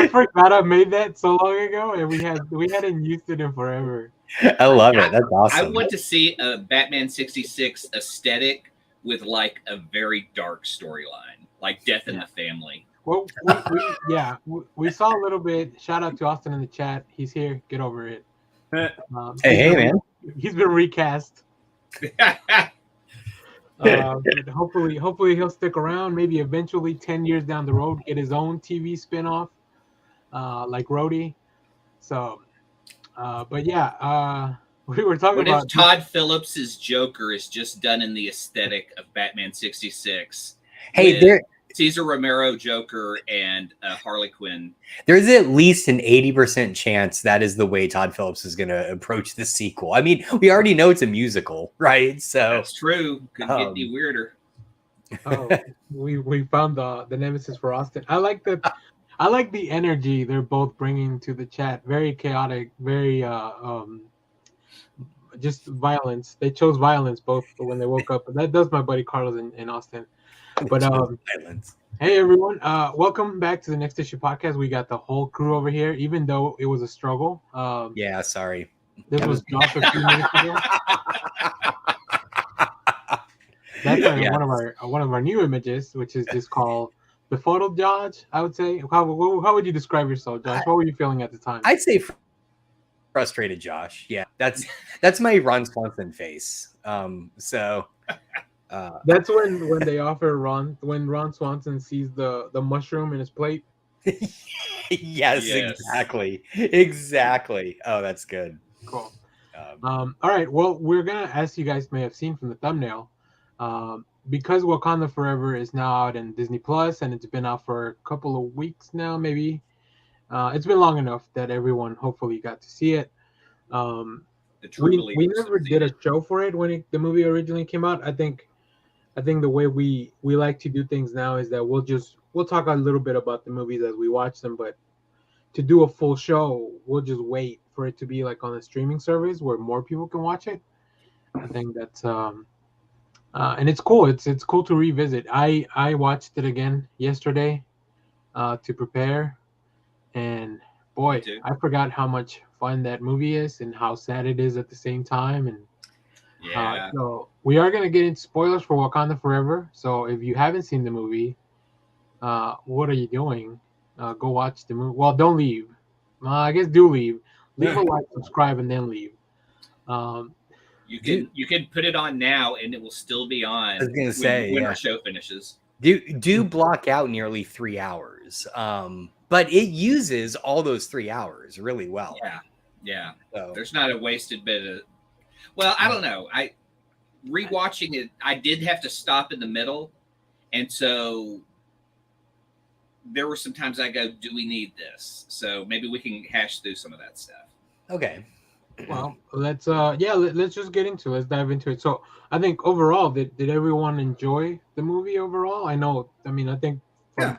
forgot I made that so long ago, and we hadn't used it in forever. I love it. That's I awesome. want to see a Batman 66 aesthetic with like a very dark storyline, like Death in the Family. Well, we saw a little bit. Shout out to Austin in the chat. He's here. Get over it. Hey, man. He's been recast. But hopefully he'll stick around. Maybe eventually, 10 years down the road, get his own TV spinoff, like Rhodey. So, but yeah, we were talking What about if Todd Phillips's Joker is just done in the aesthetic of Batman 66? Hey, Cesar Romero Joker and Harley Quinn. There's at least an 80% chance that is the way Todd Phillips is going to approach the sequel. I mean, we already know it's a musical, right? So that's true. Could get any weirder. We found the nemesis for Austin. I like the energy they're both bringing to the chat. Very chaotic, very just violence. They chose violence both when they woke up. That does my buddy Carlos in Austin. But violence. Hey everyone, welcome back to the Next Issue Podcast. We got the whole crew over here, even though it was a struggle. Yeah, sorry. This was Josh a few minutes ago. That's one of our new images, which is just called Befuddled Josh, I would say. How would you describe yourself, Josh? What were you feeling at the time? I'd say frustrated Josh. Yeah, that's my Ron Swanson face. That's when they offer when Ron Swanson sees the mushroom in his plate. yes, exactly. Oh, that's good. Cool. All right. Well, we're gonna, as you guys may have seen from the thumbnail, because Wakanda Forever is now out in Disney Plus, and it's been out for a couple of weeks now, maybe. It's been long enough that everyone hopefully got to see it. We never did a show for it when the movie originally came out. I think the way we like to do things now is that we'll talk a little bit about the movies as we watch them, but to do a full show, we'll just wait for it to be like on a streaming service where more people can watch it. I think that's and it's cool. It's cool to revisit. I watched it again yesterday to prepare, and boy, I forgot how much fun that movie is and how sad it is at the same time. And so we are going to get into spoilers for Wakanda Forever. So if you haven't seen the movie, what are you doing? Go watch the movie. Well, don't leave. I guess do leave. Leave a like, subscribe, and then leave. You can put it on now, and it will still be on. I was going to say when our show finishes. Do block out nearly 3 hours, but it uses all those 3 hours really well. Yeah. So there's not a wasted bit of. Well, I don't know. Rewatching it, I did have to stop in the middle, and so there were some times I go, "Do we need this?" So maybe we can hash through some of that stuff. Okay. Well, let's just get into it. Let's dive into it. So I think overall, did everyone enjoy the movie overall? I think from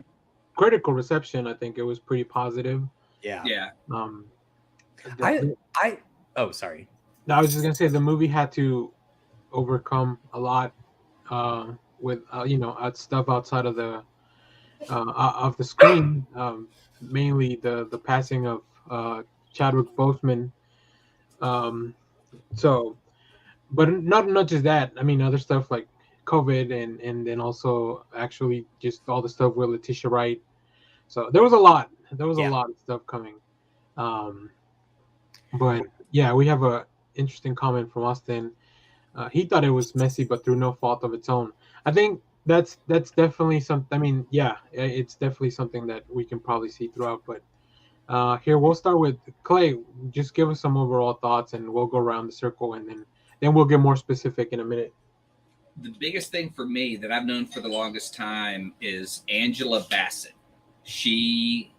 critical reception, I think it was pretty positive. Yeah. Sorry. No, I was just gonna say the movie had to overcome a lot with stuff outside of the screen, mainly the passing of Chadwick Boseman. But not just that. I mean, other stuff like COVID and then also actually just all the stuff with Letitia Wright. So there was a lot. There was a lot of stuff coming. But yeah, we have a interesting comment from Austin. He thought it was messy, but through no fault of its own. I think that's definitely something. I mean, it's definitely something that we can probably see throughout. But here we'll start with Clay. Just give us some overall thoughts, and we'll go around the circle, and then we'll get more specific in a minute. The biggest thing for me that I've known for the longest time is Angela Bassett. She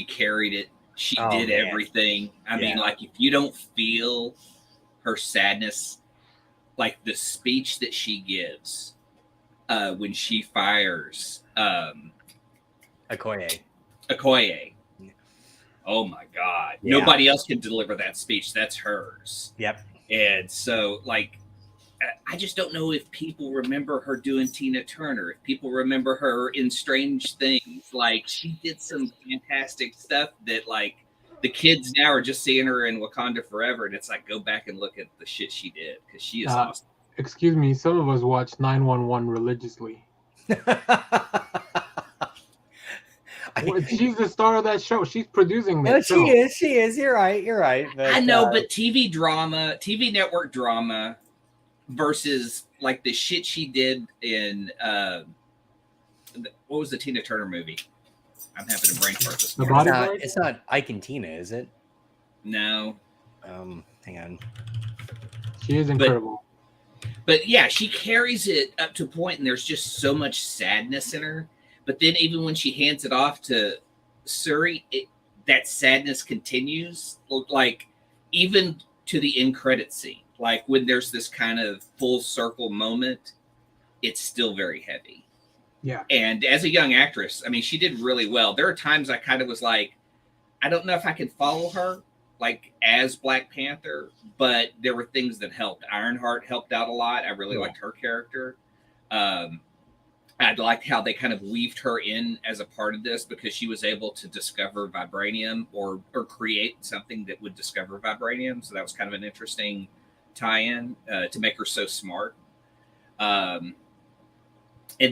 carried it. She did everything. I mean, like, if you don't feel her sadness, like the speech that she gives when she fires Okoye. Oh my God. Nobody else can deliver that speech. That's hers. Yep. And so, like, I just don't know if people remember her doing Tina Turner, if people remember her in Strange Things. Like, she did some fantastic stuff that, like, the kids now are just seeing her in Wakanda Forever, and it's like, go back and look at the shit she did, because she is awesome. Excuse me, some of us watch 911 religiously. She's the star of that show. She's producing that show. She is. You're right. But, I know, but TV network drama versus like the shit she did in what was the Tina Turner movie? I'm having a brain fart this morning. It's not Ike and Tina, is it? No. Hang on. She is incredible. But yeah, she carries it up to a point, and there's just so much sadness in her. But then even when she hands it off to Suri, that sadness continues. Like, even to the end credit scene. Like, when there's this kind of full circle moment, it's still very heavy. Yeah. And as a young actress, I mean, she did really well. There are times I kind of was like, I don't know if I can follow her, like, as Black Panther, but there were things that helped. Ironheart helped out a lot. I really liked her character. I liked how they kind of weaved her in as a part of this, because she was able to discover vibranium or create something that would discover vibranium. So that was kind of an interesting tie-in to make her so smart. And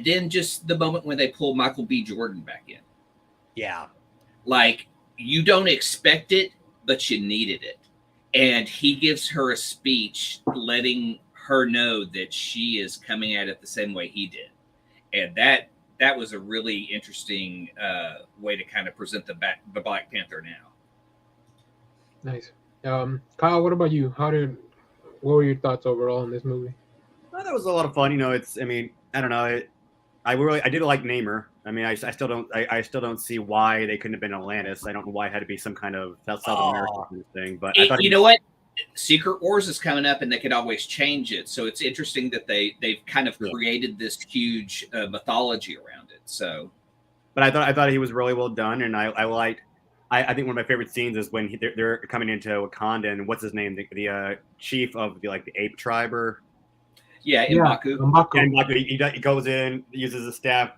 then just the moment when they pull Michael B. Jordan back in. Yeah. Like, you don't expect it, but you needed it. And he gives her a speech letting her know that she is coming at it the same way he did. And that was a really interesting way to kind of present the Black Panther now. Nice. Kyle, what about you? What were your thoughts overall on this movie? Well, that was a lot of fun. I don't know. I did like Namor. I mean, I still don't see why they couldn't have been Atlantis. I don't know why it had to be some kind of South American kind of thing. But you know what? Secret Wars is coming up, and they could always change it. So it's interesting that they've kind of created this huge mythology around it. So, but I thought he was really well done, and I think one of my favorite scenes is when they're coming into Wakanda, and what's his name, the chief of the ape tribe, or M'Baku. M'Baku. He goes in, uses a staff,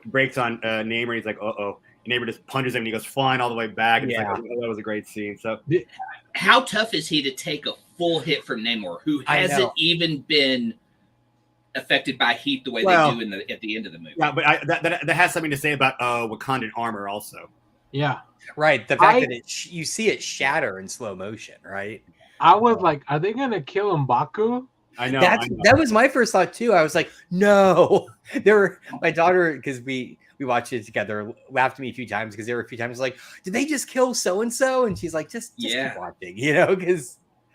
breaks on Namor. He's like, uh-oh. Namor just punches him, and he goes flying all the way back. And it's like, oh, that was a great scene. So, how tough is he to take a full hit from Namor, who hasn't even been affected by heat the way they do at the end of the movie? Yeah, but that has something to say about Wakandan armor, also. Yeah, right. The fact that you see it shatter in slow motion, right? I was like, are they gonna kill M'Baku? I know. That was my first thought too. I was like, no. My daughter, because we watched it together, laughed at me a few times, because there were a few times like, did they just kill so and so? And she's like, just keep watching,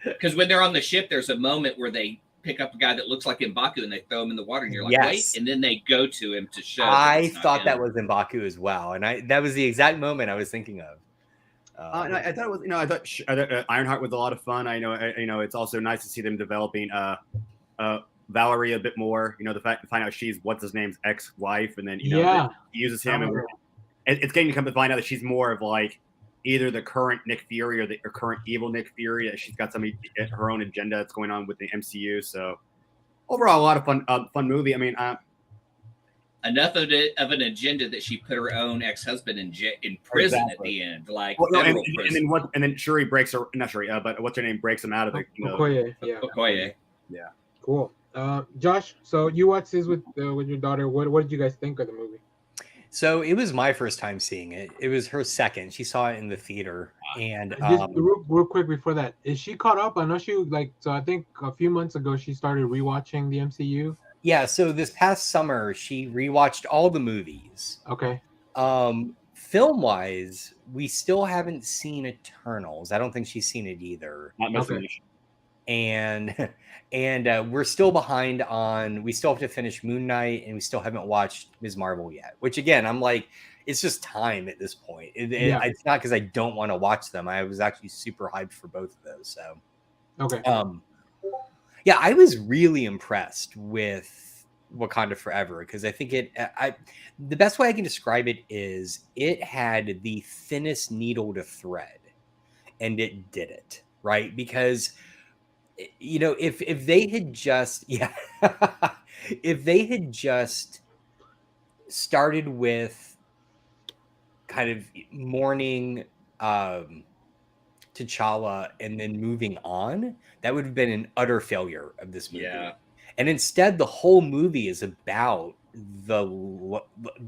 because when they're on the ship, there's a moment where they pick up a guy that looks like M'Baku and they throw him in the water, and you're like, wait, and then they go to him to show. I thought that was M'Baku as well, and that was the exact moment I was thinking of. I thought it was, I thought Ironheart was a lot of fun. I know, it's also nice to see them developing Valerie a bit more. The fact to find out she's what's his name's ex-wife, and then he uses him, and it's getting to come to find out that she's more of like either the current Nick Fury or the current evil Nick Fury. That she's got her own agenda that's going on with the MCU. So overall, a lot of fun movie. I mean. Enough of an agenda that she put her own ex-husband in prison at the end, like and then Shuri breaks her, not Shuri, but what's her name, breaks him out of the Okoye. Yeah. Cool. Josh, so you watched this with your daughter. What did you guys think of the movie? So it was my first time seeing it. It was her second. She saw it in the theater. And just real quick before that, is she caught up? I know so I think a few months ago she started rewatching the MCU. Yeah, so this past summer, she rewatched all the movies. Okay. Film-wise, we still haven't seen Eternals. I don't think she's seen it either. And we're still behind we still have to finish Moon Knight, and we still haven't watched Ms. Marvel yet. Which, again, I'm like, it's just time at this point. It's not because I don't want to watch them. I was actually super hyped for both of those. So, okay. Yeah, I was really impressed with Wakanda Forever, because I think the best way I can describe it is it had the thinnest needle to thread, and it did it, right? Because you know, if they had just if they had just started with kind of mourning T'Challa and then moving on, that would have been an utter failure of this movie. Yeah. And instead, the whole movie is about the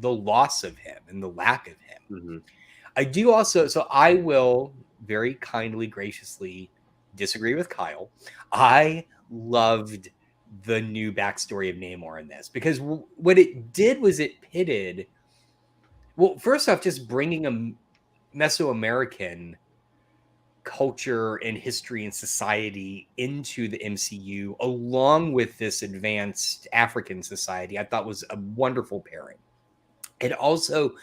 loss of him and the lack of him. Mm-hmm. I do also, so I will very kindly, graciously disagree with Kyle. I loved the new backstory of Namor in this because what it did was it pitted, well, first off, just bringing a Mesoamerican culture and history and society into the MCU along with this advanced African society, I thought was a wonderful pairing. It also,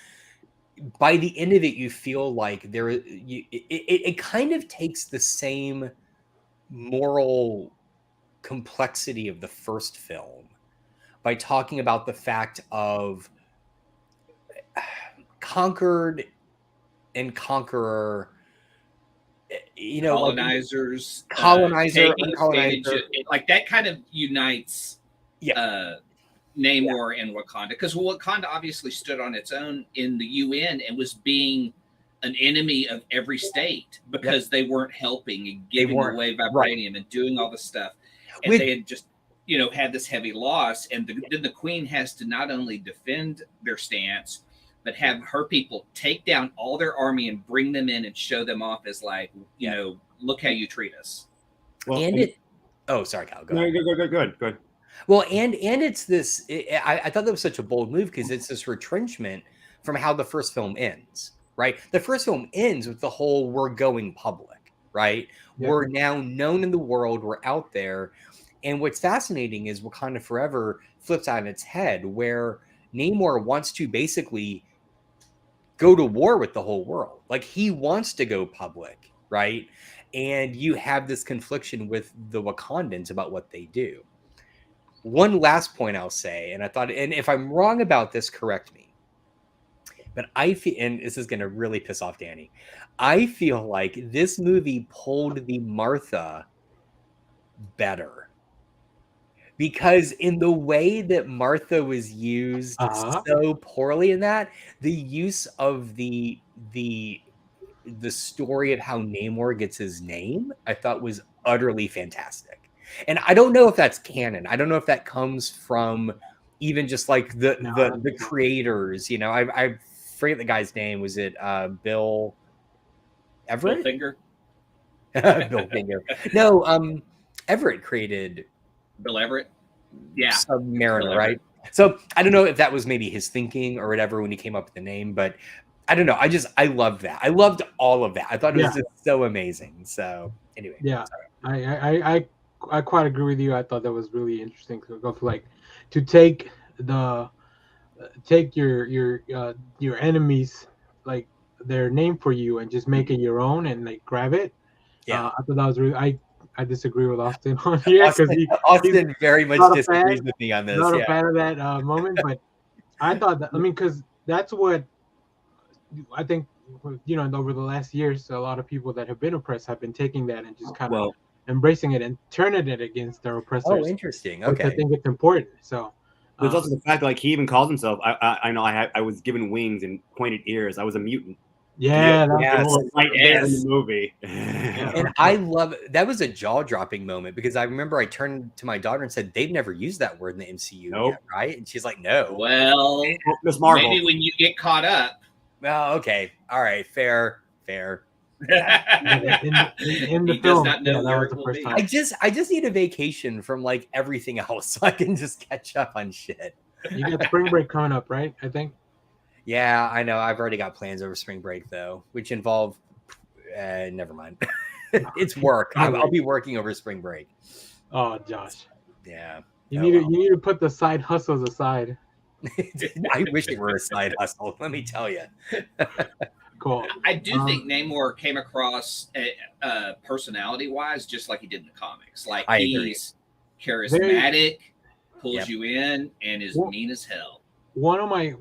by the end of it, you feel like it kind of takes the same moral complexity of the first film by talking about the fact of conquered and conqueror, you know, colonizers, colonizer, like that kind of unites Namor and Wakanda, because Wakanda obviously stood on its own in the UN and was being an enemy of every state because they weren't helping and giving away vibranium and doing all this stuff, and they had just had this heavy loss, and then the Queen has to not only defend their stance but have her people take down all their army and bring them in and show them off as like, look how you treat us. Well, and sorry, Kyle. Go ahead. Good. Well, and it's this. I thought that was such a bold move because it's this retrenchment from how the first film ends. Right, the first film ends with the whole "we're going public." Right, we're now known in the world. We're out there, and what's fascinating is Wakanda Forever flips on its head, where Namor wants to basically go to war with the whole world. Like he wants to go public, right? And you have this confliction with the Wakandans about what they do. One last point I'll say, and I thought, and if I'm wrong about this, correct me. But I feel, and this is going to really piss off Danny, I feel like this movie pulled the Martha better. Because in the way that Martha was used so poorly in that, the use of the story of how Namor gets his name, I thought was utterly fantastic. And I don't know if that's canon. I don't know if that comes from even just like the creators. You know, I forget the guy's name. Was it Bill Everett? Bill Finger? Bill Finger. No, Everett created Bill Everett, Submariner, right? So I don't know if that was maybe his thinking or whatever when he came up with the name, but I don't know. I loved that. I loved all of that. I thought it was just so amazing. So anyway, I quite agree with you. I thought that was really interesting to go through, like, to take your enemies, like their name for you, and just make it your own and like grab it. I thought that was really. I disagree with Austin on here because Austin very much disagrees with me on this. Not a fan of that moment, but I thought that, I mean, because that's what I think, over the last years, a lot of people that have been oppressed have been taking that and just kind of embracing it and turning it against their oppressors. Oh, interesting. Okay. I think it's important. So there's also the fact, like, he even calls himself, I know I was given wings and pointed ears. I was a mutant. Yeah, right there in the movie. And I love that. Was a jaw-dropping moment because I remember I turned to my daughter and said, "They've never used that word in the MCU yet, right?" And she's like, "No." Well, Miss Marvel. Maybe when you get caught up. Well, okay, all right, fair. in the film, that was the first time. I just need a vacation from like everything else so I can just catch up on shit. You got spring break coming up, right? I think. Yeah, I know. I've already got plans over spring break though, which involve never mind. It's work. I'll be working over spring break. Oh, Josh. Yeah. You need to put the side hustles aside. I wish it were a side hustle. Let me tell you. Cool. I do think Namor came across personality-wise just like he did in the comics. Like he's charismatic, pulls you in, and is mean as hell. One of my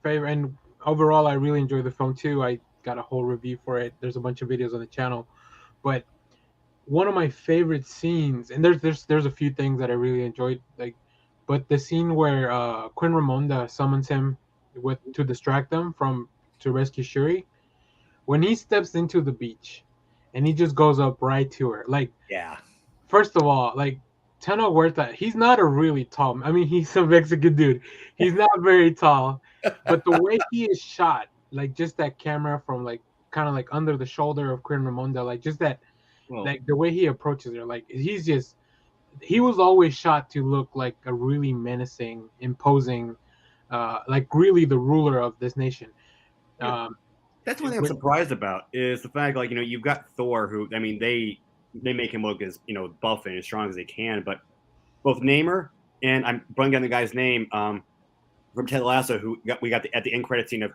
favorite, and overall I really enjoyed the film too. I got a whole review for it. There's a bunch of videos on the channel, but one of my favorite scenes, and there's a few things that I really enjoyed, like, but the scene where Quinn Ramonda summons him with to distract them from to rescue Shuri, when he steps into the beach, and he just goes up right to her, like, Yeah. first of all, like, Teno Huerta, he's not a really tall. I mean, he's a Mexican dude. He's not very tall, but the way he is shot, like just that camera from like kind of like under the shoulder of Quinn Ramonda, like just that, like the way he approaches her, like he was always shot to look like a really menacing, imposing, like really the ruler of this nation. That's one thing I'm surprised about is the fact, like, you've got Thor, who, I mean, they make him look as buff and as strong as they can, but both Namor and I'm blanking on the guy's name from Ted Lasso, who we got at the end credit scene of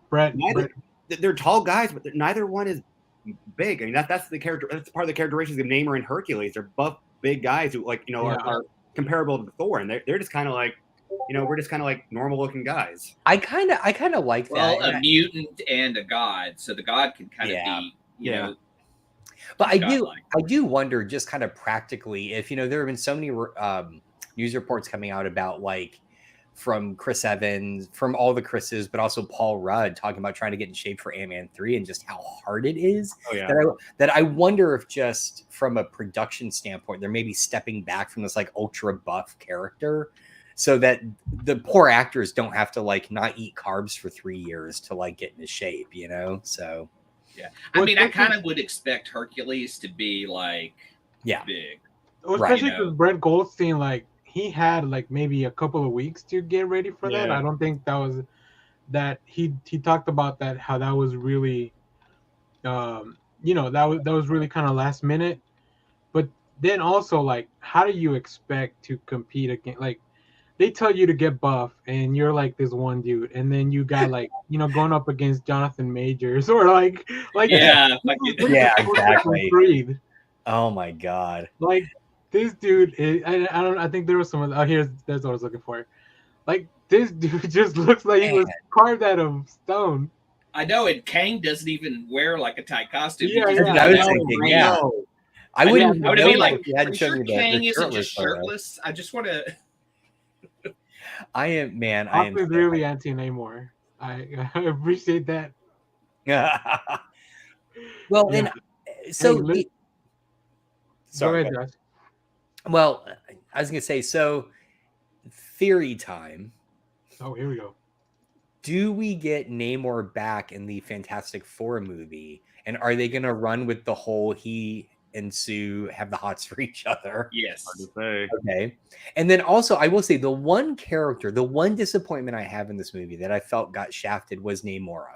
Brett. They're tall guys, but neither one is big. I mean, that's the character. That's part of the characteristics of Namor and Hercules. They're buff, big guys who are comparable to Thor, and they're just kind of like, we're just kind of like normal looking guys. I kind of like that. Well, a mutant and a god, so the god can kind of be, you know. But I do wonder, just kind of practically, if there have been so many news reports coming out about, like, from Chris Evans, from all the Chris's, but also Paul Rudd talking about trying to get in shape for Ant-Man 3 and just how hard it is. That I wonder if, just from a production standpoint, they're maybe stepping back from this like ultra buff character, so that the poor actors don't have to like not eat carbs for 3 years to like get into shape, So yeah, I mean, I kind of would expect Hercules to be like big, especially because Brett Goldstein, like, he had like maybe a couple of weeks to get ready for that. I don't think that he talked about that, how that was really that was really kind of last minute. But then also, like, how do you expect to compete against, like, they tell you to get buff and you're like this one dude, and then you got like going up against Jonathan Majors or like exactly. Breathe. Oh my god. Like, this dude is, I think there was some there's what I was looking for. Like, this dude just looks like he was carved out of stone. I know, and Kang doesn't even wear like a tight costume. I was thinking, I wouldn't be like, Kang isn't just shirtless. I just want to. I am really anti-Namor. I appreciate that. Well, and so go ahead, Josh. Well, I was gonna say, so theory time. Oh, here we go. Do we get Namor back in the Fantastic Four movie? And are they gonna run with the whole he and Sue have the hots for each other? Yes. Okay. And then also, I will say, the one disappointment I have in this movie that I felt got shafted was Namora,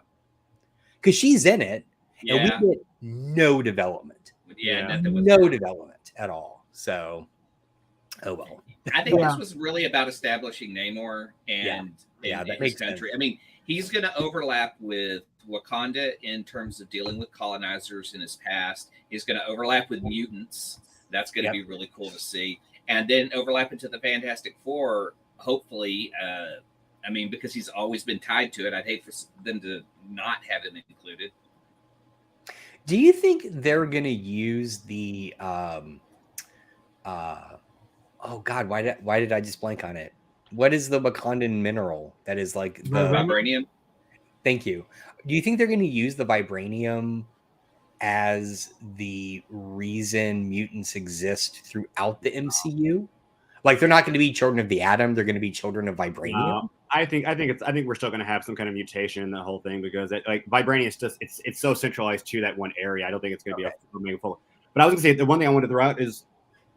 because she's in it, and we get no development. No development at all. So, oh well. I think this was really about establishing Namor and that makes country. Sense. I mean, he's going to overlap with Wakanda in terms of dealing with colonizers in his past. He's going to overlap with mutants. That's going to be really cool to see. And then overlap into the Fantastic Four, hopefully. I mean, because he's always been tied to it. I'd hate for them to not have him included. Do you think they're going to use the oh God, why did I just blank on it? What is the Wakandan mineral that is like the vibranium? Thank you. Do you think they're going to use the vibranium as the reason mutants exist throughout the MCU? Like, they're not going to be children of the atom; they're going to be children of vibranium. I think we're still going to have some kind of mutation in the whole thing, because vibranium is just it's so centralized to that one area. I don't think it's going to be a meaningful. But I was going to say, the one thing I wanted to throw out is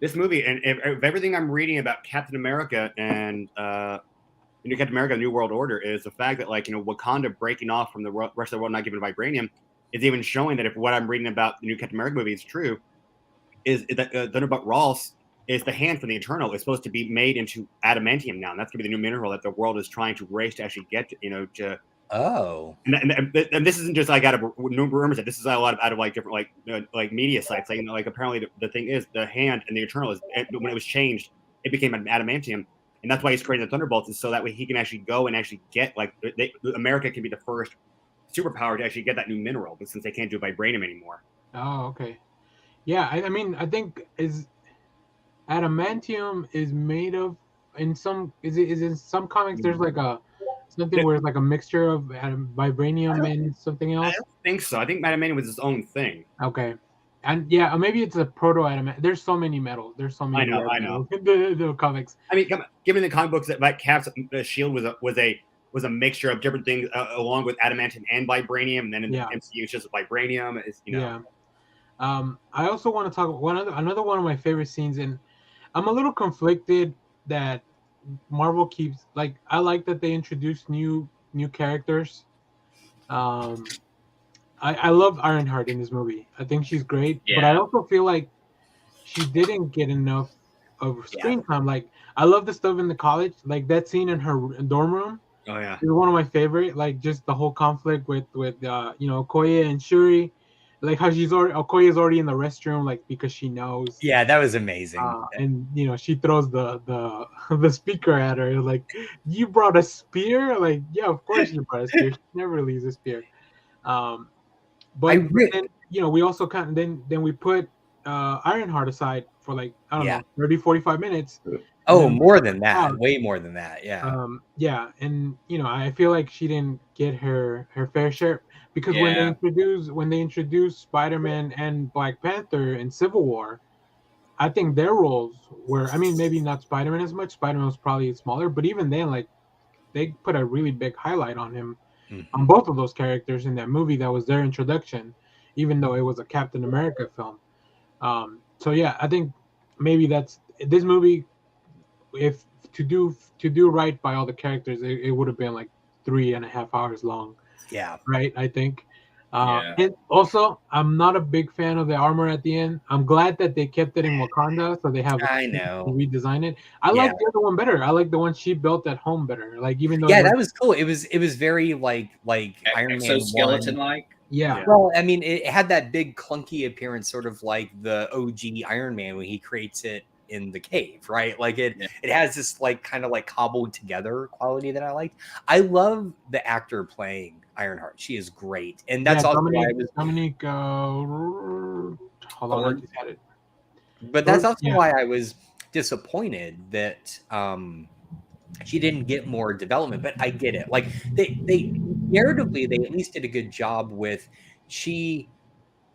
this movie, and if everything I'm reading about Captain America and Captain America: New World Order is the fact that, like, Wakanda breaking off from the rest of the world, not given vibranium, is even showing that if what I'm reading about the new Captain America movie is true, is that Thunderbolt Ross is the hand from the Eternal is supposed to be made into adamantium now, and that's going to be the new mineral that the world is trying to race to actually get to. Oh, and this isn't just like out of rumors. This is a lot out of like different like media sites. Like apparently the thing is, the hand and the Eternal is, when it was changed, it became an adamantium, and that's why he's creating the Thunderbolts, is so that way he can actually go and actually get, like, America can be the first superpower to actually get that new mineral, but since they can't do vibranium anymore. Oh, okay. Yeah, I mean, I think is adamantium is made of in some is in some comics there's like a something where it's like a mixture of vibranium and something I else. don't think so. I think Madamania was its own thing. Okay. And yeah, maybe it's a proto adamant. There's so many metals. There's so many rare I know. metals in the comics. I mean, given the comic books that Cap's shield was a mixture of different things, along with adamantium and vibranium, and then in the MCU it's just vibranium. It's, you know. Yeah. I also want to talk another one of my favorite scenes, and I'm a little conflicted that Marvel keeps like I like that they introduce new characters. I love Ironheart in this movie. I think she's great, but I also feel like she didn't get enough of screen time. Like I love the stuff in the college, like that scene in her dorm room. Oh yeah, is one of my favorite. Like just the whole conflict with Okoye and Shuri, like how Okoye is already in the restroom, like because she knows. Yeah, that was amazing. And she throws the the speaker at her, like, you brought a spear. Like, yeah, of course you brought a spear. She never leaves a spear. But then we also then we put Ironheart aside for like I don't know 30-45 minutes. Oh, more than that, way more than that. Yeah. Yeah, and I feel like she didn't get her fair share because when they introduced Spider-Man and Black Panther in Civil War, I think their roles were, I mean, maybe not Spider-Man as much. Spider-Man was probably smaller, but even then, like, they put a really big highlight on him, on both of those characters in that movie. That was their introduction, even though it was a Captain America film. So yeah, I think maybe that's this movie. If to do right by all the characters, it would have been like 3.5 hours long. Yeah. Right. I think. And also, I'm not a big fan of the armor at the end. I'm glad that they kept it in Wakanda, so they have to redesign it. I like the other one better. I like the one she built at home better. Like even though that was cool. It was very like Iron Man skeleton like. Yeah. Well, I mean, it had that big clunky appearance, sort of like the OG Iron Man when he creates it in the cave, right? Like it has this like kind of like cobbled together quality that I liked. I love the actor playing Ironheart. She is great, and that's also why I was Dominique. Hold on, I just had it. But that's also why I was disappointed that she didn't get more development. But I get it. Like they narratively, they at least did a good job with she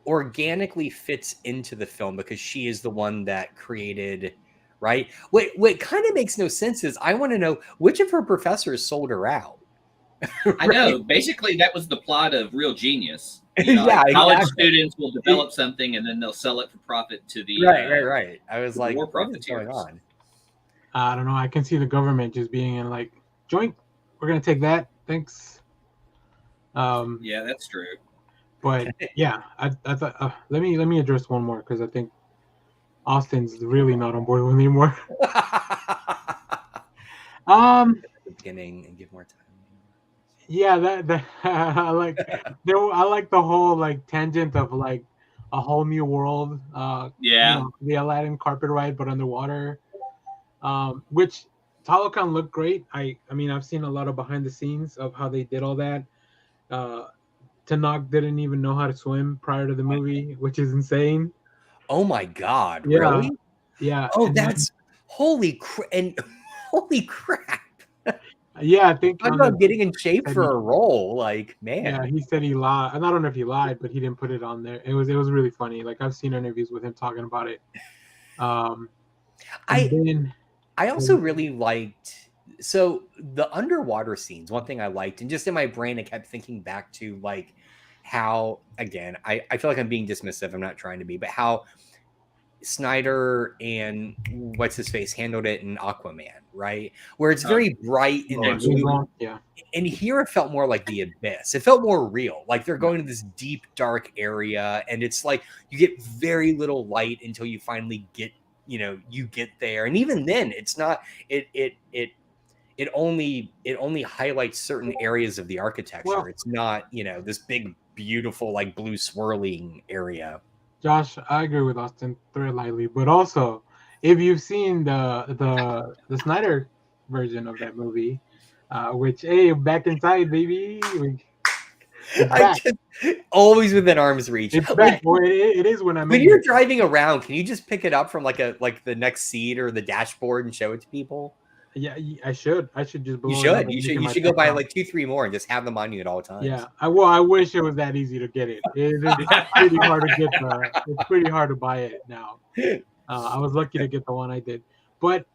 organically fits into the film because she is the one that created, right? What kind of makes no sense is I want to know which of her professors sold her out. Right? I know. Basically, that was the plot of Real Genius. College students will develop something and then they'll sell it for profit to the right. I was like, war profiteers. On? I don't know. I can see the government just being in like, joint. We're gonna take that. Thanks. Yeah, that's true. But yeah, I thought let me address one more because I think Austin's really not on board with me anymore. At the beginning and give more time. Yeah, that I like. I like the whole like tangent of like a whole new world. The Aladdin carpet ride, but underwater. Which Talokan looked great. I mean, I've seen a lot of behind the scenes of how they did all that. Tanakh didn't even know how to swim prior to the movie, which is insane. Oh my god! Yeah. Really? Yeah. Oh, that's holy crap! And holy crap! Yeah, I think I'm not getting in shape for a role. Like, man. Yeah, he said he lied. I don't know if he lied, but he didn't put it on there. It was really funny. Like I've seen interviews with him talking about it. I also really liked the underwater scenes. One thing I liked, and just in my brain, I kept thinking back to like how, again, I feel like I'm being dismissive. I'm not trying to be, but how Snyder and what's his face handled it in Aquaman, right? Where it's very bright and blue. Yeah. And here it felt more like the abyss. It felt more real. Like they're going to this deep, dark area, and it's like you get very little light until you finally get, you get there. And even then, it's not. It only highlights certain areas of the architecture. Well, it's not, this big, beautiful, like blue swirling area. Josh, I agree with Austin, thread lightly, but also if you've seen the Snyder version of that movie, which back inside, baby. Always within arm's reach. It's back. Well, it is when I'm when you're driving around. Can you just pick it up from like the next seat or the dashboard and show it to people? Yeah, I should. I should just. You should. You should go buy like 2-3 more and just have them on you at all times. Yeah. I wish it was that easy to get it. It's pretty hard to get it's pretty hard to buy it now. I was lucky to get the one I did. But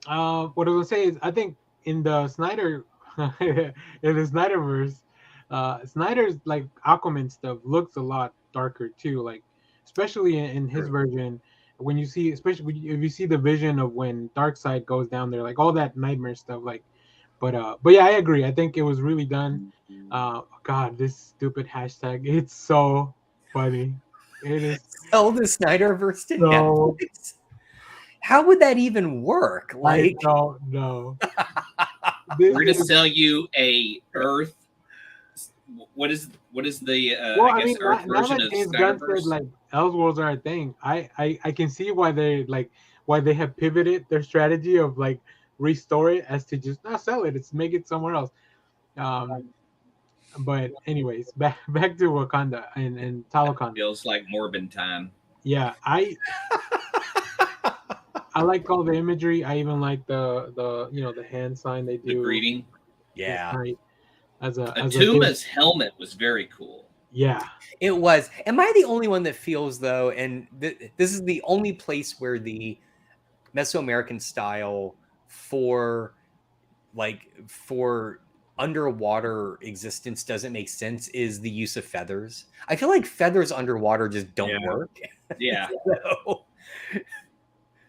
what I was gonna say is, I think in the Snyderverse, Snyder's like Aquaman stuff looks a lot darker too. Like especially in his version, when you see, especially if you see the vision of when Darkseid goes down there, like all that nightmare stuff. Like, but yeah, I agree. I think it was really done. God, this stupid hashtag. It's so funny. It is. Sell the Snyderverse to Netflix. How would that even work? Like, no. We're gonna sell you a Earth. What is the Earth version of James Gunn said like Elseworlds are a thing. I can see why they have pivoted their strategy of like restore it as to just not sell it. It's make it somewhere else. But anyways, back to Wakanda and Talokan. Feels like Morbin time. Yeah, I like all the imagery. I even like the hand sign they do. The greeting. Yeah. Atuma's helmet was very cool. Yeah, it was. Am I the only one that feels though? And this is the only place where the Mesoamerican style for underwater existence doesn't make sense is the use of feathers. I feel like feathers underwater just don't work. Yeah. So,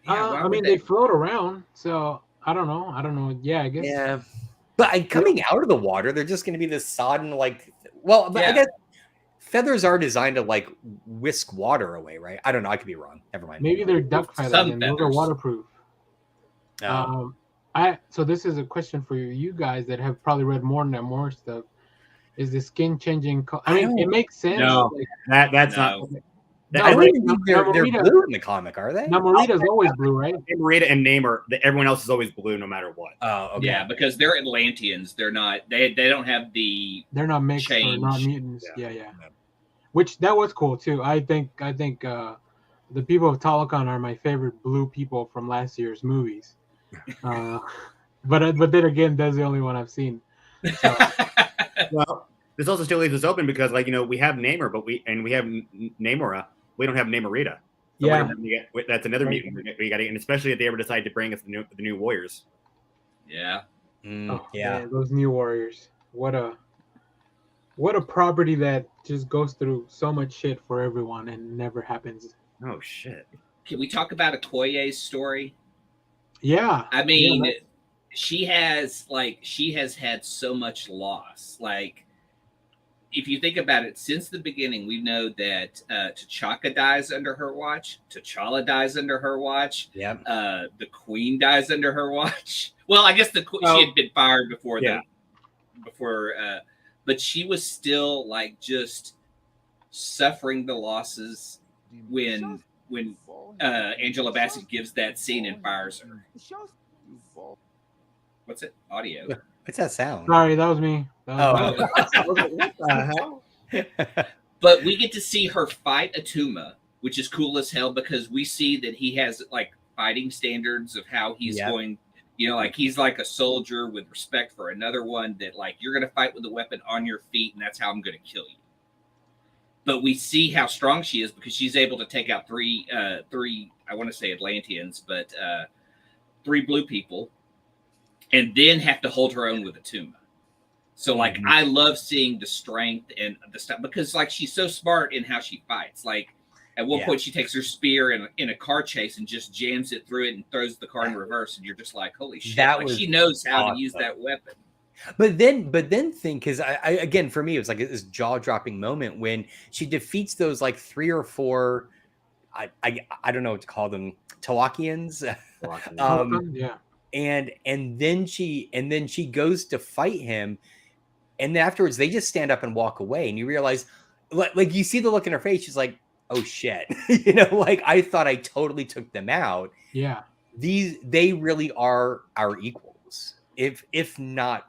I mean, they float around, so I don't know. Yeah, I guess. Yeah. But coming out of the water, they're just going to be this sodden, like, well, but I guess feathers are designed to like whisk water away, right? I don't know. I could be wrong. Never mind. Maybe they're duck feathers and those are waterproof. So this is a question for you guys that have probably read more stuff. Is the skin changing? I mean, it makes sense. No, like, that's not. I don't even think they're blue in the comic, are they? Namorita's always blue, right? Namorita and Namor, everyone else is always blue no matter what. Oh, okay. Yeah, because they're Atlanteans. They're not. They don't have the. They're not mixed or not mutants. Yeah. Which that was cool too. I think the people of Talokan are my favorite blue people from last year's movies. But then again, that's the only one I've seen. So. Well, this also still leaves us open because, like, we have Namor, but we have Namora. We don't have Namorita. So that's another mutant we got, and especially if they ever decide to bring us the new Warriors. Yeah. Man, those new Warriors. What a property that just goes through so much shit for everyone and never happens. Oh shit. Can we talk about Okoye's story? Yeah. I mean, she has had so much loss. Like, if you think about it, since the beginning, we know that T'Chaka dies under her watch. T'Challa dies under her watch. Yep. The Queen dies under her watch. Well, I guess she had been fired before but she was still like just suffering the losses when Angela Bassett gives that scene and fires her. What's it? Audio. What's that sound? Sorry, that was me. What the hell? But we get to see her fight Atuma, which is cool as hell because we see that he has like fighting standards of how he's going. Like he's like a soldier with respect for another one that like you're going to fight with a weapon on your feet and that's how I'm going to kill you. But we see how strong she is because she's able to take out three, I want to say Atlanteans, but 3 blue people and then have to hold her own with Atuma. So like, I love seeing the strength and the stuff because like, she's so smart in how she fights. Like at one point she takes her spear in a car chase and just jams it through it and throws the car in reverse. And you're just like, holy shit. Like, she knows how to use that weapon. But then think, because I again, for me, it was like this jaw-dropping moment when she defeats those like 3 or 4, I don't know what to call them, Tawakians. And then she goes to fight him, and then afterwards they just stand up and walk away, and you realize, like you see the look in her face, she's like, oh shit, like I thought I totally took them out. Yeah, they really are our equals, if not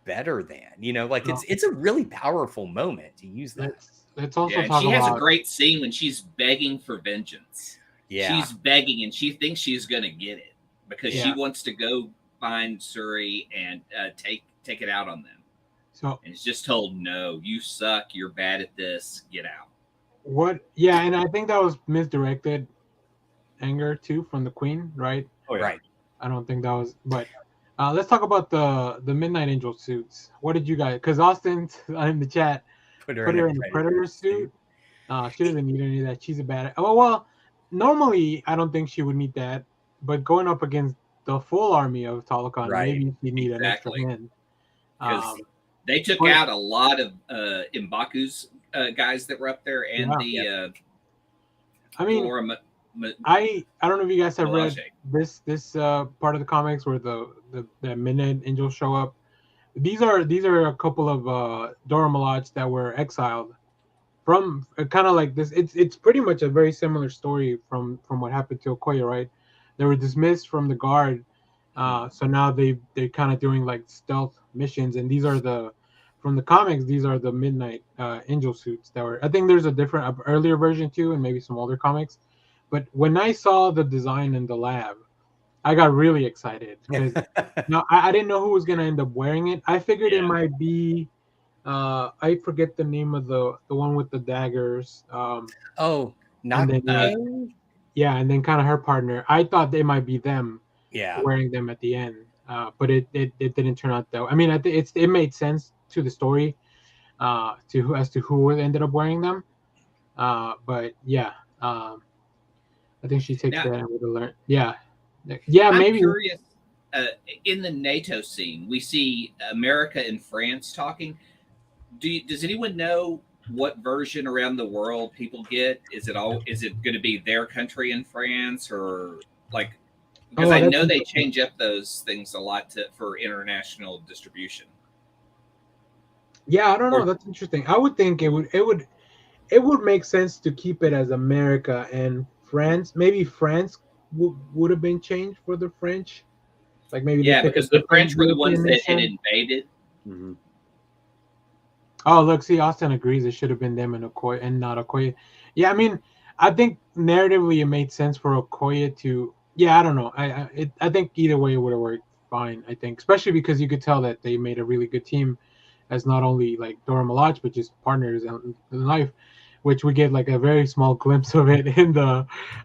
better than, like it's a really powerful moment to use that. Let's also talk she has about a great scene when she's begging for vengeance. She's begging and she thinks she's gonna get it because she wants to go find Suri and take it out on them. So and it's just told, no, you suck, you're bad at this, get out. And I think that was misdirected anger too from the Queen, right? Oh yeah. Right. I don't think that was, but let's talk about the Midnight Angel suits. What did you guys? Because Austin in the chat put her in a Predator suit. She doesn't need any of that. She's a bad. Well, normally I don't think she would need that, but going up against the full army of Talokan, maybe she need an extra hand. Because they took out a lot of M'Baku's guys that were up there, and I mean, I don't know if you guys have read this part of the comics where the Midnight Angels show up. These are a couple of Dora Milaje that were exiled from kind of like this. It's pretty much a very similar story from what happened to Okoye, right? They were dismissed from the guard, so now they're kind of doing like stealth missions, and these are from the comics. These are the Midnight Angel suits that were. I think there's a different earlier version too, and maybe some older comics. But when I saw the design in the lab, I got really excited because now I didn't know who was gonna end up wearing it. I figured it might be I forget the name of the one with the daggers. Not and then, and then kind of her partner. I thought they might be them wearing them at the end. But it didn't turn out though. I mean, I think it made sense to the story as to who ended up wearing them. But I think she takes that and would learn. Yeah, maybe. I'm curious. In the NATO scene, we see America and France talking. Does anyone know what version around the world people get? Is it going to be their country in France, or like? Because I know they change up those things a lot for international distribution. Yeah, I don't know. That's interesting. I would think it would make sense to keep it as America and France. Maybe France would have been changed for the French. Like maybe because the French were the ones that had invaded. Mm-hmm. Oh, look, see, Austin agrees. It should have been them and Okoye and not Okoye. Yeah, I mean, I think narratively it made sense for Okoye to. Yeah, I don't know. I think either way it would have worked fine. I think, especially because you could tell that they made a really good team, as not only like Dora Milaje but just partners in life, which we get like a very small glimpse of it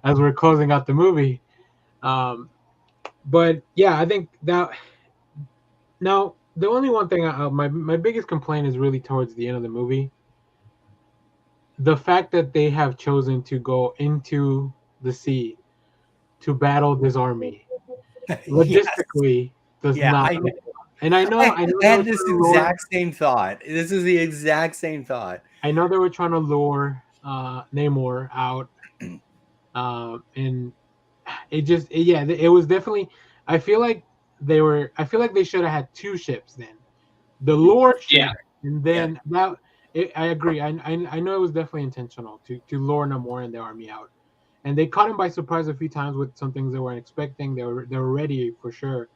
as we're closing out the movie. But yeah, I think that now the only one thing my biggest complaint is really towards the end of the movie. The fact that they have chosen to go into the sea to battle this army logistically does not. And I know I had this exact same thought. This is the exact same thought. I know they were trying to lure Namor out, and it was definitely. I feel like they should have had two ships then, the lure ship, and then that. I agree. I know it was definitely intentional to lure Namor and the army out, and they caught him by surprise a few times with some things they weren't expecting. They were ready for sure,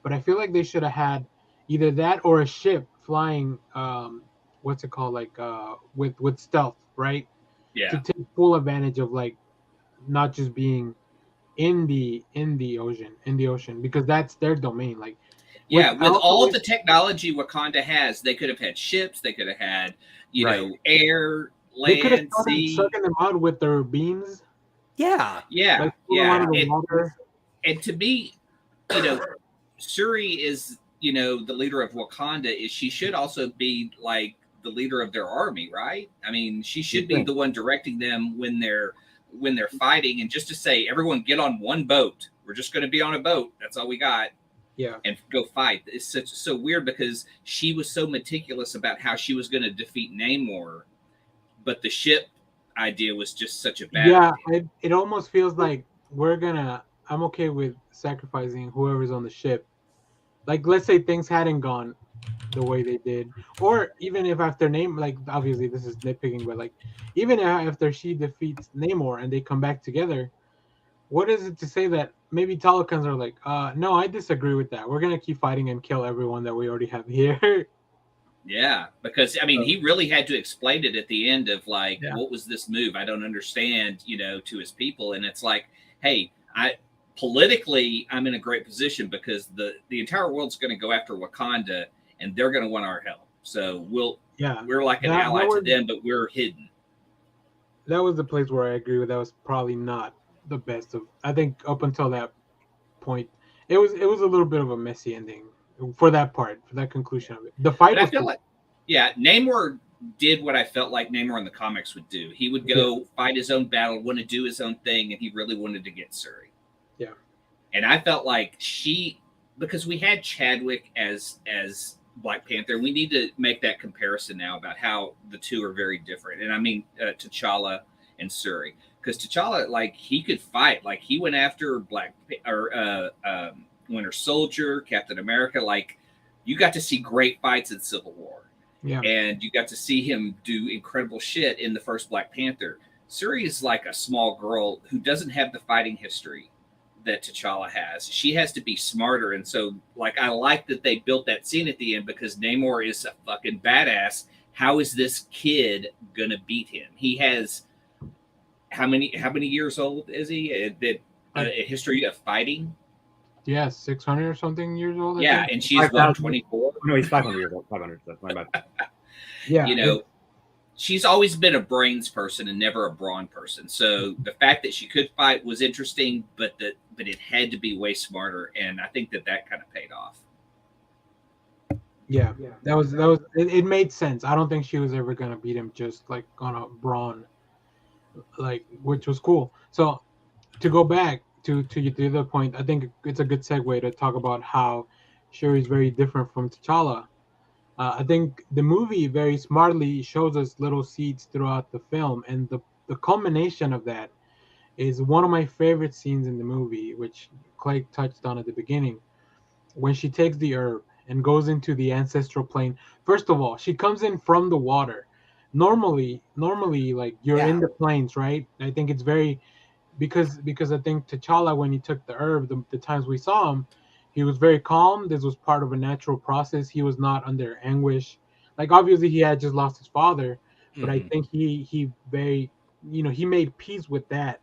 but I feel like they should have had either that or a ship flying. What's it called? Like with stealth, right? Yeah. To take full advantage of like not just being in the ocean because that's their domain. Like with all of the technology Wakanda has, they could have had ships. They could have had air, land, they could have sea. Sucking them out with their beams. Yeah. And to me, Suri is the leader of Wakanda. She should also be like the leader of their army, right? I mean, she should be the one directing them when they're fighting, and just to say, everyone get on one boat. We're just going to be on a boat. That's all we got. Yeah. And go fight. It's so weird because she was so meticulous about how she was going to defeat Namor, but the ship idea was just such a bad idea. It almost feels like I'm okay with sacrificing whoever's on the ship. Like, let's say things hadn't gone the way they did, or even if after like obviously this is nitpicking, but like even after she defeats Namor and they come back together, what is it to say that maybe Talokans are like, no, I disagree with that. We're gonna keep fighting and kill everyone that we already have here. Yeah, because I mean, he really had to explain it at the end of like, what was this move? I don't understand, to his people, and it's like, hey, politically, I'm in a great position because the entire world's going to go after Wakanda, and they're going to want our help. So we're like an ally to them, but we're hidden. That was the place where I agree with. That was probably not the best of. I think up until that point, it was a little bit of a messy ending for that part, for that conclusion of it. The fight was cool. Namor did what I felt like Namor in the comics would do. He would go fight his own battle, want to do his own thing, and he really wanted to get Shuri. Yeah. And I felt like because we had Chadwick as Black Panther, we need to make that comparison now about how the two are very different. And I mean T'Challa and Shuri, because T'Challa, like, he could fight, like he went after Winter Soldier, Captain America. Like, you got to see great fights in Civil War, and you got to see him do incredible shit in the first Black Panther. Shuri is like a small girl who doesn't have the fighting history that T'Challa has. She has to be smarter. And so, like, I like that they built that scene at the end, because Namor is a fucking badass. How is this kid gonna beat him? He has how many years old is he? A history of fighting. Yeah, 600 or something years old. Yeah, and she's 24. No, he's 500 years old. 500. That's my bad. Yeah, she's always been a brains person and never a brawn person. So the fact that she could fight was interesting, but it had to be way smarter, and I think that kind of paid off. Yeah, that was it made sense. I don't think she was ever gonna beat him just like on a brawn, like, which was cool. So to go back to the other point, I think it's a good segue to talk about how Shuri is very different from T'Challa. I think the movie very smartly shows us little seeds throughout the film, and the culmination of that is one of my favorite scenes in the movie, which Clay touched on at the beginning, when she takes the herb and goes into the ancestral plane. First of all, she comes in from the water. Normally, like, you're in the plains, right? I think it's very because I think T'Challa, when he took the herb, the times we saw him, he was very calm. This was part of a natural process. He was not under anguish. Like, obviously he had just lost his father, but I think he very, he made peace with that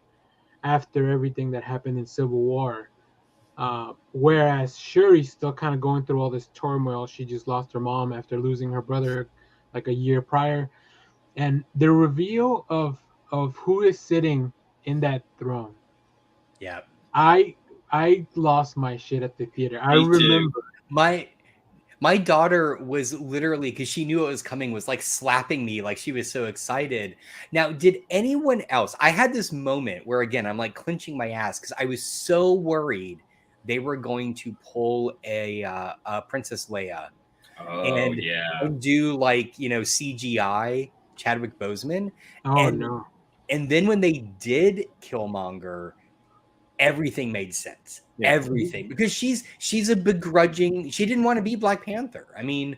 after everything that happened in Civil War. Whereas Shuri's still kind of going through all this turmoil. She just lost her mom after losing her brother like a year prior, and the reveal of who is sitting in that throne. Yeah, I lost my shit at the theater. I remember my daughter was literally, because she knew it was coming, was like slapping me, like she was so excited. Now, did anyone else? I had this moment where, again, I'm like clenching my ass because I was so worried they were going to pull a Princess Leia and do like, CGI Chadwick Boseman. No. And then when they did Killmonger, everything made sense. Everything, because she's a begrudging. She didn't want to be Black Panther. I mean,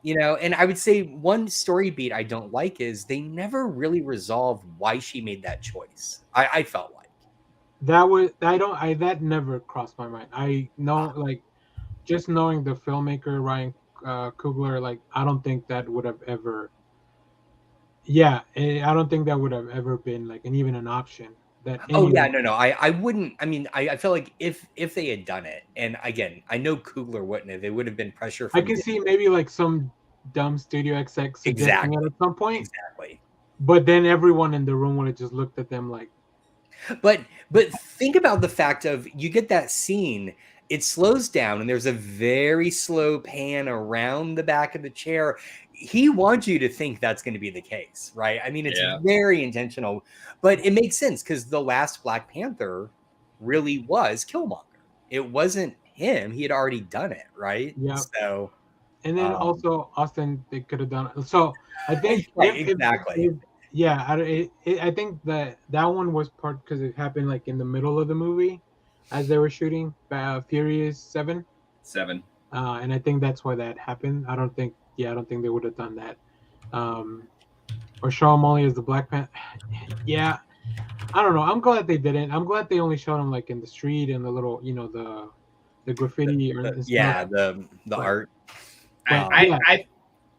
and I would say one story beat I don't like is they never really resolved why she made that choice. I felt like that never crossed my mind. I know, like, just knowing the filmmaker Ryan Coogler, like, I don't think that would have ever. Yeah, I don't think that would have ever been like even an option. I wouldn't. I mean, I feel like if they had done it, and again, I know Coogler wouldn't have. It would have been pressure. I can see maybe like some dumb studio exec suggesting it at some point. Exactly. But then everyone in the room would have just looked at them like. But think about the fact of, you get that scene, it slows down, and there's a very slow pan around the back of the chair. He wants you to think that's going to be the case, right? I mean, it's very intentional, but it makes sense because the last Black Panther really was Killmonger. It wasn't him. He had already done it, right? Yeah. So, and then also Austin, they could have done it. So I think exactly. I think that one was part because it happened like in the middle of the movie as they were shooting Furious 7. And I think that's why that happened. I don't think they would have done that. Or show him only as the Black Panther. Yeah. I don't know. I'm glad they didn't. I'm glad they only showed him like in the street and the little, the graffiti or and stuff. The art.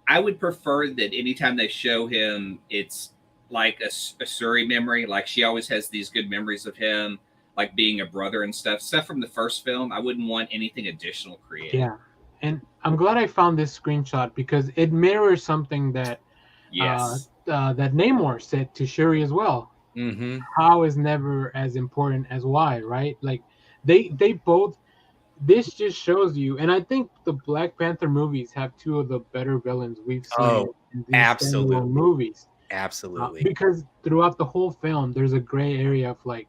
I would prefer that anytime they show him, it's like a Suri memory. Like she always has these good memories of him, like being a brother and stuff. Stuff from the first film. I wouldn't want anything additional created. Yeah, and I'm glad I found this screenshot because it mirrors something that that Namor said to Shuri as well. Mm-hmm. How is never as important as why, right? Like they both. This just shows you, and I think the Black Panther movies have two of the better villains we've seen in these standalone movies. Absolutely. Because throughout the whole film, there's a gray area of like,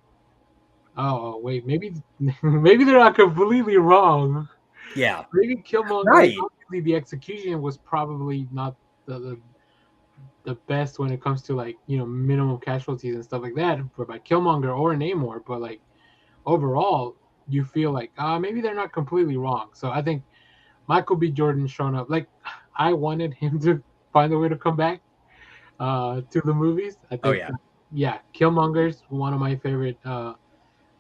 oh wait, maybe they're not completely wrong. Yeah. Maybe Killmonger. Right. Obviously, the execution was probably not the best when it comes to like minimum casualties and stuff like that for by Killmonger or Namor, but like overall you feel like maybe they're not completely wrong. So I think Michael B. Jordan showing up, like I wanted him to find a way to come back to the movies. I think Killmonger's one of my favorite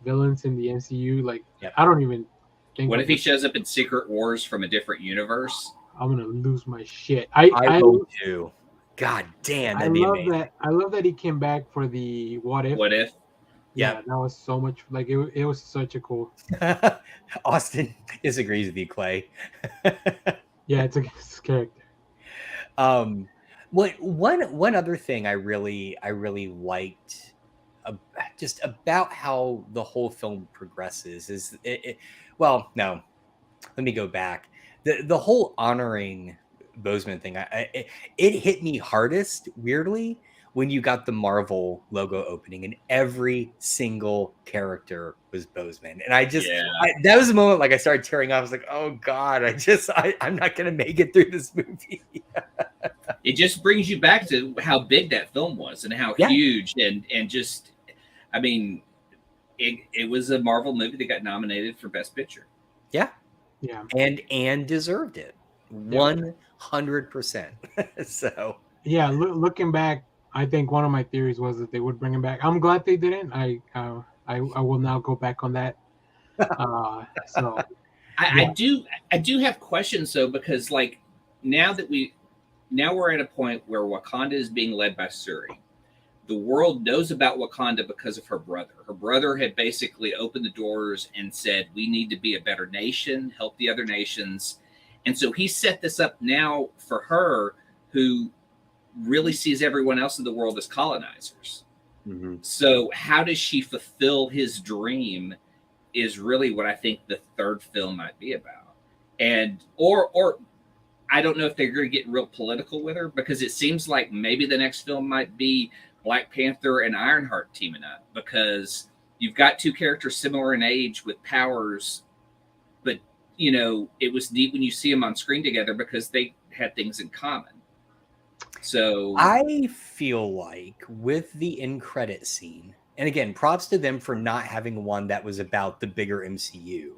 villains in the MCU. Like I don't even think. What if he shows up in Secret Wars from a different universe? I'm gonna lose my shit. I hope too. God damn, I love that. I love that he came back for the What If. What If? Yeah, that was so much. Like it was such a cool. Austin disagrees with you, Clay. Yeah, it's a character. One other thing I really liked, just about how the whole film progresses is well, no, let me go back. The whole honoring Boseman thing, it hit me hardest, weirdly, when you got the Marvel logo opening and every single character was Boseman. And I just, that was the moment like I started tearing up. I was like, oh God, I'm not going to make it through this movie. It just brings you back to how big that film was and how huge and just, I mean, it was a Marvel movie that got nominated for Best Picture. Yeah. And deserved it. 100%. So. Yeah, looking back, I think one of my theories was that they would bring him back. I'm glad they didn't. I will now go back on that. So I do have questions though, because like now we're at a point where Wakanda is being led by Shuri. The world knows about Wakanda because of her brother. Her brother had basically opened the doors and said, we need to be a better nation, help the other nations. And so he set this up now for her, who really sees everyone else in the world as colonizers. Mm-hmm. So how does she fulfill his dream is really what I think the third film might be about. And or I don't know if they're going to get real political with her, because it seems like maybe the next film might be Black Panther and Ironheart teaming up, because you've got two characters similar in age with powers, but it was neat when you see them on screen together because they had things in common. So I feel like with the end credit scene, and again, props to them for not having one that was about the bigger MCU.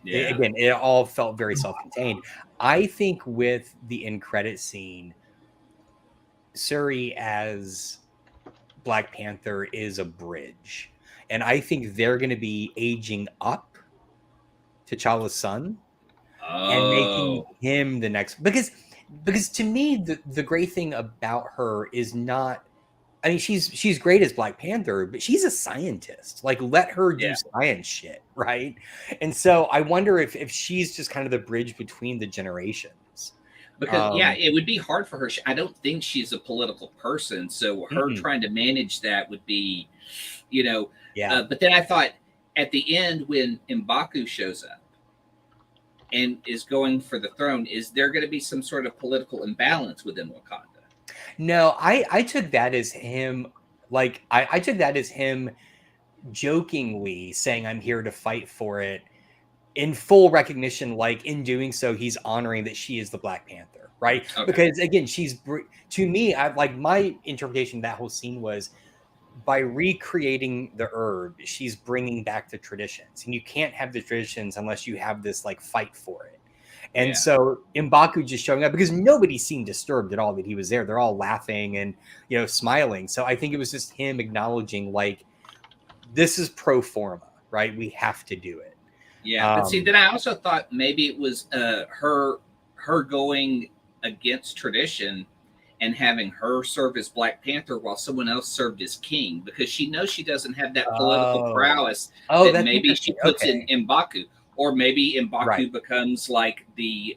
Yeah. It all felt very self-contained. I think with the end credit scene, Shuri as Black Panther is a bridge. And I think they're going to be aging up T'Challa's son and making him the next, because to me the great thing about her is not, I mean, she's great as Black Panther, but she's a scientist. Like, let her do science shit, right? And so I wonder if she's just kind of the bridge between the generations. Because it would be hard for her. I don't think she's a political person, so her trying to manage that would be, but then I thought at the end when M'Baku shows up and is going for the throne, is there going to be some sort of political imbalance within Wakanda? No, I took that as him. Like I took that as him jokingly saying, "I'm here to fight for it," in full recognition. Like in doing so, he's honoring that she is the Black Panther, right? Okay. Because again, to me, my interpretation of that whole scene was, by recreating the herb, she's bringing back the traditions, and you can't have the traditions unless you have this like fight for it. And so M'Baku just showing up, because nobody seemed disturbed at all that he was there. They're all laughing and smiling. So I think it was just him acknowledging, like, this is pro forma, right? We have to do it. Yeah, but see, then I also thought maybe it was her going against tradition and having her serve as Black Panther while someone else served as king, because she knows she doesn't have that political prowess that maybe she puts in M'Baku, or maybe M'Baku becomes like the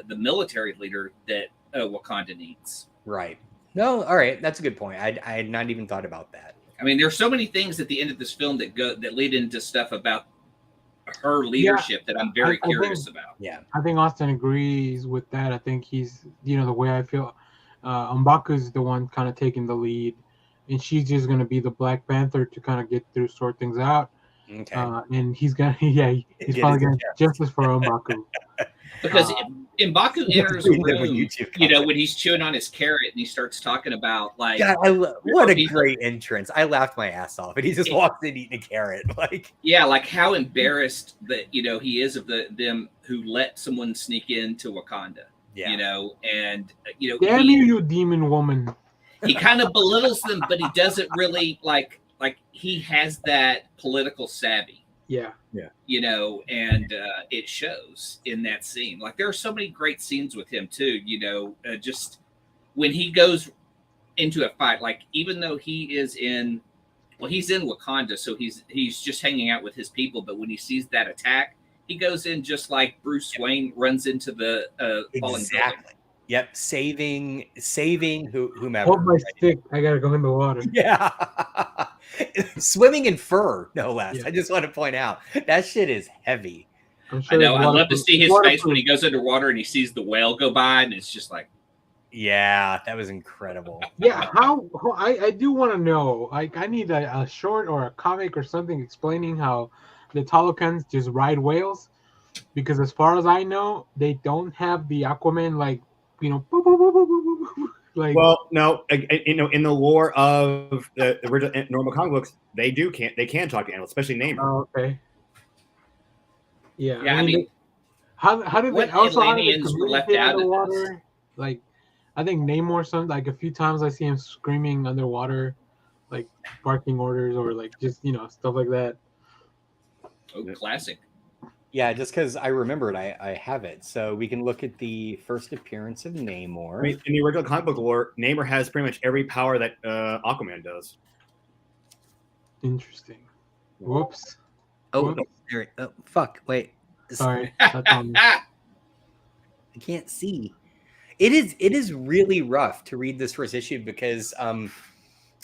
military leader that Wakanda needs. Right. No, all right, that's a good point. I had not even thought about that. I mean, there's so many things at the end of this film that lead into stuff about her leadership that I'm very curious about. Yeah, I think Austin agrees with that. I think he's, the way I feel, M'Baku's the one kind of taking the lead, and she's just going to be the Black Panther to kind of sort things out. Okay. And he's gonna, he's probably gonna justice for M'Baku. Because M'Baku enters a room, when he's chewing on his carrot and he starts talking about like, God, what a great entrance! I laughed my ass off, and he just walks in eating a carrot, like like how embarrassed that he is of them who let someone sneak into Wakanda. And damn you demon woman. He kind of belittles them, but he doesn't really like he has that political savvy. Yeah. And it shows in that scene. Like there are so many great scenes with him too. Just when he goes into a fight, like even though he is he's in Wakanda, so he's just hanging out with his people. But when he sees that attack, he goes in just like Bruce Wayne runs into the fallen building. Yep, saving whomever. Hold my stick. I gotta go in the water. Yeah. Swimming in fur, no less. Yeah. I just want to point out that shit is heavy. Sure I know. I love to see his face when he goes underwater and he sees the whale go by, and it's just like, yeah, that was incredible. Yeah, I do want to know. Like, I need a short or a comic or something explaining how the Talokans just ride whales, because as far as I know, they don't have the Aquaman boop, boop, boop, boop, boop, boop. Like, well, no, in the lore of the original normal comic books, they can talk to animals, especially Namor. Oh, okay. Yeah. I mean, how did they also Atlanteans were left out of water? Like, I think Namor like a few times I see him screaming underwater, like barking orders or like just stuff like that. Oh, classic. Yeah, just because I remembered, I have it. So we can look at the first appearance of Namor. I mean, in the original comic book lore, Namor has pretty much every power that Aquaman does. Interesting. Whoops. Oh, fuck. Wait. Sorry. I can't see. It is really rough to read this first issue because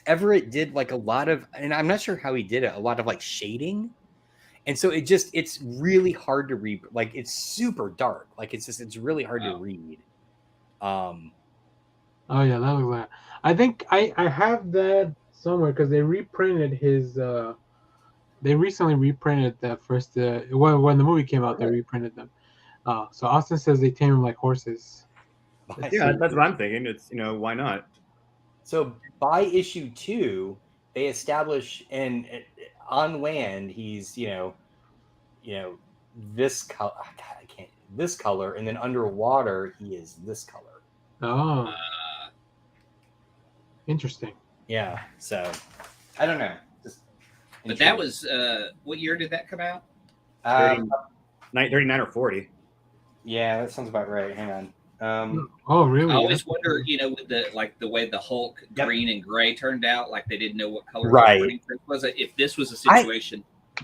Everett did like a lot of, and I'm not sure how he did it, a lot of like shading. And so it's really hard to read. Like it's super dark. Like it's really hard to read. Oh yeah, that looks like. I think I have that somewhere because they reprinted his. They recently reprinted that first. When the movie came out, they reprinted them. So Austin says they tame them like horses. Yeah, that's what I'm thinking. It's why not? So by issue 2, they establish and. On land, he's this color. God, I can't. This color, and then underwater, he is this color. Oh, interesting. Yeah. So, I don't know. But that was what year did that come out? 39 or 40. Yeah, that sounds about right. Hang on. Oh, really? I always wonder, with the way the Hulk green and gray turned out, like they didn't know what color was. If this was a situation.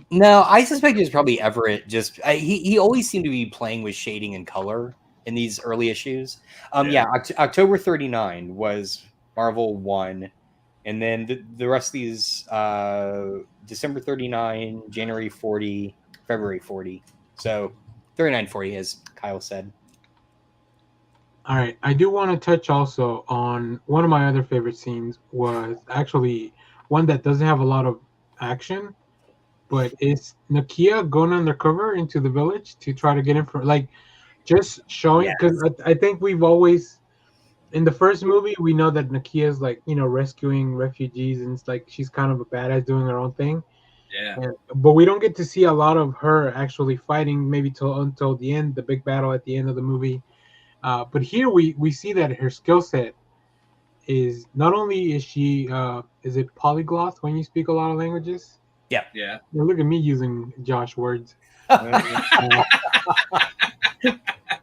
No, I suspect it was probably Everett. He always seemed to be playing with shading and color in these early issues. October 39 was Marvel 1, and then the rest of these December 39, January 40, February 40. So 39-40, as Kyle said. All right, I do want to touch also on one of my other favorite scenes was actually one that doesn't have a lot of action, but it's Nakia going undercover into the village to try to get in for just showing, because I think we've always in the first movie we know that Nakia is rescuing refugees and it's like she's kind of a badass doing her own thing. Yeah. But we don't get to see a lot of her actually fighting maybe until the end, the big battle at the end of the movie. But here we see that her skill set is not only is she is it polyglot when you speak a lot of languages? Yeah. Yeah. Look at me using Josh words.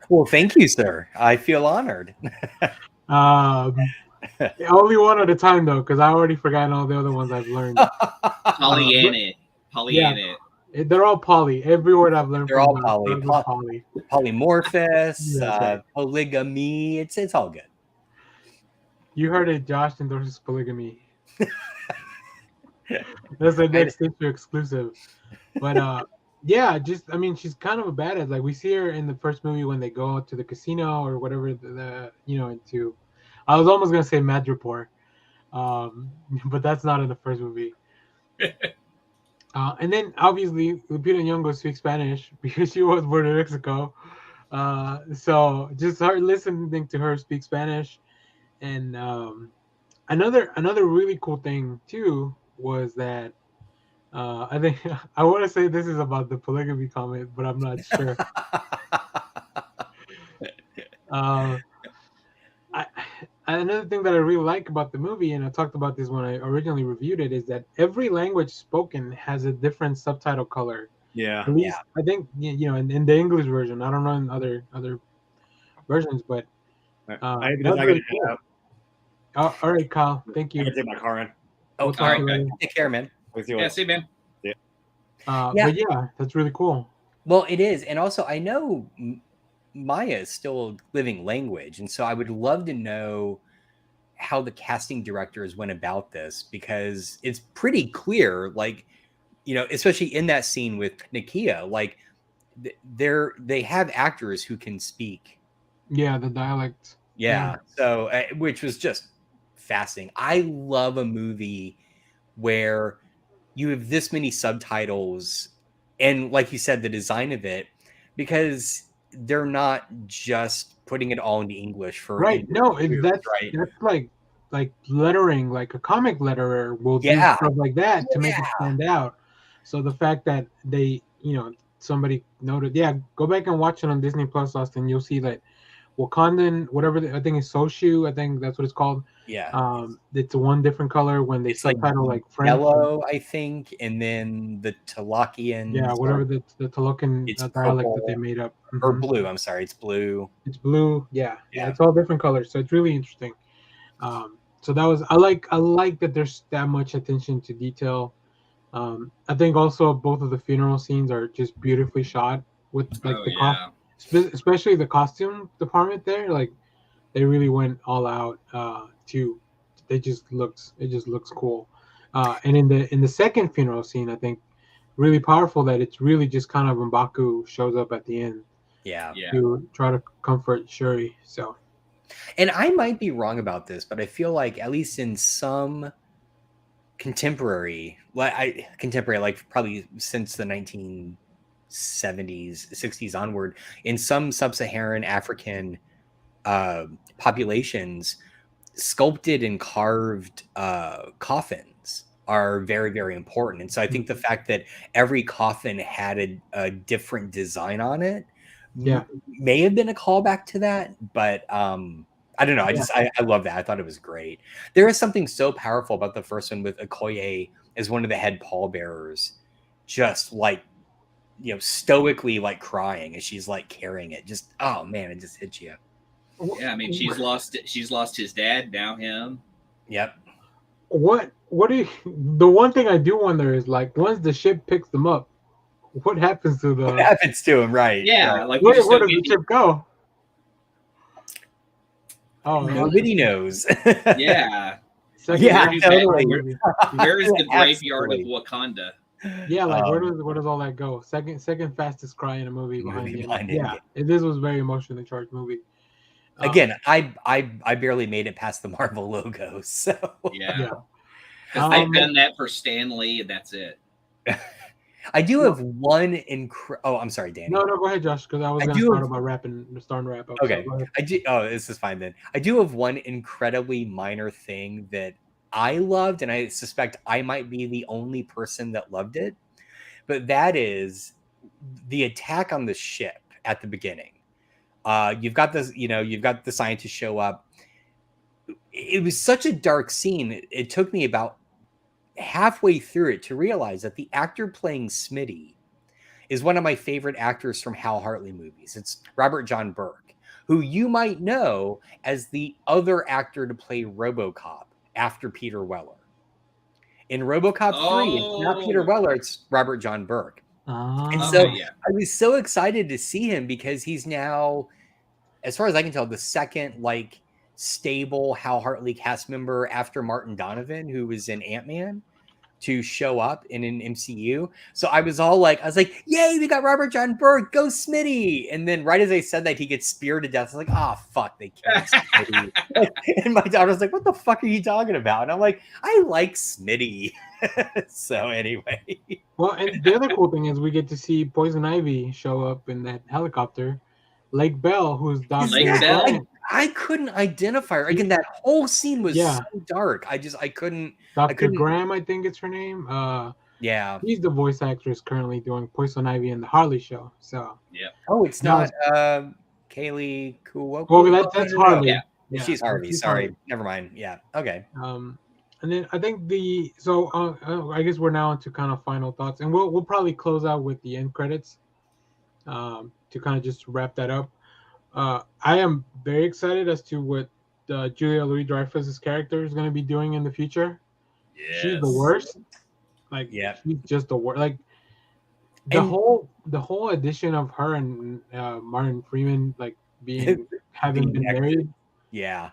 Well, thank you, sir. I feel honored. Only one at a time though, because I already forgotten all the other ones I've learned. Pollyanna. Yeah, they're all poly. Every word I've learned They're from all poly. poly. Polymorphous, right. polygamy. It's all good. You heard it. Josh endorses polygamy. That's the next issue exclusive. But yeah, I mean, she's kind of a badass. Like we see her in the first movie when they go to the casino or whatever. Into. I was almost gonna say Madripoor, but that's not in the first movie. And then obviously Lupita Nyong'o speaks Spanish because she was born in Mexico. So just her listening to her speak Spanish, and another really cool thing too was that I think I want to say this is about the polygamy comment, but I'm not sure. Another thing that I really like about the movie, and I talked about this when I originally reviewed it, is that every language spoken has a different subtitle color. Yeah. At least I think in the English version. I don't know in other versions, but that's really cool. All right, Kyle. Thank you. I can take my car in. All right. Take care, man. Yeah, see you, man. Yeah. But yeah, that's really cool. Well, it is, and also I know Maya is still a living language, and so I would love to know how the casting directors went about this, because it's pretty clear, like, especially in that scene with Nakia, like they have actors who can speak. Yeah, the dialect. Yeah. So which was just fascinating. I love a movie where you have this many subtitles and, like you said, the design of it, because they're not just putting it all into English for right. No, that's right. That's like lettering, like a comic letterer will do stuff like that to make it stand out. So the fact that they, somebody noted, go back and watch it on Disney Plus, Austin. You'll see that Wakandan, whatever I think is Soshu, I think that's what it's called. Yeah. It's one different color when they subtitle like French. Yellow, I think, and then the Talakian. Yeah, whatever the Talokan dialect that they made up. Or blue. I'm sorry, it's blue. It's blue. Yeah, it's all different colors, so it's really interesting. So that was I like that there's that much attention to detail. I think also both of the funeral scenes are just beautifully shot with especially the costume department there. Like they really went all out to. It just looks cool. And in the second funeral scene, I think really powerful that it's really just kind of M'Baku shows up at the end. Yeah. To try to comfort Shuri. So. And I might be wrong about this, but I feel like at least in some contemporary, like probably since the 1970s, 60s onward, in some sub-Saharan African populations, sculpted and carved coffins are very, very important. And so I think the fact that every coffin had a different design on it may have been a callback to that, but I don't know. I love that. I thought it was great. There is something so powerful about the first one with Okoye as one of the head pallbearers, just like, stoically like crying as she's like carrying it. Just, oh man, it just hits you. Yeah, I mean, she's lost his dad, now him. Yep. What do you, the one thing I do wonder is, like, once the ship picks them up, what happens to him, right? Yeah, like where does the ship go? Oh, nobody knows. Yeah. Totally. Where is the graveyard of Wakanda? Yeah, like where does all that go? Second fastest cry in a movie behind him. Yeah, this was a very emotionally charged movie. Again, I barely made it past the Marvel logo, so yeah. I've done that for Stan Lee, and that's it. I do have one I'm sorry, Danny. No, go ahead, Josh, because I was going to start about starting to wrap up. Okay. So this is fine then. I do have one incredibly minor thing that I loved, and I suspect I might be the only person that loved it. But that is the attack on the ship at the beginning. You've got the scientists show up. It was such a dark scene. It took me about halfway through it to realize that the actor playing Smitty is one of my favorite actors from Hal Hartley movies. It's Robert John Burke, who you might know as the other actor to play RoboCop after Peter Weller. In RoboCop 3, it's not Peter Weller, it's Robert John Burke. And so I was so excited to see him because he's now, as far as I can tell, the second like stable Hal Hartley cast member after Martin Donovan, who was in Ant-Man, to show up in an MCU. So I was like, yay, we got Robert John Burke, go Smitty. And then right as I said that, he gets speared to death. I was like, oh, fuck, they killed Smitty. And my daughter was like, what the fuck are you talking about? And I'm like, I like Smitty. So anyway. Well, and the other cool thing is we get to see Poison Ivy show up in that helicopter. Lake Bell, who's Dr. Lake Bell. I couldn't identify her. Again, that whole scene was so dark. I couldn't. Dr. Graham, I think it's her name. Yeah. She's the voice actress currently doing Poison Ivy in the Harley show. So. Yeah. Oh, it's not Kaylee Kuwoko. Oh, that's Harley. Yeah. She's Harvey. Sorry. Never mind. Yeah. Okay. And then I think I guess we're now into kind of final thoughts, and we'll probably close out with the end credits. To kind of just wrap that up. I am very excited as to what Julia Louis-Dreyfus's character is going to be doing in the future. Yes. She's the worst. Like, she's just the worst. Like, the whole addition of her and Martin Freeman, like having been married. Yeah,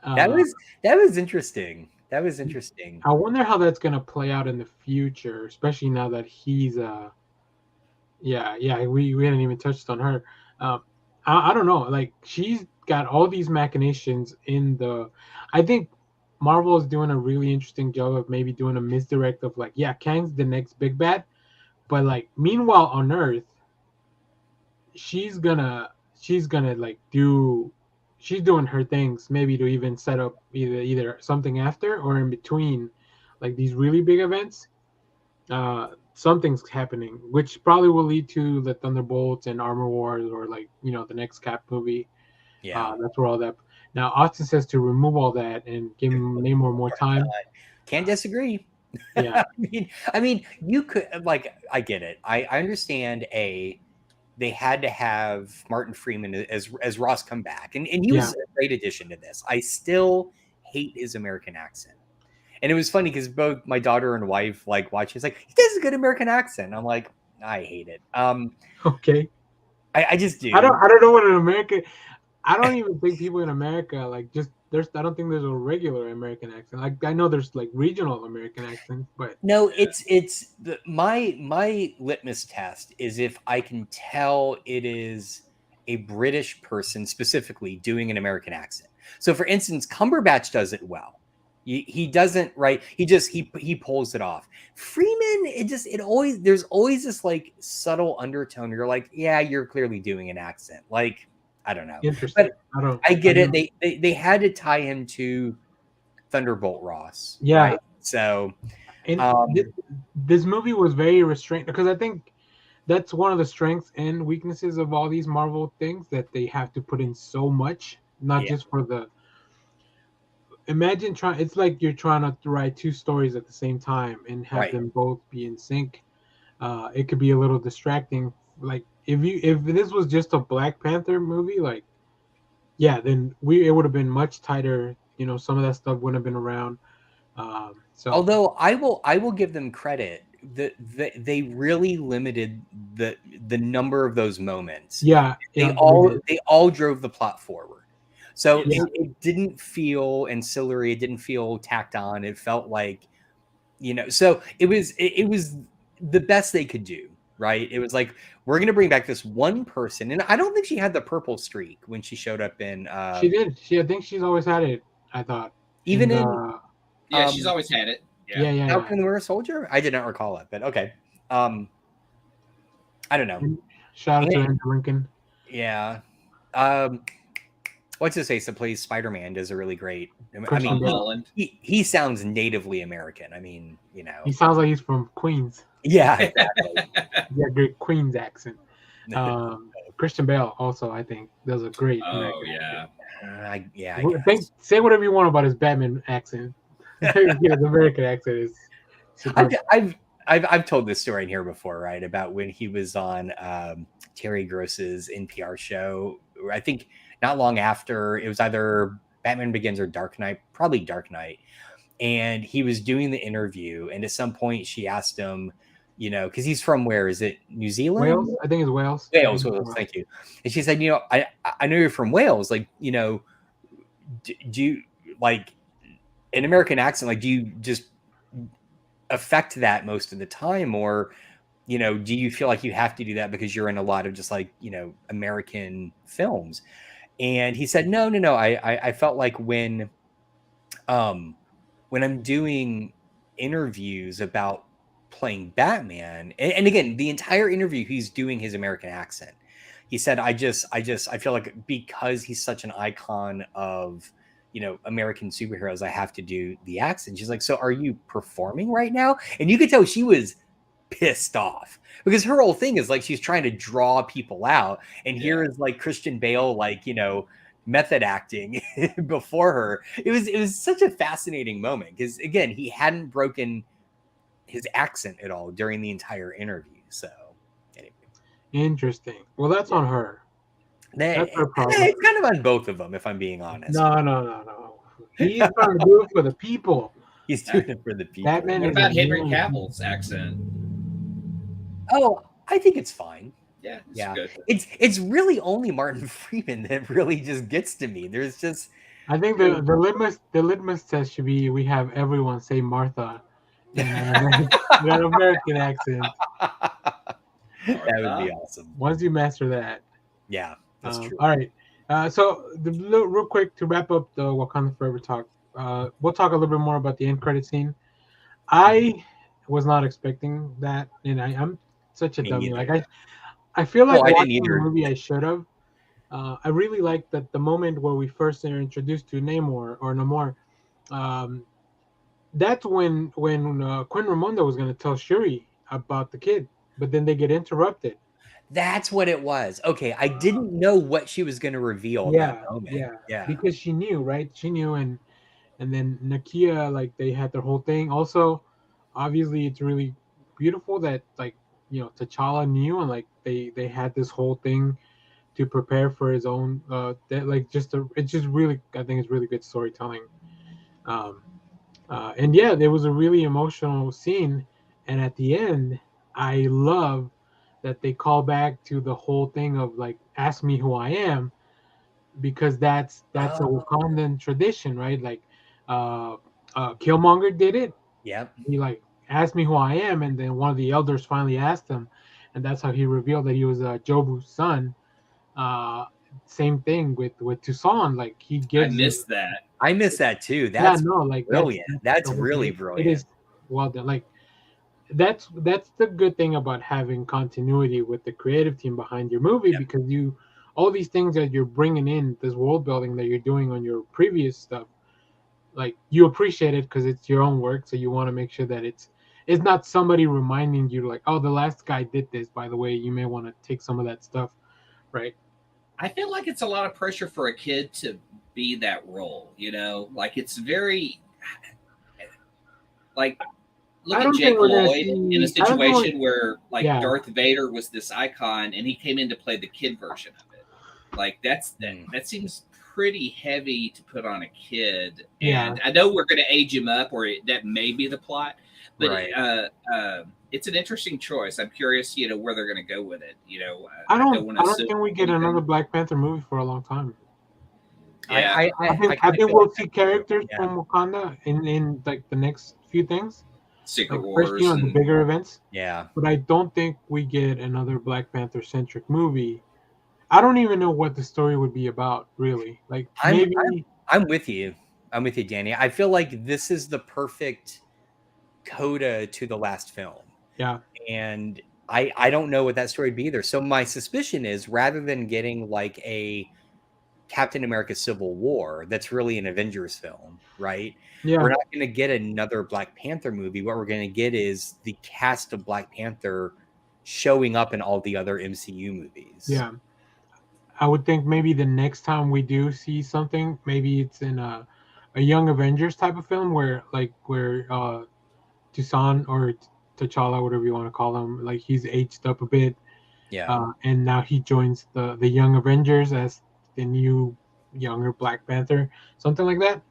that was interesting. That was interesting. I wonder how that's going to play out in the future, especially now that he's we hadn't even touched on her. I don't know. Like, she's got all these machinations in the. I think Marvel is doing a really interesting job of maybe doing a misdirect of like, Kang's the next big bad, but like meanwhile on Earth, she's gonna like she's doing her things maybe to even set up either something after or in between, like these really big events. Something's happening, which probably will lead to the Thunderbolts and Armor Wars, or like the next Cap movie. Yeah, that's where all that. Now Austin says to remove all that and give him Namor more time. Can't disagree. Yeah, I mean, you could I get it. I understand. They had to have Martin Freeman as Ross come back, and he was a great addition to this. I still hate his American accent. And it was funny because both my daughter and wife watch. It's like, he does a good American accent. I'm like, I hate it. Okay. I just do. I don't know what an American. I don't even think people in America I don't think there's a regular American accent. Like, I know there's like regional American accents, but no, it's my litmus test is if I can tell it is a British person specifically doing an American accent. So, for instance, Cumberbatch does it well. He doesn't, right? He pulls it off. Freeman, there's always this like subtle undertone where you're like, yeah, you're clearly doing an accent. Like, I don't know. Interesting. But I get it. They had to tie him to Thunderbolt Ross. Yeah. Right? So, and this movie was very restrained, because I think that's one of the strengths and weaknesses of all these Marvel things, that they have to put in so much, not just for the. Imagine it's like you're trying to write two stories at the same time and have them both be in sync. It could be a little distracting. Like, if this was just a Black Panther movie, then it would have been much tighter. Some of that stuff wouldn't have been around. So, although I will give them credit that they really limited the number of those moments. Yeah, they all drove the plot forward. So it didn't feel ancillary. It didn't feel tacked on. It felt like, so it was the best they could do, right? It was like, we're going to bring back this one person. And I don't think she had the purple streak when she showed up in. She did. I think she's always had it, I thought. Even she's always had it. Yeah. Falcon and the Winter Soldier? I did not recall it, but okay. I don't know. Shout out to Andrew Lincoln. Yeah. What's his face that plays Spider-Man does a really great. He sounds natively American. I mean, he sounds like he's from Queens. Yeah, exactly. Yeah, good Queens accent. Christian Bale also, I think, does a great. American accent. Say whatever you want about his Batman accent. His American accent is I've told this story in here before, right? About when he was on Terry Gross's NPR show. I think not long after, it was either Batman Begins or Dark Knight, probably Dark Knight. And he was doing the interview, and at some point she asked him, because he's from, where is it, New Zealand? Wales, I think it's Wales. Wales. Thank you. And she said, I know you're from Wales. Like, do you like an American accent? Like, do you just affect that most of the time, or do you feel like you have to do that because you're in a lot of just like American films? And he said, no. I felt like when I'm doing interviews about playing Batman, and again, the entire interview he's doing his American accent. He said, I feel like because he's such an icon of American superheroes, I have to do the accent. She's like, so are you performing right now? And you could tell she was pissed off, because her whole thing is like she's trying to draw people out, and here is like Christian Bale, like method acting before her. It was such a fascinating moment, because again, he hadn't broken his accent at all during the entire interview. So anyway. Interesting. Well, that's on her. That's her problem. It's kind of on both of them, if I'm being honest. No. He's trying to do it for the people. He's doing it for the people. Batman. What about Henry Cavill's accent? Oh, I think it's fine. Yeah. Good. It's really only Martin Freeman that really just gets to me. There's just, I think the litmus test should be, we have everyone say Martha in an American accent. That would be awesome. Once you master that. Yeah, that's true. All right. So real quick to wrap up the Wakanda Forever talk, we'll talk a little bit more about the end credit scene. I was not expecting that, and I'm such a dummy. Like I feel like watching the movie I should have. I really like that the moment where we first are introduced to Namor or Namor. That's when Quinn Ramonda was going to tell Shuri about the kid, but then they get interrupted. That's what it was. Okay, I didn't know what she was going to reveal at that moment. Yeah, because she knew, right? She knew, and then Nakia, like they had their whole thing. Also, obviously, it's really beautiful that like T'Challa knew, and like they had this whole thing to prepare for his own. It's just really, I think it's really good storytelling. And yeah, there was a really emotional scene, and at the end, I love that they call back to the whole thing of like, ask me who I am, because that's a Wakandan tradition, right? Like Killmonger did it. Yep. He like, asked me who I am, and then one of the elders finally asked him, and that's how he revealed that he was Jobu's son. Same thing with Toussaint. Like he gives. I missed that too. That's like brilliant. That's really brilliant. It is well done. Like that's the good thing about having continuity with the creative team behind your movie, because all these things that you're bringing in, this world building that you're doing on your previous stuff, like you appreciate it because it's your own work, so you want to make sure that it's not somebody reminding you like, oh, the last guy did this, by the way, you may want to take some of that stuff, right? I feel like it's a lot of pressure for a kid to be that role, like it's very like, look at Jake Lloyd in a situation where like Darth Vader was this icon and he came in to play the kid version of it. Like that seems pretty heavy to put on a kid. And I know we're going to age him up, or that may be the plot, but it's an interesting choice. I'm curious, where they're going to go with it. I don't think we get another Black Panther movie for a long time. Yeah, I think we'll see characters from Wakanda in like the next few things. Secret Wars, first, the bigger events. Yeah, but I don't think we get another Black Panther centric movie. I don't even know what the story would be about, really. Like maybe I'm with you. I'm with you, Danny. I feel like this is the perfect coda to the last film. Yeah, and I don't know what that story would be either. So my suspicion is, rather than getting like a Captain America Civil War that's really an Avengers film, right? Yeah. We're not going to get another Black Panther movie. What we're going to get is the cast of Black Panther showing up in all the other MCU movies. Yeah. I would think maybe the next time we do see something, maybe it's in a Young Avengers type of film where Tucson or T'Challa, whatever you want to call him. Like he's aged up a bit. Yeah. And now he joins the Young Avengers as the new younger Black Panther, something like that.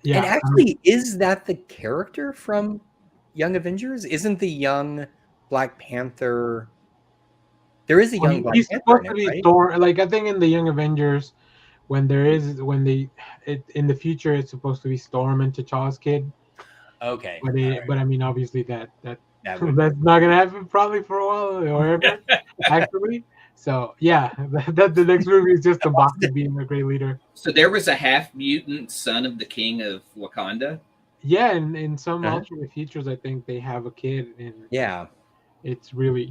Yeah. And actually, is that the character from Young Avengers? Isn't the young Black Panther? There is a young Black he's Panther supposed in to it, be right? Thor. Like I think in the Young Avengers, when in the future it's supposed to be Storm and T'Challa's kid. Okay. But I mean, obviously that would... that's not gonna happen probably for a while or ever, actually. So yeah, that the next movie is just M'Baku being a great leader. So there was a half mutant son of the king of Wakanda. Yeah, and in some alternate futures, I think they have a kid, and it's really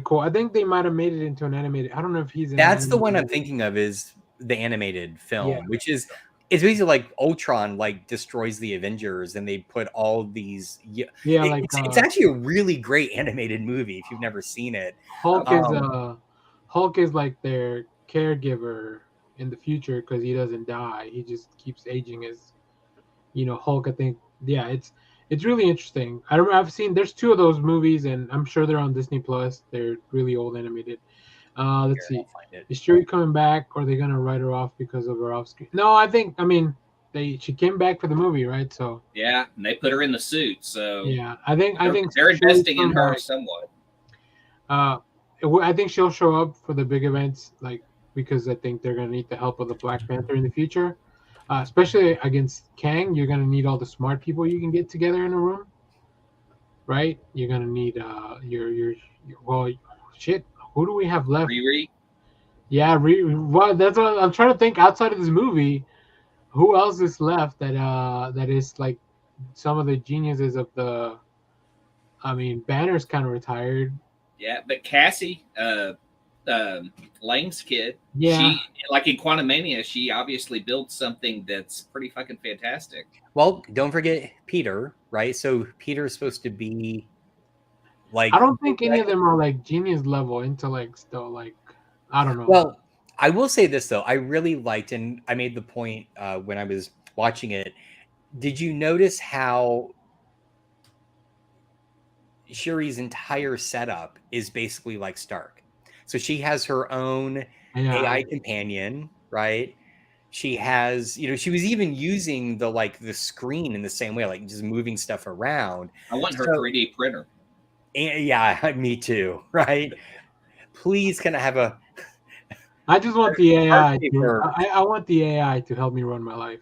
cool. I think they might have made it into an animated. I don't know if he's in. That's the one I'm thinking of is the animated film, which is it's basically like Ultron like destroys the Avengers, and they put all these. It's actually a really great animated movie if you've never seen it. Hulk is like their caregiver in the future because he doesn't die. He just keeps aging as, Hulk. I think it's really interesting. I remember I've seen there's 2 of those movies, and I'm sure they're on Disney Plus. They're really old animated. Let's see. Is Shuri coming back, or are they gonna write her off because of her off screen? No, I mean she came back for the movie, right? So yeah, and they put her in the suit. So yeah, I think they're investing in her somewhat. I think she'll show up for the big events, like because I think they're gonna need the help of the Black Panther in the future, especially against Kang. You're gonna need all the smart people you can get together in a room, right? You're gonna need your well, shit. Who do we have left? Riri. Yeah, well, that's what I'm trying to think outside of this movie. Who else is left that is like some of the geniuses of the? I mean, Banner's kind of retired. Yeah, but Cassie, Lang's kid, she like in Quantumania, she obviously built something that's pretty fucking fantastic. Well, don't forget Peter, right? So Peter's supposed to be like. I don't think any of them are like genius level intellects, though. Like, I don't know. Well, I will say this though, I really liked, and I made the point when I was watching it. Did you notice how Shuri's entire setup is basically like Stark? So she has her own AI companion, right? She has, she was even using the screen in the same way, like just moving stuff around. I want her 3D printer. And, yeah, me too, right? Please, can I have a? I just want the AI. I want the AI to help me run my life.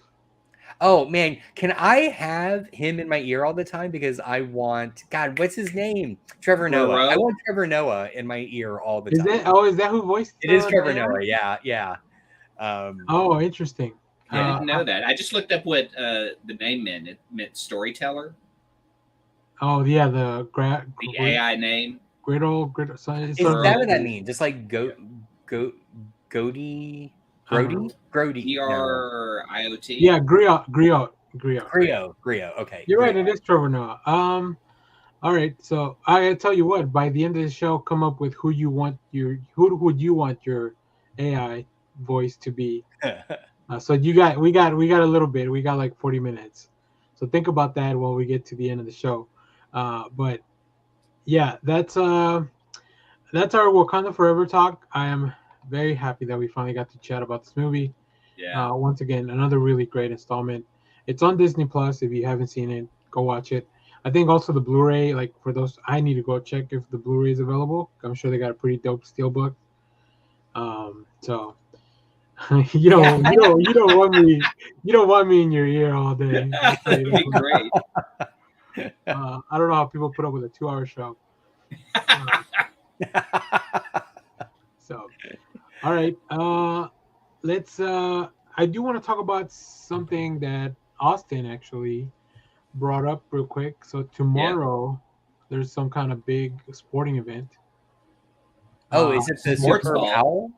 Oh man, can I have him in my ear all the time? Because I want what's his name? Trevor Noah. I want Trevor Noah in my ear all the time. Is that who voiced it? Is Trevor Noah? Yeah. Oh, interesting. I didn't know that. I just looked up what the name meant. It meant storyteller. Oh yeah, the AI name. Griddle. Is that what that means? Just like Grody. GRIOT. Yeah, Griot. Okay. You're right. It is Trevor Noah. All right. So I tell you what. By the end of the show, come up with who would you want your AI voice to be. So we got a little bit. We got like 40 minutes. So think about that while we get to the end of the show. But yeah, that's our Wakanda Forever talk. I am very happy that we finally got to chat about this movie. Yeah. Once again, another really great installment. It's on Disney Plus. If you haven't seen it, go watch it. I think also the Blu-ray, like for those, I need to go check if the Blu-ray is available. I'm sure they got a pretty dope steelbook. So you don't want me in your ear all day. That'd be great. I don't know how people put up with a 2-hour show. So, all right. Let's. I do want to talk about something that Austin actually brought up real quick. So tomorrow, there's some kind of big sporting event. Oh, is it the Sports Super Bowl?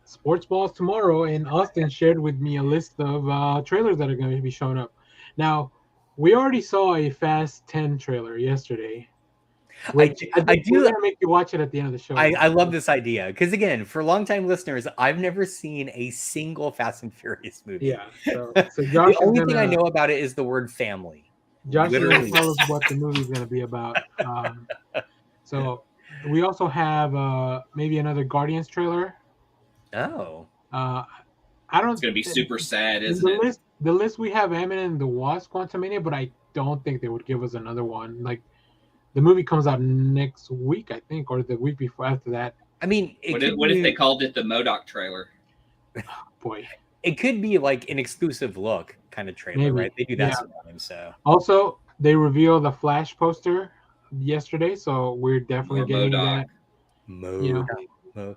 Sports balls tomorrow, and Austin shared with me a list of trailers that are going to be showing up. Now, we already saw a Fast 10 trailer yesterday. I do. We're going to make you watch it at the end of the show. I love this idea because, again, for longtime listeners, I've never seen a single Fast and Furious movie. Yeah. So the only thing I know about it is the word family. Josh is going to tell us what the movie is going to be about. So we also have maybe another Guardians trailer. Oh. I don't. It's going to be super sad, isn't the it? The list we have Ant-Man and the Wasp: Quantumania, but I don't think they would give us another one. Like the movie comes out next week, I think, or the week before after that. I mean, what if they called it the MODOK trailer? Oh, boy, it could be like an exclusive look kind of trailer, maybe. Right? They do that sometimes. So also they revealed the Flash poster yesterday, so we're definitely getting MODOK. that.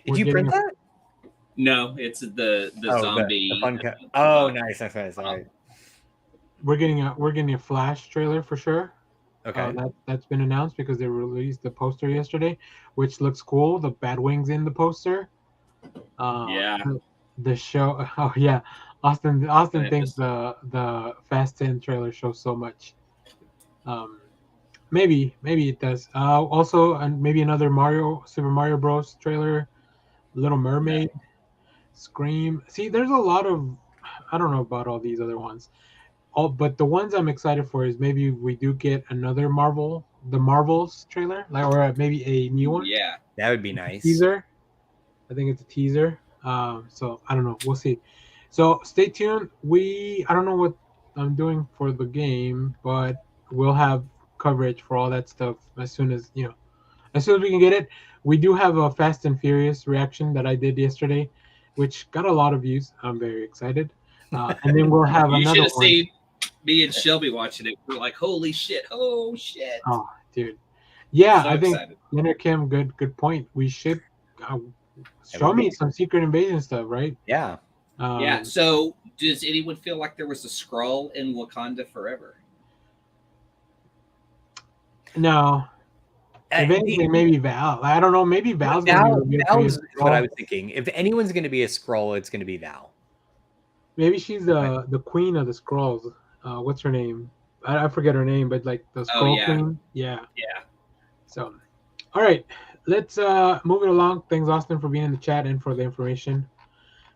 Did you print that? No, it's the zombie. The fun nice. All right. We're getting a Flash trailer for sure. Okay. That's been announced because they released the poster yesterday, which looks cool. The Batwing's in the poster. The show. Oh yeah, Austin thinks the Fast 10 trailer shows so much. Maybe it does. Also, and maybe another Super Mario Bros. Trailer, Little Mermaid, Scream. See, there's a lot of. I don't know about all these other ones. But the ones I'm excited for is maybe we do get another the Marvels trailer, or maybe a new one. Yeah, that would be nice. Teaser. I think it's a teaser. So I don't know. We'll see. So stay tuned. I don't know what I'm doing for the game, but we'll have coverage for all that stuff as soon as we can get it. We do have a Fast and Furious reaction that I did yesterday, which got a lot of views. I'm very excited. And then we'll have you another should have one. seen me and Shelby watching it. We're like, holy shit! Oh shit! Oh, dude. Yeah, so I think excited. Leonard Kim, good point. We should show me some Secret Invasion stuff, right? Yeah. Yeah. So, does anyone feel like there was a Skrull in Wakanda Forever? No. If anything, maybe Val. I don't know. Maybe Val's going to be Val's what I was thinking. If anyone's going to be a Skrull, it's going to be Val. Maybe she's the queen of the Skrulls. What's her name? I forget her name, but like the Skrull queen. Yeah. Yeah. So, all right. Let's move it along. Thanks, Austin, for being in the chat and for the information.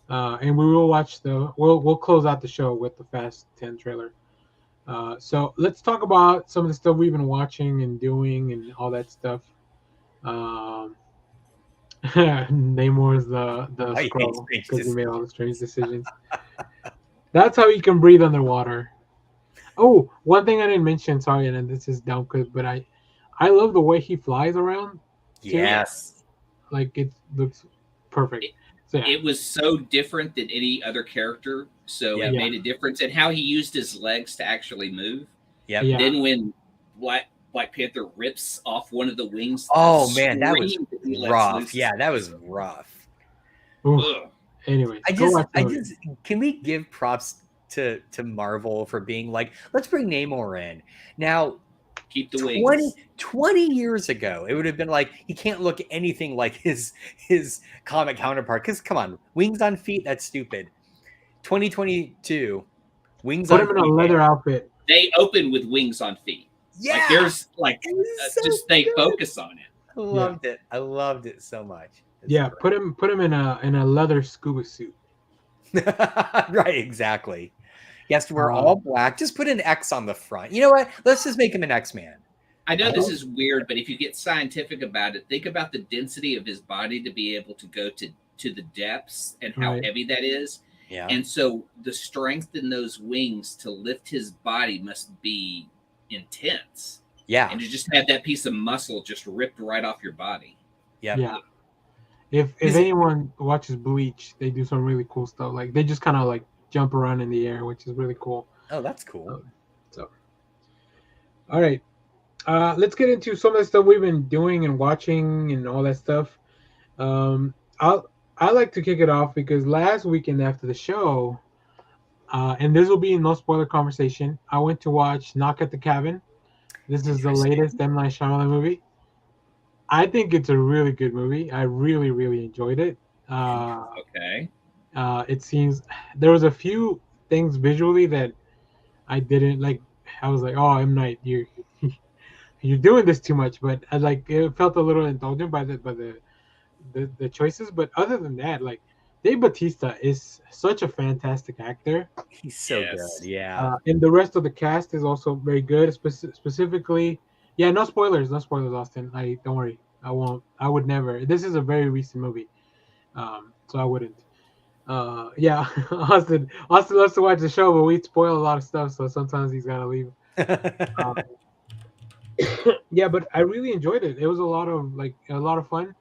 And we will watch we'll close out the show with the Fast 10 trailer. So let's talk about some of the stuff we've been watching and doing and all that stuff. Namor's the Skrull because he made all the strange decisions. That's how you can breathe underwater. Oh, one thing I didn't mention, sorry, and this is dumb, but I love the way he flies around. Yes. Like it looks perfect. It was so different than any other character, so it made a difference in how he used his legs to actually move. Yeah. Then when Black Panther rips off one of the wings, oh man, that was rough. Yeah, that was rough. Anyway, I just can we give props to Marvel for being like, let's bring Namor in now. Keep the wings. 20 years ago, it would have been like he can't look anything like his comic counterpart. Because come on, wings on feet, that's stupid. 2022, wings put on him in a leather outfit. They open with wings on feet. Yeah, like there's like just they focus on it. I loved it. I loved it so much. It's great. put him in a leather scuba suit. Right, exactly. Yes, we're all black. Just put an X on the front. You know what? Let's just make him an X-Man. I know this is weird, but if you get scientific about it, think about the density of his body to be able to go to the depths and how heavy that is. Yeah. And so the strength in those wings to lift his body must be intense. Yeah. And to just have that piece of muscle just ripped right off your body. Yeah. Yeah. If anyone watches Bleach, they do some really cool stuff. Like they just kind of like jump around in the air, which is really cool. Oh, that's cool. All right. Let's get into some of the stuff we've been doing and watching and all that stuff. I like to kick it off because last weekend after the show, and this will be no spoiler conversation, I went to watch Knock at the Cabin. This is the latest M. Night Shyamalan movie. I think it's a really good movie. I really, really enjoyed it. Okay. It seems there was a few things visually that I didn't like. I was like, "Oh, M. Night, you're doing this too much." But it felt a little indulgent by the choices. But other than that, like Dave Bautista is such a fantastic actor. He's so good. Yeah. And the rest of the cast is also very good. Specifically, yeah, no spoilers, Austin. I don't worry. I won't. I would never. This is a very recent movie, so I wouldn't. Yeah, Austin loves to watch the show, but we spoil a lot of stuff, so sometimes he's gotta leave. Um, yeah, but I really enjoyed it. It was a lot of fun.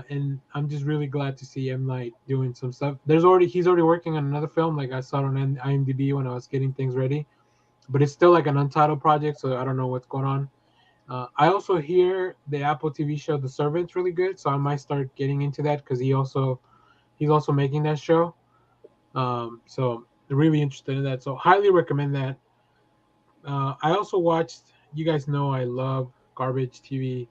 And I'm just really glad to see M Night doing some stuff. He's already working on another film. Like I saw it on IMDb when I was getting things ready, but it's still like an untitled project, so I don't know what's going on. I also hear the Apple TV show The Servant's really good, so I might start getting into that because he's also making that show. So really interested in that. So highly recommend that. I also watched. You guys know I love garbage TV.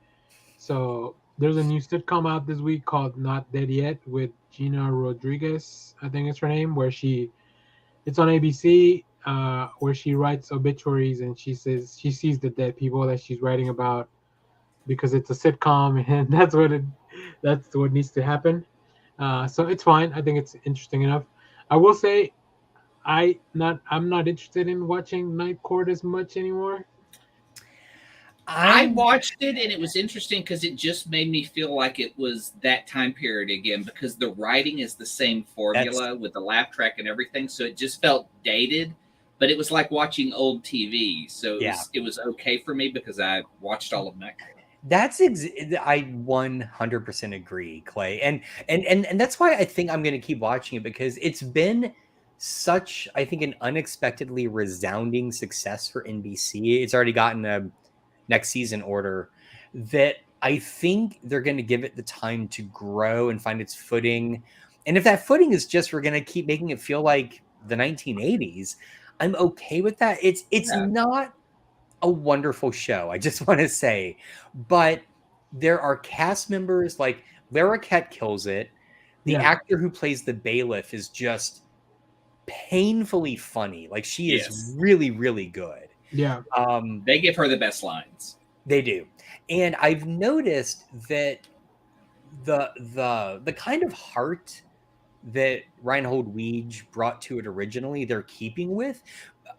So there's a new sitcom out this week called Not Dead Yet with Gina Rodriguez, I think it's her name, it's on ABC, where she writes obituaries and she says she sees the dead people that she's writing about because it's a sitcom and that's what needs to happen. So it's fine. I think it's interesting enough. I will say I'm not interested in watching Night Court as much anymore. I watched it and it was interesting because it just made me feel like it was that time period again because the writing is the same formula with the laugh track and everything. So it just felt dated, but it was like watching old TV. So it was okay for me because I watched all of Night Court. I 100% agree, Clay. And that's why I think I'm going to keep watching it because it's been such, I think, an unexpectedly resounding success for NBC. It's already gotten a next season order that I think they're going to give it the time to grow and find its footing. And if that footing is just we're going to keep making it feel like the 1980s, I'm okay with that. It's not a wonderful show, I just want to say, but there are cast members like Lara Kett kills it. The actor who plays the bailiff is just painfully funny. Like she is really, really good. Yeah. They give her the best lines. They do. And I've noticed that the kind of heart that Reinhold Weege brought to it originally, they're keeping with.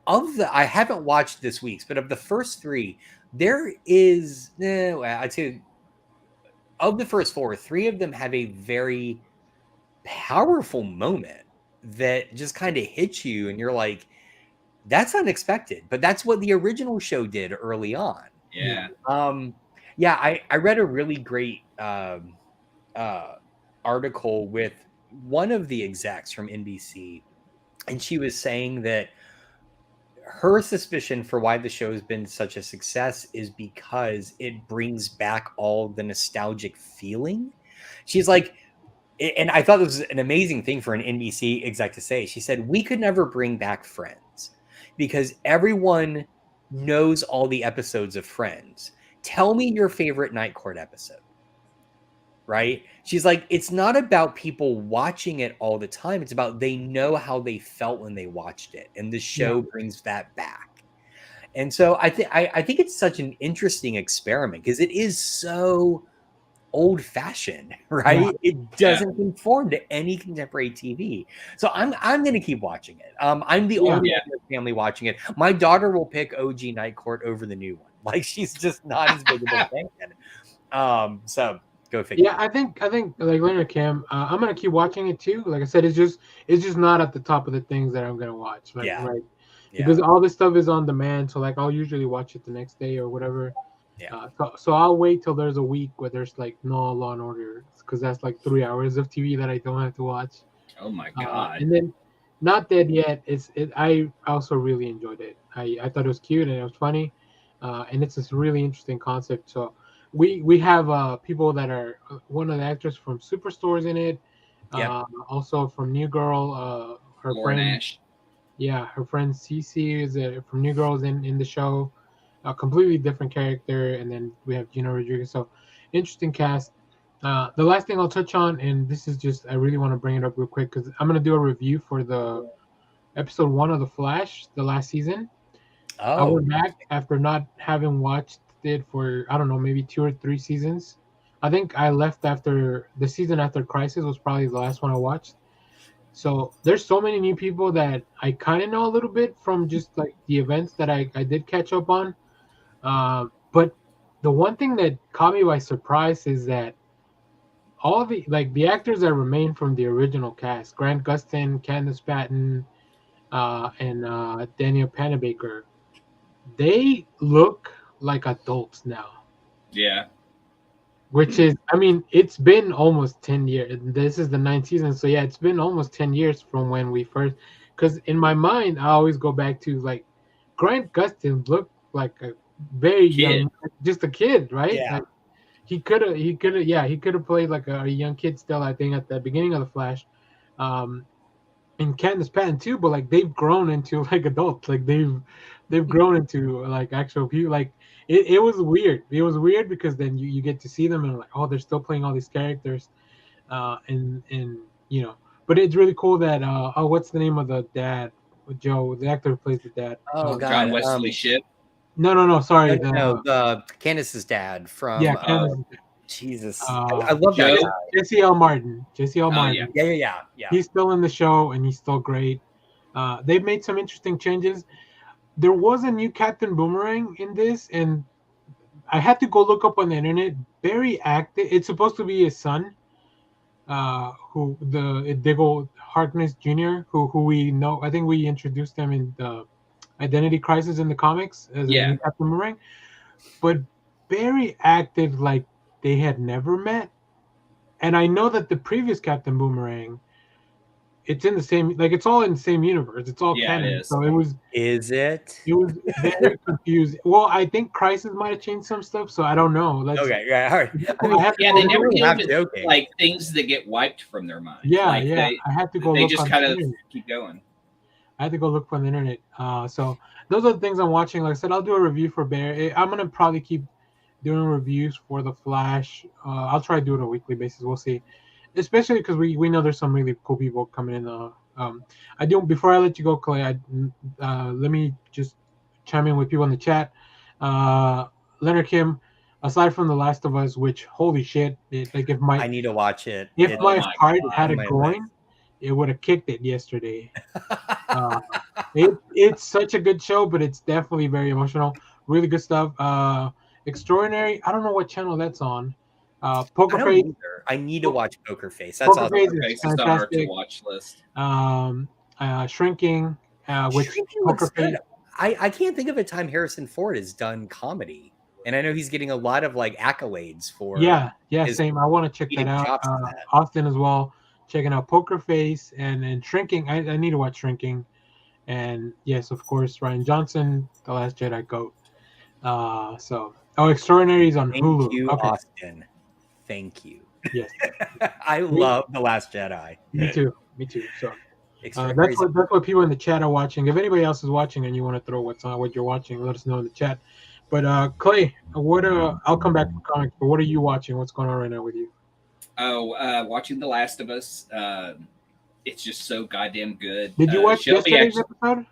I haven't watched this week's, but of the first three, there is I'd say of the first four, three of them have a very powerful moment that just kind of hits you and you're like, that's unexpected, but that's what the original show did early on. Yeah. I read a really great article with one of the execs from NBC, and she was saying that her suspicion for why the show has been such a success is because it brings back all the nostalgic feeling. She's like, and I thought this was an amazing thing for an NBC exec to say. She said, we could never bring back Friends because everyone knows all the episodes of Friends. Tell me your favorite Night Court episode, right? She's like, it's not about people watching it all the time. It's about they know how they felt when they watched it. And the show brings that back. And so I think it's such an interesting experiment because it is so old-fashioned, right? It doesn't conform to any contemporary TV. So I'm going to keep watching it. I'm the only one in the family watching it. My daughter will pick OG Night Court over the new one. Like she's just not as big of a fan. So go figure. Yeah, I think like Leonard Cam, I'm gonna keep watching it too. Like I said, it's just not at the top of the things that I'm gonna watch. Like, right. Because all this stuff is on demand, so like I'll usually watch it the next day or whatever. So I'll wait till there's a week where there's like no Law and Order, because that's like 3 hours of TV that I don't have to watch. Oh my god! And then Not Dead Yet. I also really enjoyed it. I thought it was cute and it was funny, and it's this really interesting concept. So we have people that are one of the actors from Superstore's in it. Also from New Girl, her Lauren friend. Ash. Yeah, her friend Cece is from New Girl is in the show. A completely different character, and then we have Gina Rodriguez. So interesting cast. The last thing I'll touch on, and this is just I really want to bring it up real quick because I'm gonna do a review for the episode 1 of The Flash, the last season. I went back after not having watched it for I don't know maybe 2 or 3 seasons. I think I left after the season after Crisis was probably the last one I watched. So there's so many new people that I kind of know a little bit from just like the events that I did catch up on. But the one thing that caught me by surprise is that all the actors that remain from the original cast, Grant Gustin, Candice Patton, and Daniel Panabaker, they look like adults now. Yeah. Which is, I mean, it's been almost 10 years. This is the ninth season. So, yeah, it's been almost 10 years from when we first. Because in my mind, I always go back to like Grant Gustin looked like a very young, just a kid, right? Yeah. Like, he could have played like a young kid still, I think, at the beginning of The Flash. And Candice Patton too, but like they've grown into like adults. Like they've grown into like actual people. Like it was weird. It was weird because then you get to see them and like, oh, they're still playing all these characters, and you know. But it's really cool that what's the name of the dad? Joe, the actor who plays the dad. Oh God, John Wesley Shipp. No. Sorry, the Candace's dad from Candace's dad. Jesus, I love that guy. Jesse L. Martin. Jesse L. Martin. Yeah. He's still in the show and he's still great. They've made some interesting changes. There was a new Captain Boomerang in this, and I had to go look up on the internet. Very active. It's supposed to be his son, who the Diggle Harkness Jr., who we know. I think we introduced him in the Identity Crisis in the comics as a new Captain Boomerang, but very active, like they had never met. And I know that the previous Captain Boomerang, it's in the same, like it's all in the same universe. It's all canon. It is. So it was. Is it? It was very confusing. Well, I think Crisis might have changed some stuff, so I don't know. Okay, yeah, all right. They never do like things that get wiped from their mind. Yeah, like I had to go. They look just on kind the of internet. keep going. I had to go look on the internet. So those are the things I'm watching. Like I said, I'll do a review for Bear. I'm gonna probably keep doing reviews for the Flash. I'll try to do it on a weekly basis. We'll see. Especially because we know there's some really cool people coming in. I do, before I let you go, Clay. Let me just chime in with people in the chat. Leonard Kim, aside from The Last of Us, which holy shit, I need to watch it. If my heart had a groin, it would have kicked it yesterday. It's such a good show, but it's definitely very emotional. Really good stuff. Extraordinary. I don't know what channel that's on. Poker Face. I need to watch Poker Face. That's awesome. Poker Face is on our to-watch list. Shrinking. Which Poker Face. I can't think of a time Harrison Ford has done comedy, and I know he's getting a lot of like accolades for. Yeah, same. I want to check that out. Austin as well. Checking out Poker Face and Shrinking. I need to watch Shrinking, and yes, of course, Rian Johnson, The Last Jedi GOAT. Extraordinary is on Hulu. Thank you, Austin. Thank you. Yes, I love The Last Jedi. Me too. So that's what people in the chat are watching. If anybody else is watching and you want to throw what you're watching, let us know in the chat. But Clay, I'll come back to comics. But what are you watching? What's going on right now with you? Watching The Last of Us. It's just so goddamn good. Did you watch yesterday's episode?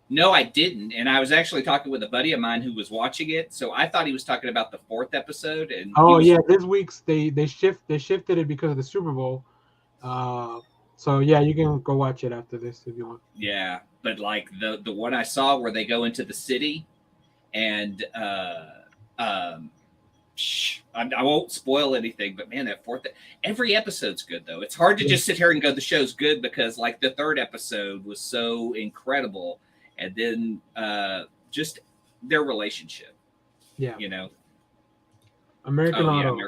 No, I didn't. And I was actually talking with a buddy of mine who was watching it. So I thought he was talking about the 4th episode. And this week's they shifted it because of the Super Bowl. So yeah, you can go watch it after this if you want. Yeah, but like the one I saw where they go into the city, and I won't spoil anything, but man, that 4th, every episode's good though. It's hard to just sit here and go, the show's good, because like the 3rd episode was so incredible, and then just their relationship. Yeah, American Auto.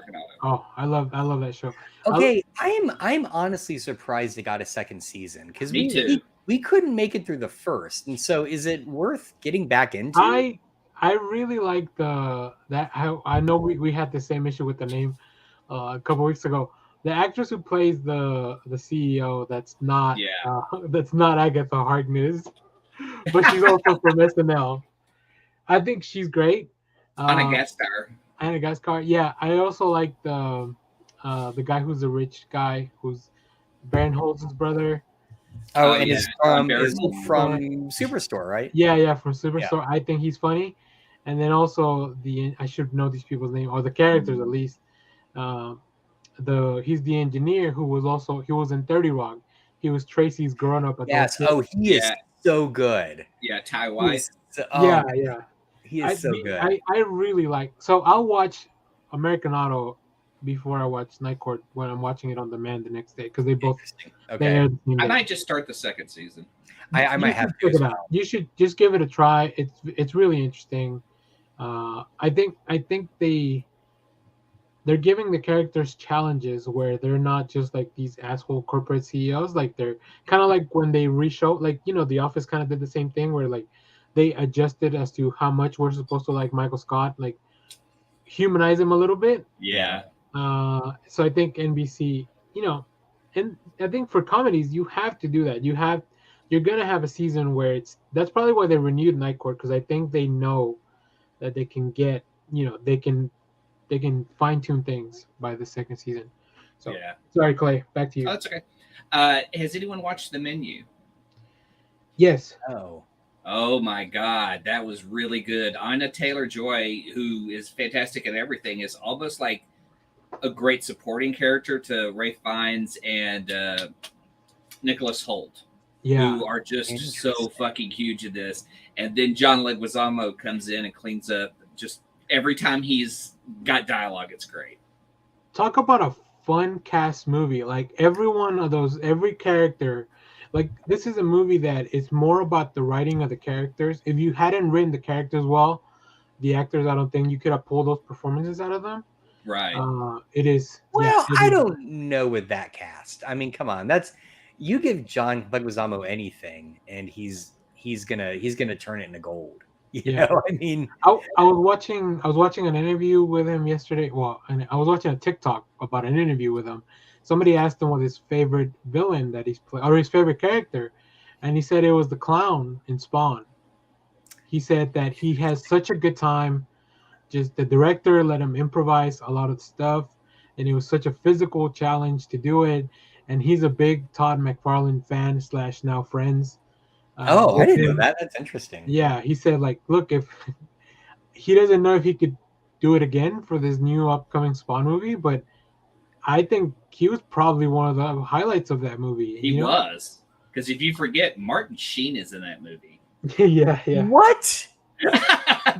Oh, I love that show. Okay, I'm honestly surprised it got a 2nd season, because we couldn't make it through the 1st, and so is it worth getting back into? I really like that. I know we had the same issue with the name a couple weeks ago. The actress who plays the CEO, that's not Agatha Harkness, but she's also from SNL. I think she's great. Anna Gasteyer. Yeah, I also like the guy who's the rich guy who's Baron Holtz's brother. Oh, and is from Superstore, right? Yeah, from Superstore. I think he's funny. And then also I should know these people's name, or the characters at least. He's the engineer who was in 30 Rock. He was Tracy's grown up adult Yes. kid. Oh, he is so good. Yeah, Ty White. Yeah, yeah. He is so good. I really like. So I'll watch American Auto before I watch Night Court when I'm watching it on demand the next day because they both they air the same I day. might just start the second season. I might have to check it out. You should just give it a try. It's really interesting. I think they're giving the characters challenges where they're not just like these asshole corporate CEOs. Like they're kind of like when they reshow, like The Office kind of did the same thing where like they adjusted as to how much we're supposed to like Michael Scott, like humanize him a little bit. Yeah. So I think NBC, and I think for comedies you have to do that. You're gonna have a season where that's probably why they renewed Night Court because I think they know that they can get they can fine tune things by the second season. So yeah. Sorry, Clay. Back to you. Oh, that's okay. Has anyone watched The Menu? Yes. Oh my God, that was really good. Anya Taylor-Joy, who is fantastic in everything, is almost like a great supporting character to Ralph Fiennes and Nicholas Hoult, who are just so fucking huge in this. And then John Leguizamo comes in and cleans up. Just every time he's got dialogue, it's great. Talk about a fun cast movie. Like every character. Like this is a movie that is more about the writing of the characters. If you hadn't written the characters well, the actors, I don't think you could have pulled those performances out of them. Right. It is. Well, I don't know with that cast. I mean, come on. You give John Leguizamo anything, and he's gonna turn it into gold. You know, I mean, I was watching an interview with him yesterday. Well, and I was watching a TikTok about an interview with him. Somebody asked him what his favorite villain that he's played or his favorite character, and he said it was the clown in Spawn. He said that he has such a good time. Just the director let him improvise a lot of stuff, and it was such a physical challenge to do it. And he's a big Todd McFarlane fan / now friends. I didn't know that. That's interesting. Yeah, he said like, look, if he doesn't know if he could do it again for this new upcoming Spawn movie, but I think he was probably one of the highlights of that movie. He was, because if you forget, Martin Sheen is in that movie. yeah. What?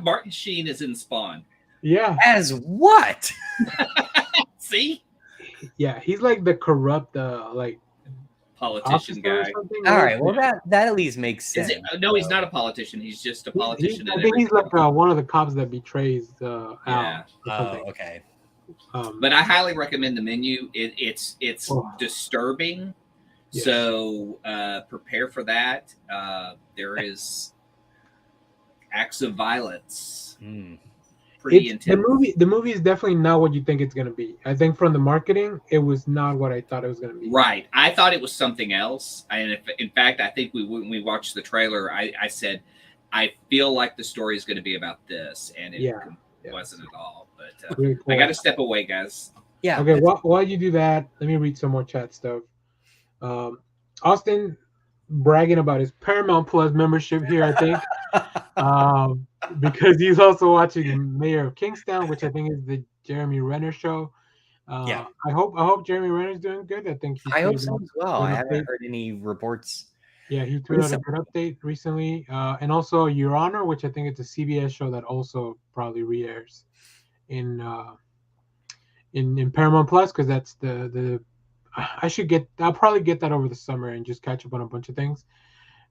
Martin Sheen is in Spawn. Yeah. As what? See? Yeah, he's like the corrupt, politician guy. All right, well that at least makes sense. No, he's not a politician. He's just a politician. I think he's like one of the cops that betrays Al. Okay. But I highly recommend The Menu. It's disturbing, yes. So prepare for that. There is acts of violence. Pretty intense. The movie is definitely not what you think it's going to be. I think from the marketing, it was not what I thought it was going to be. Right. I thought it was something else. And in fact, I think when we watched the trailer, I said, I feel like the story is going to be about this. And it wasn't at all. But really cool. I got to step away, guys. Yeah. Okay. While you do that, let me read some more chat stuff. Austin bragging about his Paramount Plus membership here, I think. Because he's also watching Mayor of Kingstown, which I think is the Jeremy Renner show. I hope Jeremy Renner's doing good. I hope so as well. I haven't heard any reports. Yeah, he tweeted out a good update recently, and also Your Honor, which I think it's a CBS show that also probably re-airs in Paramount Plus because that's the I'll probably get that over the summer and just catch up on a bunch of things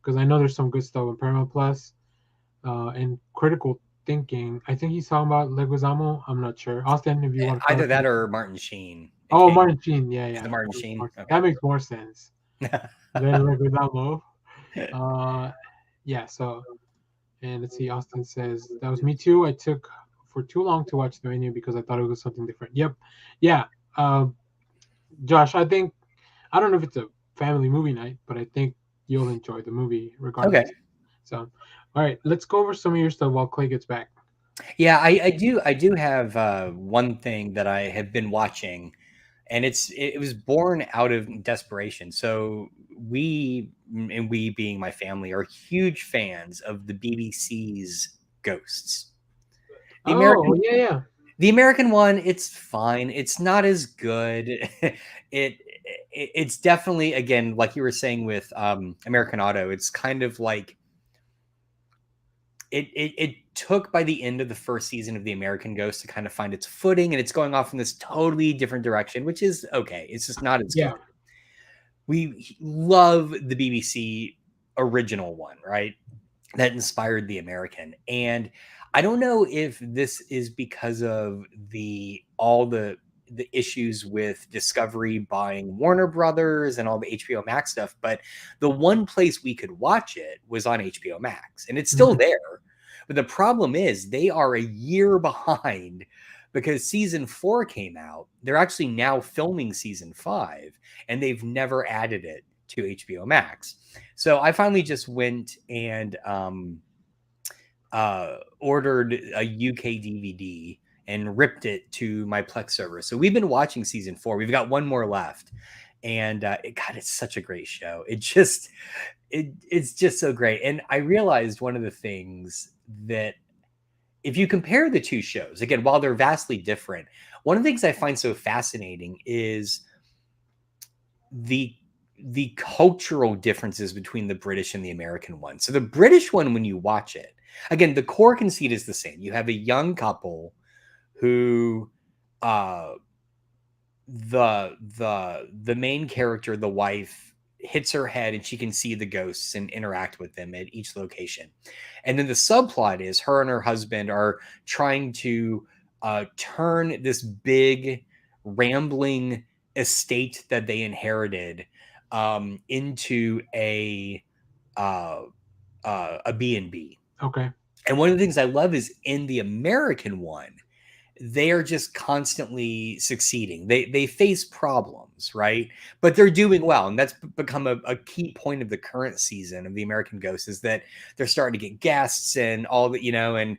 because I know there's some good stuff on Paramount Plus. And Critical Thinking, I think he's talking about Leguizamo. I'm not sure. Austin, if you want to either that or Martin Sheen. Oh, Martin Sheen, yeah. Martin Sheen. Okay. That makes more sense than Leguizamo. So, and let's see. Austin says that was me too. I took for too long to watch The Menu because I thought it was something different. Yep, yeah. Josh, I don't know if it's a family movie night, but I think you'll enjoy the movie regardless. Okay. So, all right, let's go over some of your stuff while Clay gets back. Yeah, I do have one thing that I have been watching, and it was born out of desperation. So we being my family are huge fans of the BBC's Ghosts. The The American one, it's fine. It's not as good. It's definitely, again, like you were saying with American Auto, it's kind of like it took by the end of the first season of the American Ghost to kind of find its footing, and it's going off in this totally different direction, which is okay. It's just not as good. We love the BBC original one, right? That inspired the American. And I don't know if this is because of all the issues with Discovery buying Warner Brothers and all the HBO Max stuff, but the one place we could watch it was on HBO Max, and it's still there. But the problem is they are a year behind because season 4 came out. They're actually now filming season 5, and they've never added it to HBO Max. So I finally just went and ordered a UK DVD and ripped it to my Plex server. So we've been watching season 4. We've got one more left, and it's such a great show. It's just so great. And I realized one of the things that if you compare the two shows, again, while they're vastly different, one of the things I find so fascinating is the cultural differences between the British and the American one. So the British one, when you watch it, again, the core conceit is the same. You have a young couple who the main character, the wife, hits her head and she can see the ghosts and interact with them at each location. And then the subplot is her and her husband are trying to turn this big rambling estate that they inherited into a B&B. Okay. And one of the things I love is in the American one, they are just constantly succeeding. They face problems, right? But they're doing well. And that's become a key point of the current season of the American Ghost, is that they're starting to get guests and all that, and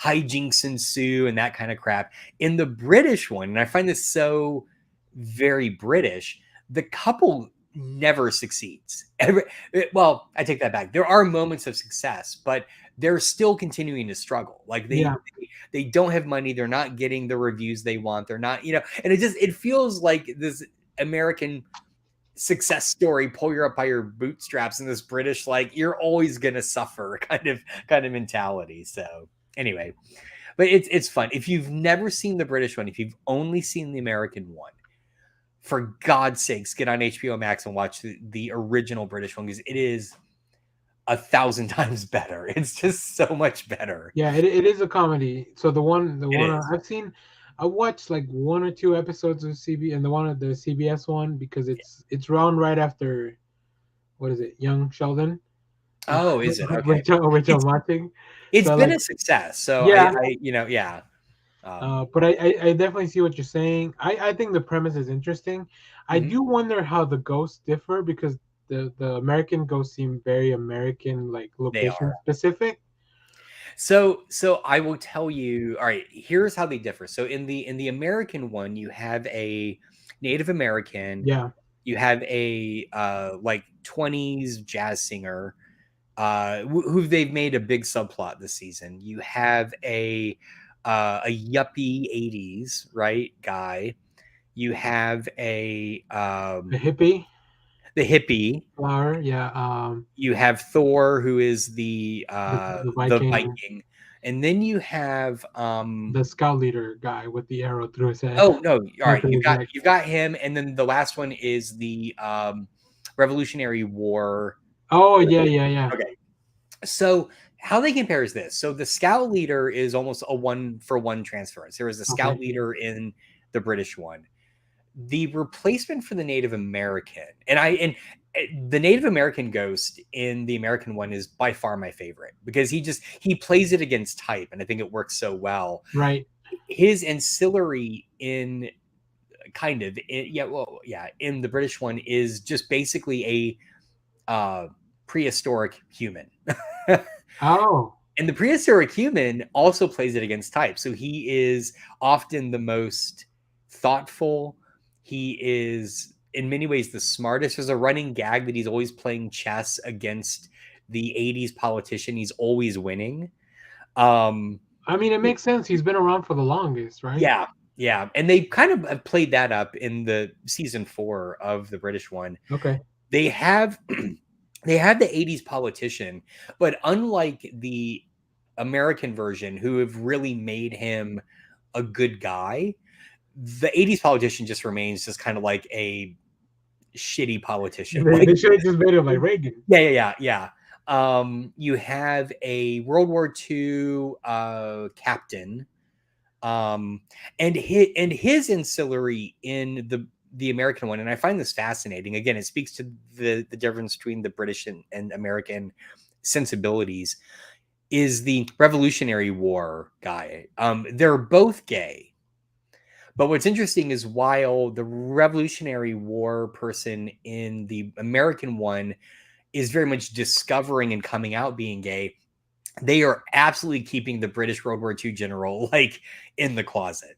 hijinks ensue and that kind of crap. In the British one, and I find this so very British, the couple never succeeds. Well, I take that back. There are moments of success, but they're still continuing to struggle. Like they don't have money. They're not getting the reviews they want. They're not, and it feels like this American success story, pull you up by your bootstraps, and this British, like, you're always going to suffer kind of mentality. So anyway, but it's fun. If you've never seen the British one, if you've only seen the American one, for God's sakes, get on HBO Max and watch the original British one, because it is 1,000 times better. It's just so much better. Yeah, it is a comedy. So the one I've seen, I watched like 1 or 2 episodes of CB and the CBS one, because it's round right after, what is it, Young Sheldon? Oh, is it? Okay. Rachel Martin. It's been a success. So yeah. Yeah. But I definitely see what you're saying. I think the premise is interesting. I do wonder how the ghosts differ, because the American ghosts seem very American, like location specific. So I will tell you. All right, here's how they differ. So in the American one, you have a Native American. Yeah. You have a like 20s jazz singer, who they've made a big subplot this season. You have a yuppie 80s guy. You have the hippie. The hippie flower, yeah. You have Thor, who is the Viking, and then you have the scout leader guy with the arrow through his head. Oh no! All right, you've got him, and then the last one is the Revolutionary War. Oh yeah. Okay, so how they compare is this: so the scout leader is almost a 1-for-1 transference. There is a scout leader in the British one. The replacement for the Native American, and the Native American ghost in the American one is by far my favorite, because he plays it against type, and I think it works so well. Right. His ancillary in in the British one is just basically a prehistoric human. Oh. And the prehistoric human also plays it against type. So he is often the most thoughtful. He is in many ways the smartest. There's a running gag that he's always playing chess against the 80s politician. He's always winning. I mean, it makes sense. He's been around for the longest, right? Yeah, yeah, and they kind of played that up in the season 4 of the British one. Okay. They have they had the 80s politician, but unlike the American version, who have really made him a good guy, the 80s politician just remains just kind of like a shitty politician. They should have just made him like Reagan. Yeah. You have a World War II captain, and his ancillary in the American one, and I find this fascinating. Again, it speaks to the difference between the British and American sensibilities. Is the Revolutionary War guy? They're both gay. But what's interesting is while the Revolutionary War person in the American one is very much discovering and coming out being gay, they are absolutely keeping the British World War II general like in the closet.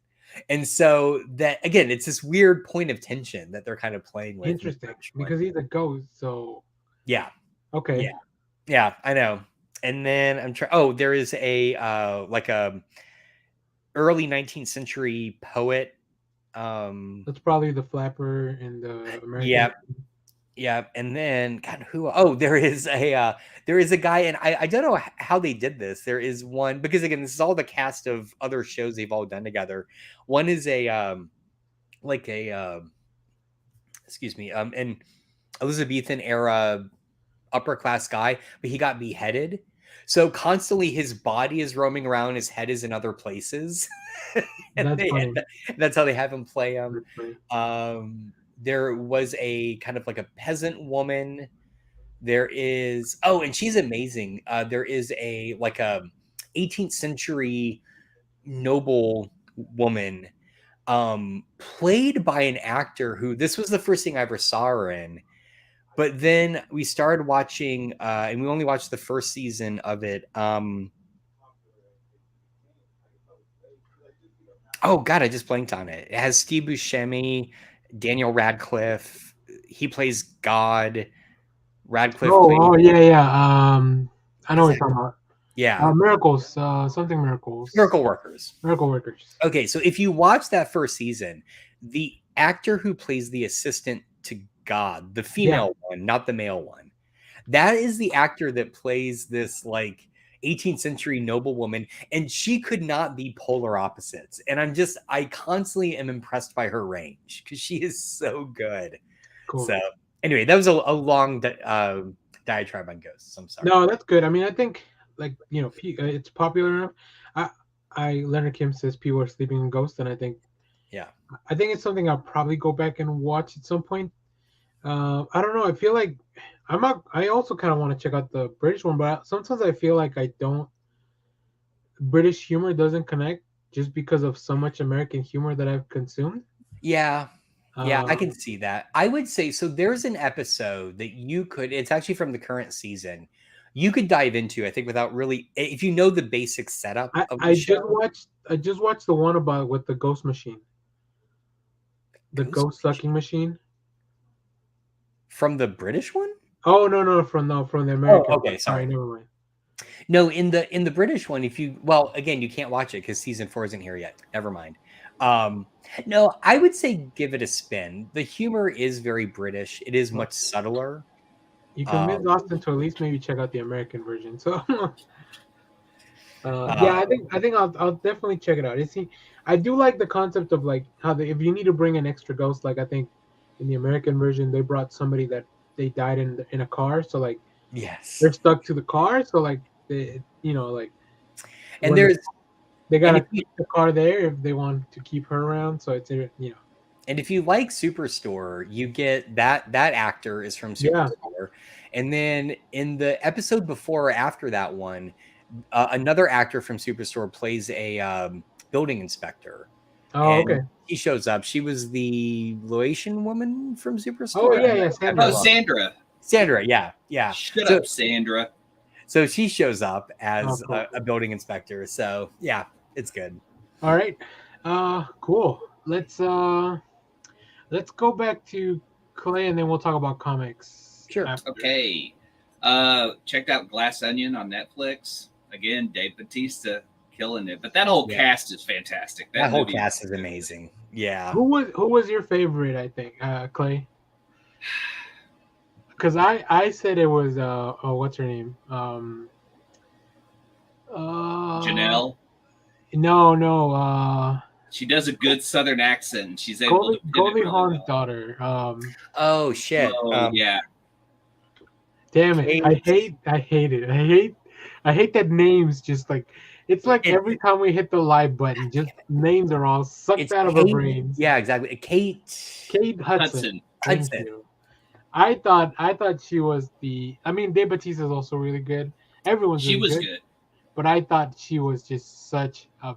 And so that, again, it's this weird point of tension that they're kind of playing with. Interesting, because he's a ghost, so yeah. Okay. Yeah, I know. And then I'm trying. Oh, there is a like a early 19th century poet. That's probably the flapper in the American. Yeah. And then God, who? Oh, there is a guy, and I don't know how they did this. There is one, because again, this is all the cast of other shows they've all done together. One is an Elizabethan era upper class guy, but he got beheaded. So constantly his body is roaming around, his head is in other places. And that's how they have him play him. There was a kind of like a peasant woman. There is, and she's amazing. There is a 18th century noble woman, played by an actor who, this was the first thing I ever saw her in. But then we started watching, and we only watched the first season of it. Oh God, I just blanked on it. It has Steve Buscemi, Daniel Radcliffe. He plays God. Radcliffe. Yeah. I know what you're talking about. Yeah. Miracles. Something Miracles. Miracle Workers. Miracle Workers. Okay, so if you watch that first season, the actor who plays the assistant to God, the female one, not the male one, that is the actor that plays this 18th century noblewoman, and she could not be polar opposites. And I constantly am impressed by her range because she is so good. Cool. So anyway, that was a long diatribe on ghosts. I'm sorry. No, that's good. I mean, I think it's popular enough. Leonard Kim says people are sleeping in ghosts, and I think it's something I'll probably go back and watch at some point. I don't know. I feel like I also kind of want to check out the British one, but sometimes I feel like British humor doesn't connect just because of so much American humor that I've consumed. Yeah, I can see that. I would say, so there's an episode that it's actually from the current season, you could dive into, I think, without really, if you know the basic setup of the show. I just watched the one with the ghost machine. The ghost sucking machine. From the British one? Oh no, from the American. Oh, okay, sorry, never mind. No, in the British one, again, you can't watch it because season 4 isn't here yet. Never mind. No, I would say give it a spin. The humor is very British. It is much subtler. You convince Austin to at least maybe check out the American version. So I think I'll definitely check it out. I do like the concept of how if you need to bring an extra ghost, I think in the American version they brought somebody that they died in a car, so they're stuck to the car, so they and they gotta keep the car there if they want to keep her around, so it's And if you like Superstore, you get that actor is from Superstore. And then in the episode before or after that one, another actor from Superstore plays a building inspector. Oh, okay. He shows up. She was the Laotian woman from Superstore. Oh, yeah. Sandra. Sandra, yeah. Shut up, Sandra. So she shows up as a building inspector. So, yeah, it's good. All right. Cool. Let's go back to Clay, and then we'll talk about comics. Sure. After. Okay. Checked out Glass Onion on Netflix. Again, Dave Bautista killing it. But that whole cast is fantastic. That whole cast is amazing. Yeah. Who was your favorite? I think Clay. Because I said it was what's her name? Janelle. No. She does a good Southern accent. She's able to Goldie really Hawn's well. daughter. Oh shit. Yeah. Damn it! I hate it. I hate that names just like it's like every time we hit the live button, just names are all sucked out of our brains. Yeah, exactly. Kate Hudson. Thank you. I thought she was I mean, Dave Bautista is also really good. Everyone's really good. But I thought she was just such a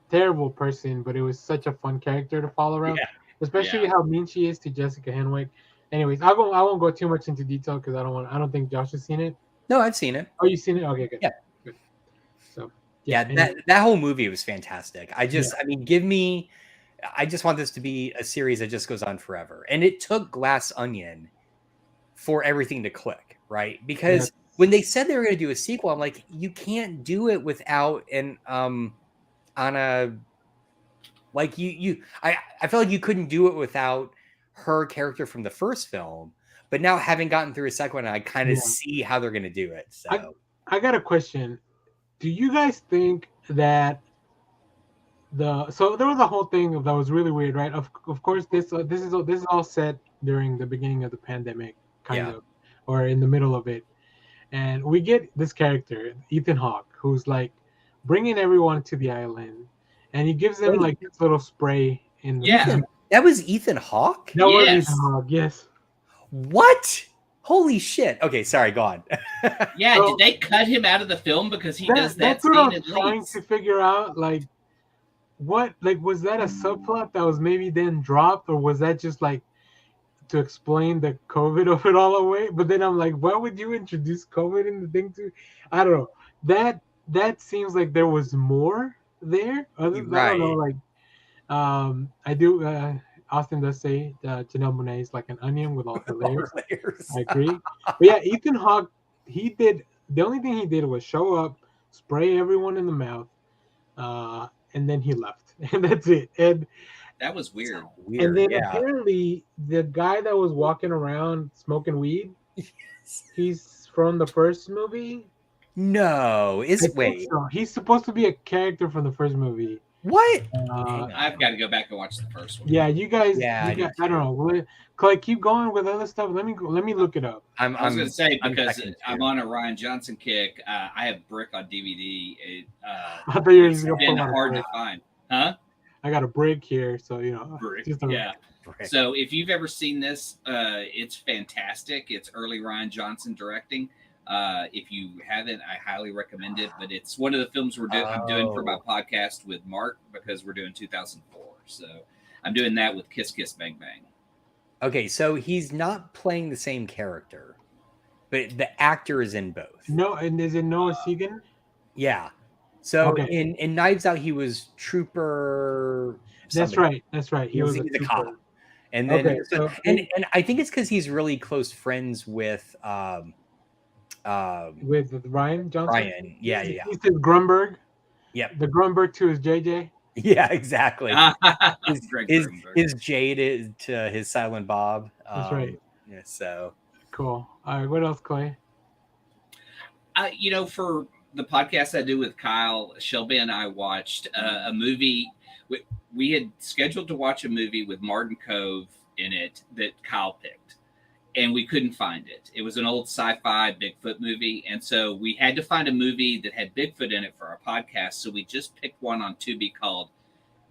terrible person, but it was such a fun character to follow around. Yeah. Especially how mean she is to Jessica Henwick. Anyways, I won't go too much into detail because I don't think Josh has seen it. No, I've seen it. Oh, you've seen it? Okay, good. Yeah. Good. So that whole movie was fantastic. I mean, I just want this to be a series that just goes on forever. And it took Glass Onion for everything to click, right? Because when they said they were going to do a sequel, I'm like, you can't do it without I feel like you couldn't do it without her character from the first film. But now having gotten through a second one, I kind of see how they're going to do it. So I got a question. Do you guys think that so there was a whole thing that was really weird, right? Of course, this is all set during the beginning of the pandemic, kind of, or in the middle of it, and we get this character, Ethan Hawke, who's like bringing everyone to the island, and he gives them like this little spray in the that was Ethan Hawke? That was Ethan Hawke, yes. What? Holy shit. Okay, sorry, go on. Did they cut him out of the film because he does that that's scene? What I'm trying to figure out, like, was that a subplot that was maybe then dropped, or was that just like to explain the COVID of it all away? But then I'm like, why would you introduce COVID in the thing too? I don't know. That seems like there was more there. I don't know, like, I do. Austin does say Janelle Monáe is like an onion with all the layers. I agree. But yeah, Ethan Hawke, the only thing he did was show up, spray everyone in the mouth, and then he left. And that's it. And that was weird. And then apparently the guy that was walking around smoking weed, he's from the first movie. No, wait. So. He's supposed to be a character from the first movie. What? I've got to go back and watch the first one. Yeah, you guys. I don't know. Clay, keep going with other stuff. Let me look it up. I was going to say because I'm on a Ryan Johnson kick. I have Brick on DVD. I thought you were just going to put hard to find, huh? I got a Brick here, so Brick. So if you've ever seen this, it's fantastic. It's early Ryan Johnson directing. If you haven't, I highly recommend it. But it's one of the films I'm doing for my podcast with Mark because we're doing 2004. So I'm doing that with Kiss Kiss Bang Bang. Okay, so he's not playing the same character, but the actor is in both. No, and is it Noah Segan? Yeah. So in Knives Out, he was Trooper. Somebody. That's right. He was a cop. And then and I think it's because he's really close friends with Ryan Johnson. Ryan, yeah. He says Grunberg. Yep. The Grunberg to his JJ. Yeah, exactly. his Jade to his Silent Bob. That's right. Yeah, so cool. All right, what else, Clay? For the podcast I do with Kyle, Shelby and I watched a movie. We had scheduled to watch a movie with Martin Cove in it that Kyle picked. And we couldn't find it. It was an old sci-fi Bigfoot movie. And so we had to find a movie that had Bigfoot in it for our podcast. So we just picked one on Tubi called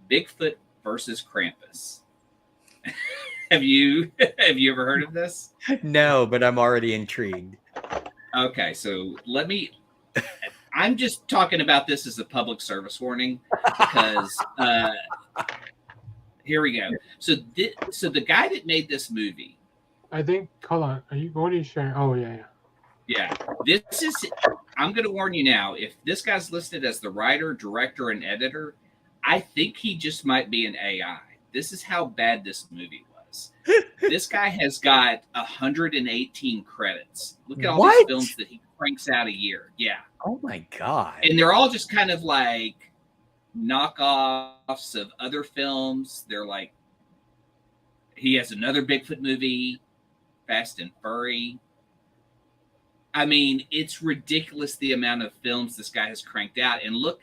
Bigfoot versus Krampus. Have you ever heard of this? No, but I'm already intrigued. Okay, so I'm just talking about this as a public service warning because here we go. So the guy that made this movie, I think. Hold on. What are you sharing? Oh yeah. Yeah. I'm going to warn you now. If this guy's listed as the writer, director, and editor, I think he just might be an AI. This is how bad this movie was. is. This guy has got 118 credits. Look at all these films that he cranks out a year. Yeah. Oh my God. And they're all just kind of like knockoffs of other films. They're like, he has another Bigfoot movie, Fast and Furry. I mean, it's ridiculous the amount of films this guy has cranked out. And look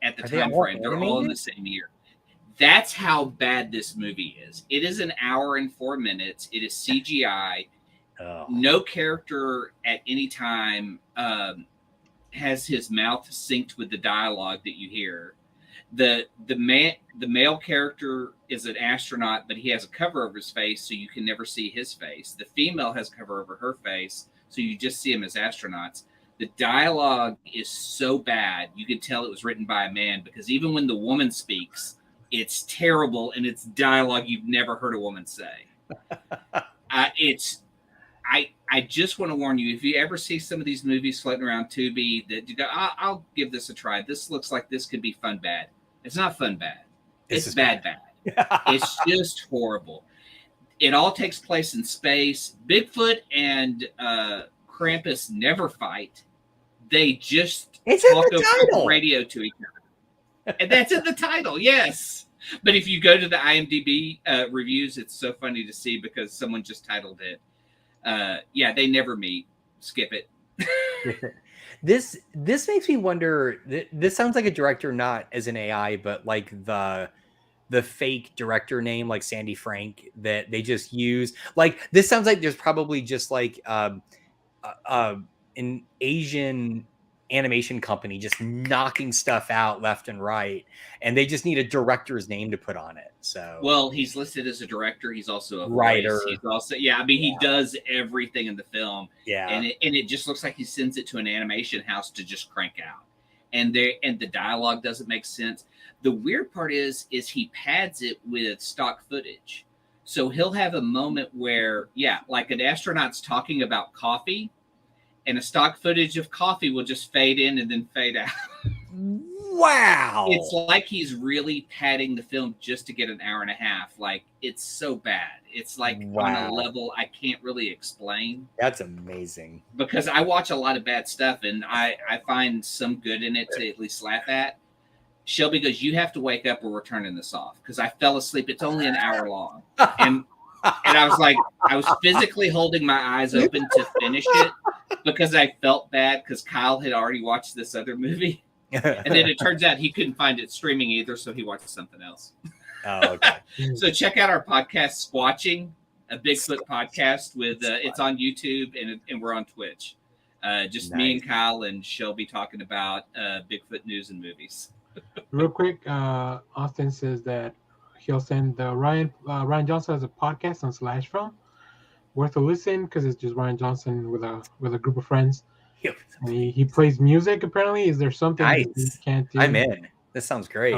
at the time frame. They're all in the same year. That's how bad this movie is. It is an hour and 4 minutes. It is CGI. No character at any time has his mouth synced with the dialogue that you hear. The male character is an astronaut, but he has a cover over his face, so you can never see his face. The female has a cover over her face, so you just see them as astronauts. The dialogue is so bad, you can tell it was written by a man, because even when the woman speaks, it's terrible, and it's dialogue you've never heard a woman say. I just want to warn you, if you ever see some of these movies floating around Tubi, that you go, I'll give this a try. This looks like this could be fun bad. It's not fun bad. It's bad. It's just horrible. It all takes place in space. Bigfoot and Krampus never fight. They just talk over radio to each other. And that's in the title, yes. But if you go to the IMDb reviews, it's so funny to see because someone just titled it. Yeah, they never meet. Skip it. This makes me wonder. This sounds like a director, not as an AI, but like the fake director name, like Sandy Frank, that they just use. Like this sounds like there's probably just like an Asian animation company just knocking stuff out left and right, and they just need a director's name to put on it. So, well, he's listed as a director. He's also a writer. Voice. He's also, he does everything in the film. Yeah, and it just looks like he sends it to an animation house to just crank out, and the dialogue doesn't make sense. The weird part is he pads it with stock footage, so he'll have a moment where, like an astronaut's talking about coffee, and a stock footage of coffee will just fade in and then fade out. Wow. It's like he's really padding the film just to get an hour and a half. Like, it's so bad. It's like on a level I can't really explain. That's amazing. Because I watch a lot of bad stuff, and I find some good in it to at least laugh at. Shelby goes, you have to wake up or we're turning this off. Because I fell asleep. It's only an hour long. And I was like, I was physically holding my eyes open to finish it because I felt bad because Kyle had already watched this other movie. And then it turns out he couldn't find it streaming either, so he watched something else. Oh, okay. So check out our podcast, Squatching, a Bigfoot podcast with it's on YouTube and we're on Twitch. Just me and Kyle and Shelby talking about Bigfoot news and movies. Real quick, Austin says that he'll send Ryan Johnson has a podcast on Slash Film. Worth a listen because it's just Ryan Johnson with a group of friends. Yep. And he plays music apparently. Is there something nice. he can't do? I'm in. This sounds great.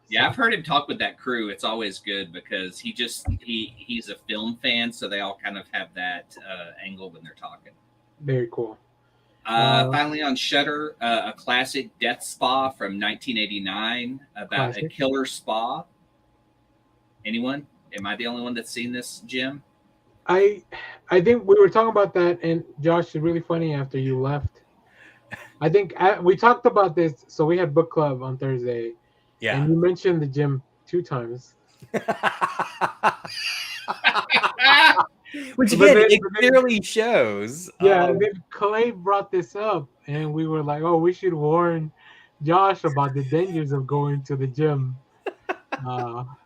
Yeah, I've heard him talk with that crew. It's always good because he's a film fan, so they all kind of have that angle when they're talking. Very cool. Finally on Shudder, a classic death spa from 1989 about a killer spa. Anyone? Am I the only one that's seen this, Jim? I think we were talking about that, and Josh, it's really funny after you left. I think we talked about this, so we had book club on Thursday. Yeah. And you mentioned the gym 2 times. Which again, it clearly shows. Yeah, and then Clay brought this up, and we were like, oh, we should warn Josh about the dangers of going to the gym.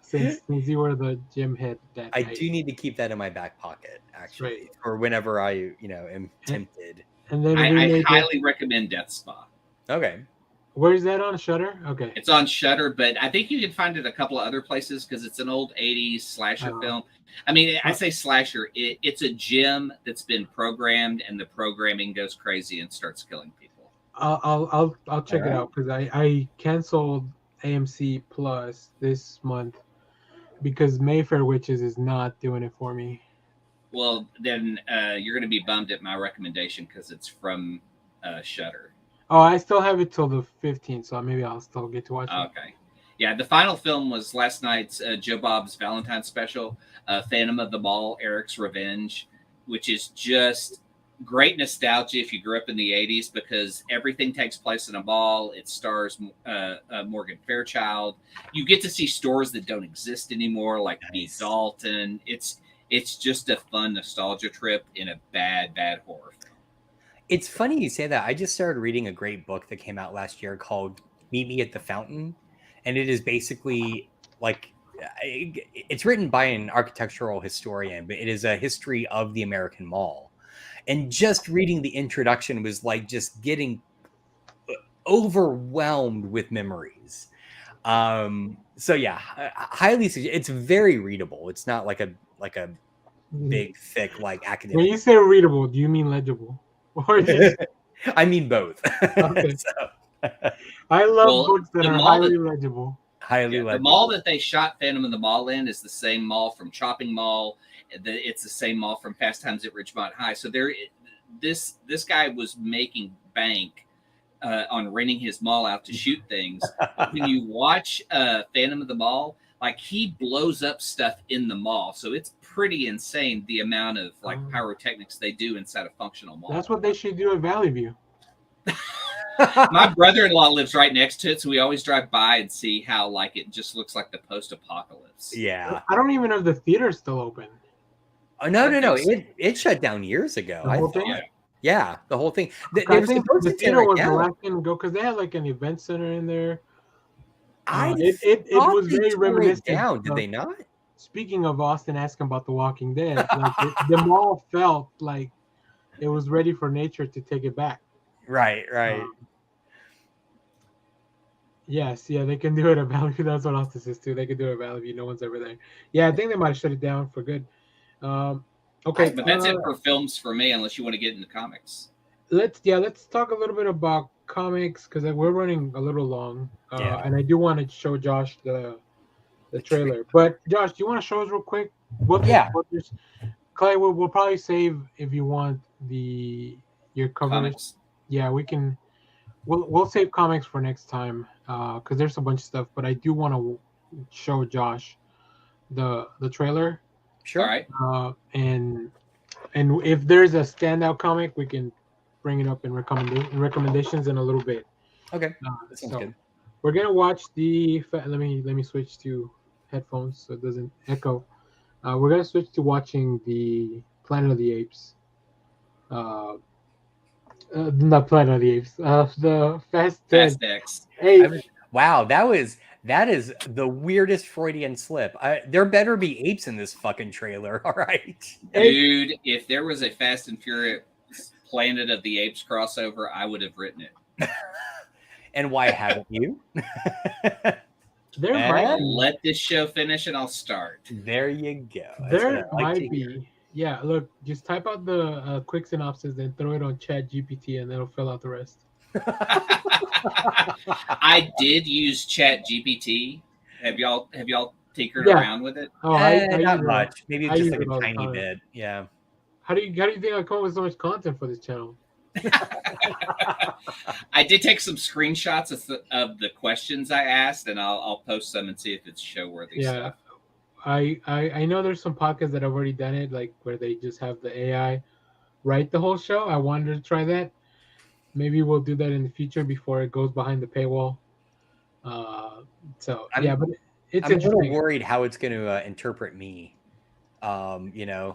Since you were the gym head that I night. do need to keep that in my back pocket, actually, for whenever I, am tempted. And then I highly recommend Death Spa. Okay. Where is that on Shudder? Okay. It's on Shudder, but I think you can find it a couple of other places because it's an old 80s slasher film. I mean, I say slasher. It's a gym that's been programmed, and the programming goes crazy and starts killing people. I'll check it out because I canceled AMC Plus this month because Mayfair Witches is not doing it for me. Well, then you're going to be bummed at my recommendation because it's from Shudder. Oh, I still have it till the 15th, so maybe I'll still get to watch it. Okay. Yeah, the final film was last night's Joe Bob's Valentine's special, Phantom of the Mall, Eric's Revenge, which is just great nostalgia if you grew up in the 80s because everything takes place in a mall. It stars Morgan Fairchild. You get to see stores that don't exist anymore, like B. Dalton. It's just a fun nostalgia trip in a bad horror film. It's funny you say that. I just started reading a great book that came out last year called Meet Me at the Fountain. And it is basically like, it's written by an architectural historian, but it is a history of the American Mall. And just reading the introduction was like just getting overwhelmed with memories. So yeah, highly it's very readable. It's not like a big, thick, like academic. When you say readable, do you mean legible? Or just... I mean both. Okay. I love books that are highly legible. Highly legible. The mall that they shot Phantom of the Mall in is the same mall from Chopping Mall. It's the same mall from Fast Times at Ridgemont High. So this guy was making bank on renting his mall out to shoot things. When you watch Phantom of the Mall, like he blows up stuff in the mall. So it's pretty insane the amount of like pyrotechnics they do inside a functional mall. That's what they should do at Valley View. My brother-in-law lives right next to it, so we always drive by and see how like it just looks like the post-apocalypse. Yeah, I don't even know if the theater's still open. Oh no! It shut down years ago. The whole thing? Yeah, the whole thing. I think the theater was the last thing to go because they had like an event center in there. It was very reminiscent. Down, did they not? Speaking of Austin asking about The Walking Dead, like the mall felt like it was ready for nature to take it back. Right. Yes, yeah, they can do it at Valley View. That's what Austin says too. They can do it at Valley View. No one's ever there. Yeah, I think they might have shut it down for good. Okay, but that's it for films for me. Unless you want to get into comics. Let's talk a little bit about comics because we're running a little long, and I do want to show Josh the trailer. But Josh, do you want to show us real quick? Clay, we'll probably save if you want your covers. Comics. Yeah, we can. We'll save comics for next time because there's a bunch of stuff. But I do want to show Josh the trailer. Sure. All right. And if there's a standout comic, we can bring it up in recommendations in a little bit. Okay. That sounds good. We're gonna watch let me switch to headphones so it doesn't echo. We're gonna switch to watching the Planet of the Apes. Not Planet of the Apes. The Fast X. Hey, wow, that is the weirdest Freudian slip. There better be apes in this fucking trailer. All right, dude. If there was a Fast and Furious Planet of the Apes crossover, I would have written it. And why haven't you? Let this show finish and I'll start. There you go. There might be. Yeah, look, just type out the quick synopsis, then throw it on Chat GPT, and it'll fill out the rest. I did use Chat GPT. Have y'all tinkered around with it? Oh, not much. Maybe just like a tiny bit. Yeah. How do you think I come up with so much content for this channel? I did take some screenshots of the questions I asked, and I'll post some and see if it's show worthy stuff. I know there's some podcasts that have already done it, like where they just have the AI write the whole show. I wanted to try that. Maybe we'll do that in the future before it goes behind the paywall. But it's I'm interesting. a little worried how it's going to interpret me. Yeah.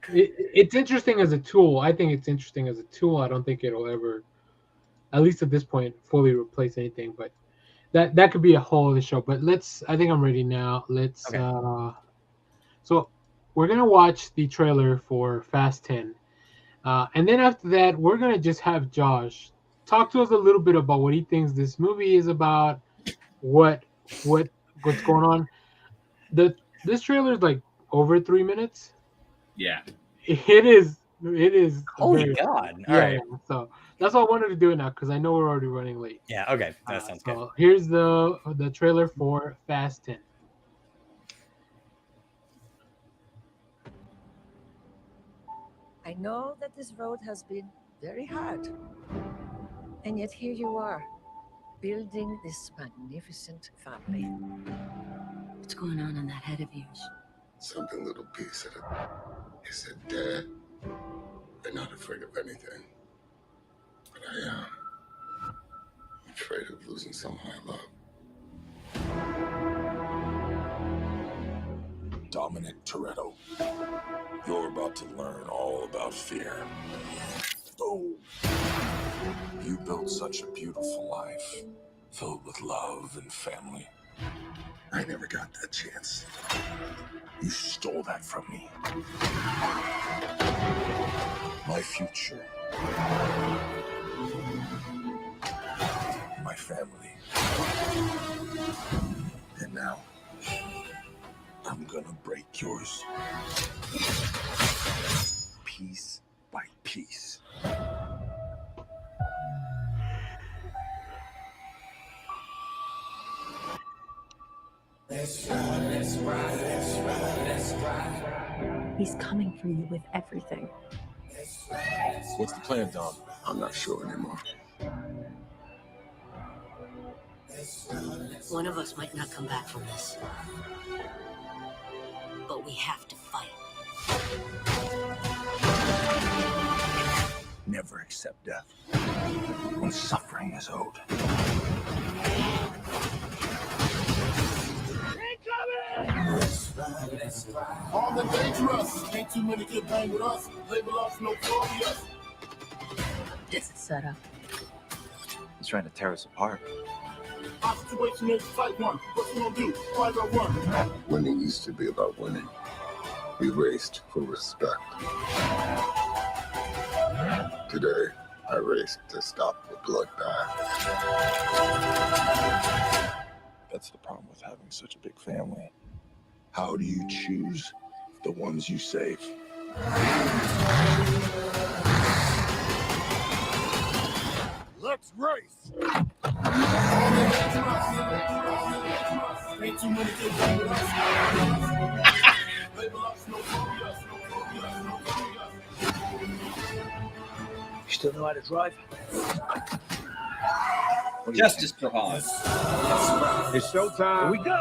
It's interesting as a tool. I think it's interesting as a tool. I don't think it'll ever, at least at this point, fully replace anything. But that could be a whole other show. But I think I'm ready now. Let's. Okay. So we're gonna watch the trailer for Fast 10, and then after that, we're gonna just have Josh talk to us a little bit about what he thinks this movie is about, what's going on. This trailer is like over 3 minutes. Yeah, it is. Holy God! All right. So that's why I wanted to do it now because I know we're already running late. Yeah. Okay. That sounds good. Here's the trailer for Fast 10. I know that this road has been very hard, and yet here you are, building this magnificent family. What's going on in that head of yours? Something little piece of it. He said, Dad, you're not afraid of anything. But I am. I'm afraid of losing someone I love. Dominic Toretto, you're about to learn all about fear. Oh, you built such a beautiful life, filled with love and family. I never got that chance. You stole that from me. My future. My family. And now, I'm gonna break yours. Piece by piece. Let's ride, let's ride, let's ride, let's ride. He's coming for you with everything. What's the plan, Dom? I'm not sure anymore. One of us might not come back from this. But we have to fight. Never accept death when suffering is owed. All the dangerous. Ain't too many get bang with us. Label us no phobias. It's a setup. He's trying to tear us apart. Our situation is type 1. What you gonna do? Fight or run? Winning used to be about winning. We raced for respect. Today, I raced to stop the bloodbath. That's the problem with having such a big family. How do you choose the ones you save? Let's race. Ain't too many get bang with us. Label us no phobias, no phobias, no phobias. You still know how to drive? Justice for Hans. It's showtime. Here we go.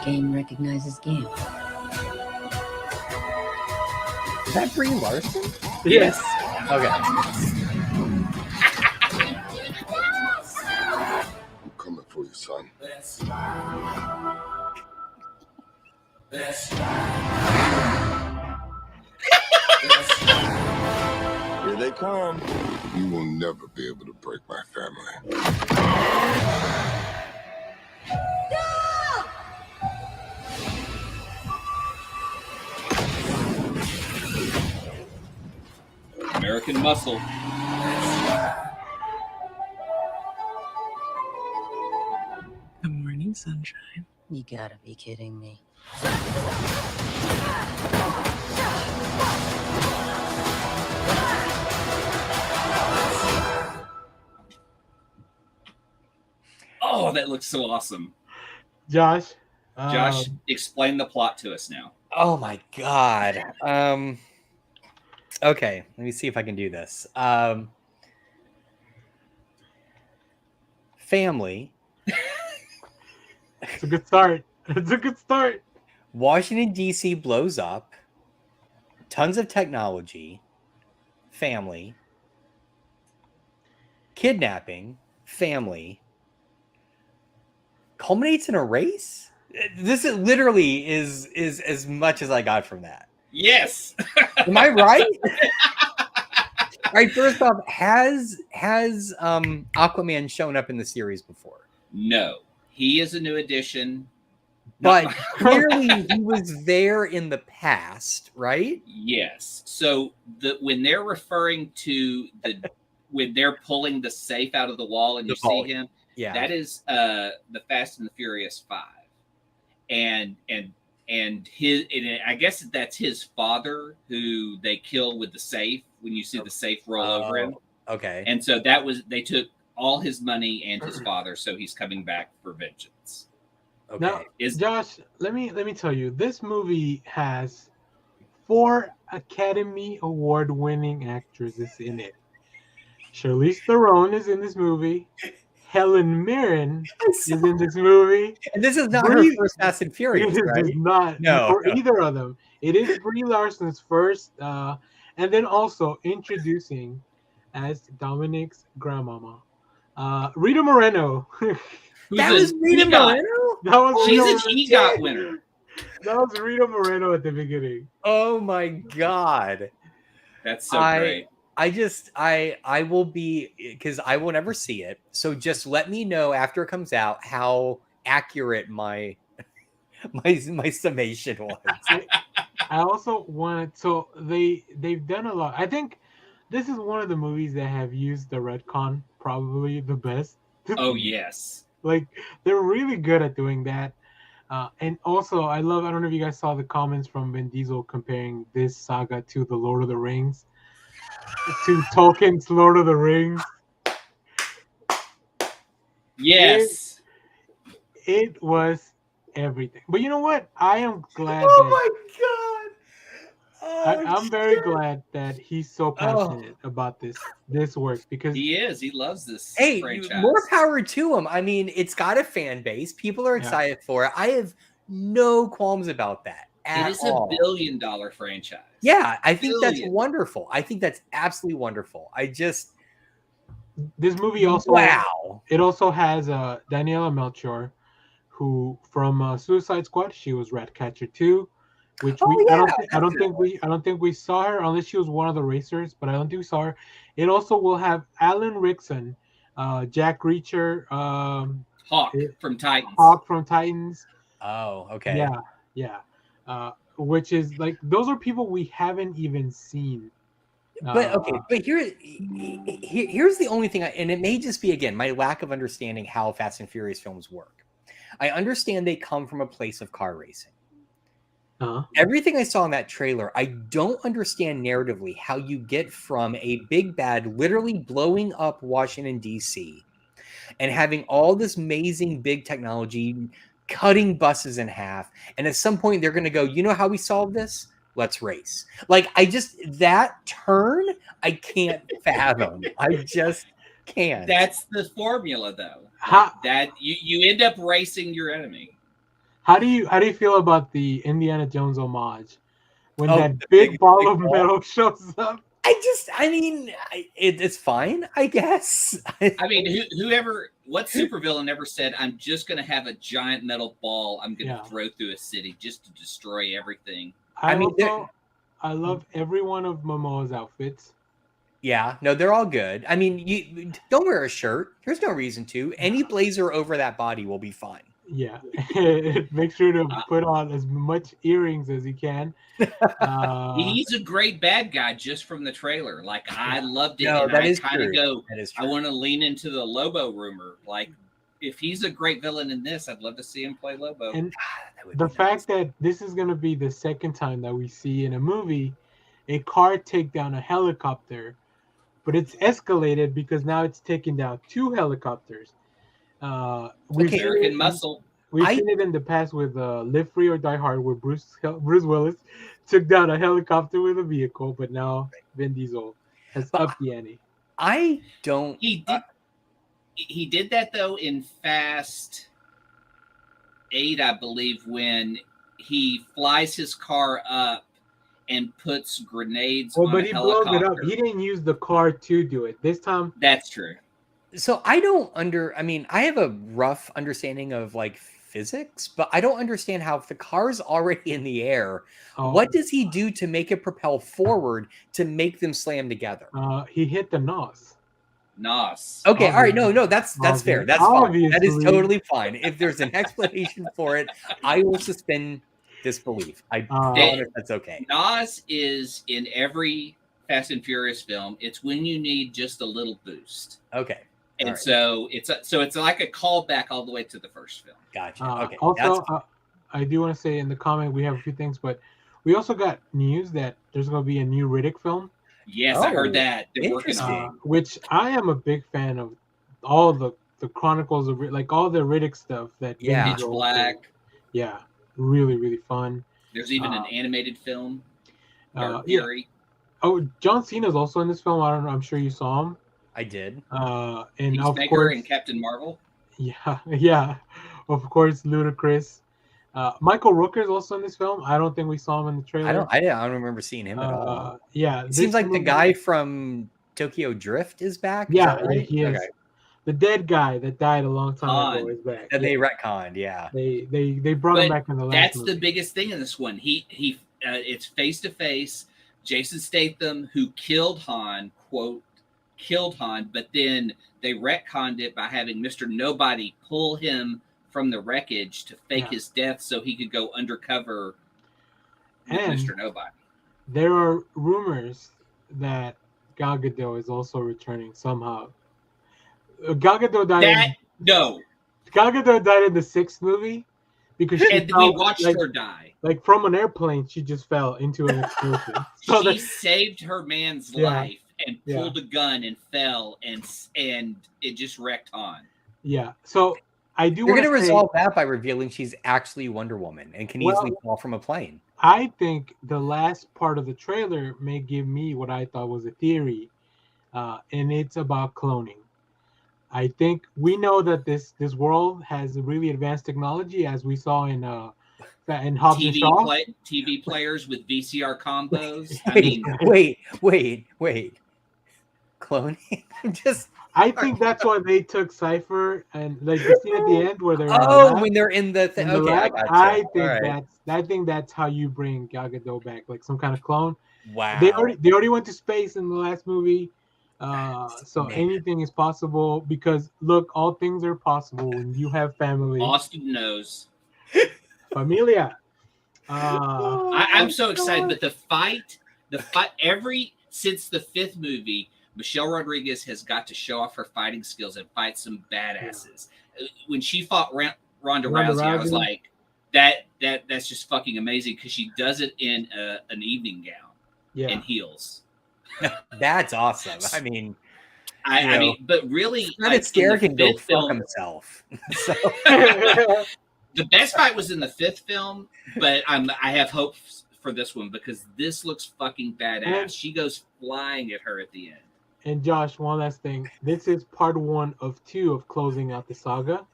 Game recognizes game. Is that Brie Larson? Yes. Okay. I'm coming for you, son. Let's ride. Let's ride. Let's ride. Here they come. You will never be able to break my family. American Muscle. Good morning, sunshine. You gotta be kidding me. Oh, that looks so awesome. Josh. Josh, explain the plot to us now. Oh my god. Okay, let me see if I can do this. Family. It's a good start. It's a good start. Washington, D.C. blows up. Tons of technology. Family. Kidnapping. Family. Culminates in a race? This is literally is as much as I got from that. Yes. Am I right? All right, first off, has Aquaman shown up in the series before? No. He is a new addition. But clearly he was there in the past, right? Yes. So when they're referring to when they're pulling the safe out of the wall and you see him, that is the Fast and the Furious 5. And I guess that's his father who they kill with the safe when you see the safe roll over him. Okay. And so they took all his money and his father, so he's coming back for vengeance. Okay. Now, Josh, let me tell you, this movie has 4 Academy Award winning actresses in it. Charlize Theron is in this movie. Helen Mirren is in this movie. And this is not her first Fast and Furious, It right? is not No, for either of them. It is Brie Larson's first, and then also introducing as Dominic's grandmama, Rita Moreno. That was Rita Moreno? That was She's Rita an EGOT winner. That was Rita Moreno at the beginning. Oh my god. That's so great. I will be, because I will never see it. So just let me know after it comes out how accurate my summation was. I also wanted, so they've done a lot. I think this is one of the movies that have used the retcon probably the best. Oh yes. Like they're really good at doing that. And also I don't know if you guys saw the comments from Vin Diesel comparing this saga to the Lord of the Rings. To Tolkien's Lord of the Rings. Yes. It was everything. But you know what? I am glad my god. I'm very glad that he's so passionate about this work because he is. He loves this franchise. More power to him. I mean, it's got a fan base. People are excited for it. I have no qualms about that. It is all. $1 billion franchise. Yeah, I think that's wonderful. I think that's absolutely wonderful. This movie also it also has Daniela Melchior, who from Suicide Squad, she was Ratcatcher 2, which I don't think we saw her unless she was one of the racers, but I don't think we saw her. It also will have Alan Rickson, Jack Reacher, Hawk from Titans. Hawk from Titans. Oh, okay. Yeah. Which is like those are people we haven't even seen. But here's the only thing, and it may just be again my lack of understanding how Fast and Furious films work. I understand they come from a place of car racing. Everything I saw in that trailer, I don't understand narratively how you get from a big bad literally blowing up Washington D.C. and having all this amazing big technology cutting buses in half, and at some point they're going to go, you know how we solve this? Let's race. Like that turn I can't fathom. I just can't. That's the formula though. That you end up racing your enemy. How do you feel about the Indiana Jones homage when that big ball of metal shows up? It's fine, I guess. I mean, what supervillain ever said, I'm just going to have a giant metal ball I'm going to throw through a city just to destroy everything? I love every one of Momoa's outfits. Yeah, no, they're all good. I mean, you don't wear a shirt. There's no reason to. Any blazer over that body will be fine. Yeah, make sure to put on as much earrings as you can. He's a great bad guy just from the trailer. Like I loved it, no, and that I is kind of true. go. That is true. I want to lean into the Lobo rumor. Like if he's a great villain in this, I'd love to see him play Lobo. And the fact that this is going to be the second time that we see in a movie a car take down a helicopter, but it's escalated because now it's taking down 2 helicopters. American Muscle. We've seen it in the past with Live Free or Die Hard, where Bruce Willis took down a helicopter with a vehicle, but now Vin Diesel has upped the ante. I don't. He did that though in Fast 8, I believe, when he flies his car up and puts grenades on a helicopter. Blew it up. He didn't use the car to do it. This time, that's true. So I have a rough understanding of like physics, but I don't understand how if the car's already in the air, what does he do to make it propel forward to make them slam together? He hit the NOS. Okay, all right, no, that's fair. That's fine. That is totally fine. If there's an explanation for it, I will suspend disbelief. I promise that's okay. NOS is in every Fast and Furious film. It's when you need just a little boost. Okay. And so it's like a callback all the way to the first film. Gotcha. Okay. Also, I do want to say in the comment we have a few things, but we also got news that there's going to be a new Riddick film. Yes, I heard that. They're working on which I am a big fan of. All the Chronicles of like all the Riddick stuff that Pitch Black. Yeah, really really fun. There's even an animated film. Oh, John Cena's also in this film. I don't know. I'm sure you saw him. I did. And of Peacemaker course, and Captain Marvel. yeah, of course, Ludacris. Michael Rooker's also in this film. I don't think we saw him in the trailer. I don't remember seeing him at all. Yeah, It seems like the guy from Tokyo Drift is back. Is Yeah, that right? he is. Okay. The dead guy that died a long time ago is back. And they retconned, yeah. They brought him back in the last That's movie. the biggest thing in this one. It's face to face. Jason Statham, who killed Han, quote, killed Han, but then they retconned it by having Mr. Nobody pull him from the wreckage to fake his death so he could go undercover with Mr. Nobody. There are rumors that Gal Gadot is also returning somehow. Gal Gadot died. Gal Gadot died in the 6th movie because we watched her die. Like from an airplane, she just fell into an explosion. She saved her man's life and pulled a gun and fell, and it just wrecked Han. Yeah. So I do. You're going to resolve that by revealing she's actually Wonder Woman and can easily fall from a plane. I think the last part of the trailer may give me what I thought was a theory, and it's about cloning. I think we know that this world has really advanced technology, as we saw in Hobbs and Shaw. TV players with VCR combos. Wait. Cloning? I think that's why they took Cypher and like the scene at the end where they're when they're in the thing. Okay, I think that's how you bring Gal Gadot back, like some kind of clone. Wow. They already went to space in the last movie. So anything is possible because look, all things are possible when you have family. Austin knows. Familia. I'm so excited, but the fight since the 5th movie, Michelle Rodriguez has got to show off her fighting skills and fight some badasses. When she fought Ronda Rousey, I was like, that's just fucking amazing because she does it in an evening gown and heels. That's awesome. I mean, but really, Fred Astaire can go fuck himself. So. The best fight was in the 5th film, but I have hopes for this one because this looks fucking badass. She goes flying at her at the end. And Josh, one last thing. This is part 1 of 2 of closing out the saga.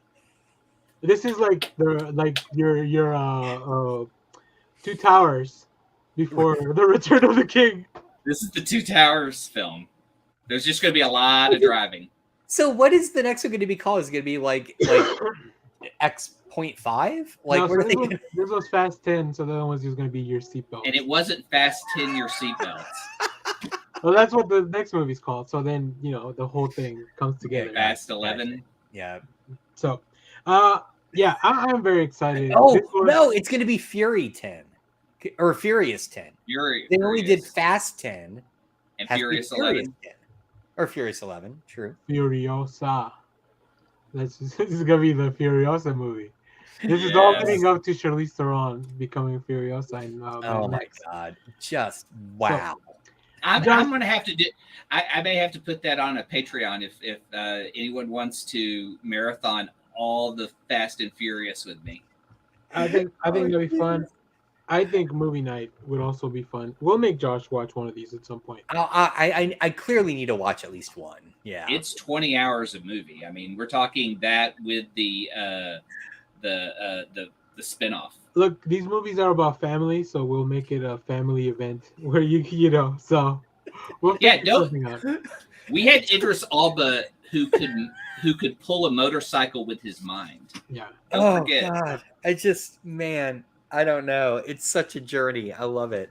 This is like your 2 Towers before the Return of the King. This is the 2 Towers film. There's just going to be a lot of driving. So what is the next one going to be called? Is it going to be like X.5? Like, no, this was Fast 10, so the other one's just going to be Your Seatbelt. And it wasn't Fast 10 Your Seatbelts. Well, that's what the next movie's called. So then, the whole thing comes together. Fast 11. Yeah. So, yeah, I'm very excited. Oh, no, it's going to be Fury 10. Or Furious 10. They only did Fast 10. And Furious 11. 10. Or Furious 11, true. Furiosa. This is going to be the Furiosa movie. This is all leading up to Charlize Theron becoming Furiosa. Oh, my God. Just, wow. So, I'm going to have to do. I may have to put that on a Patreon if anyone wants to marathon all the Fast and Furious with me. I think that'd be fun. I think movie night would also be fun. We'll make Josh watch one of these at some point. I clearly need to watch at least one. Yeah, it's 20 hours of movie. I mean, we're talking that with the spinoff. Look, these movies are about family, so we'll make it a family event where so we'll something out. We had Idris Elba who could pull a motorcycle with his mind. Yeah. Don't forget. God. I don't know. It's such a journey. I love it.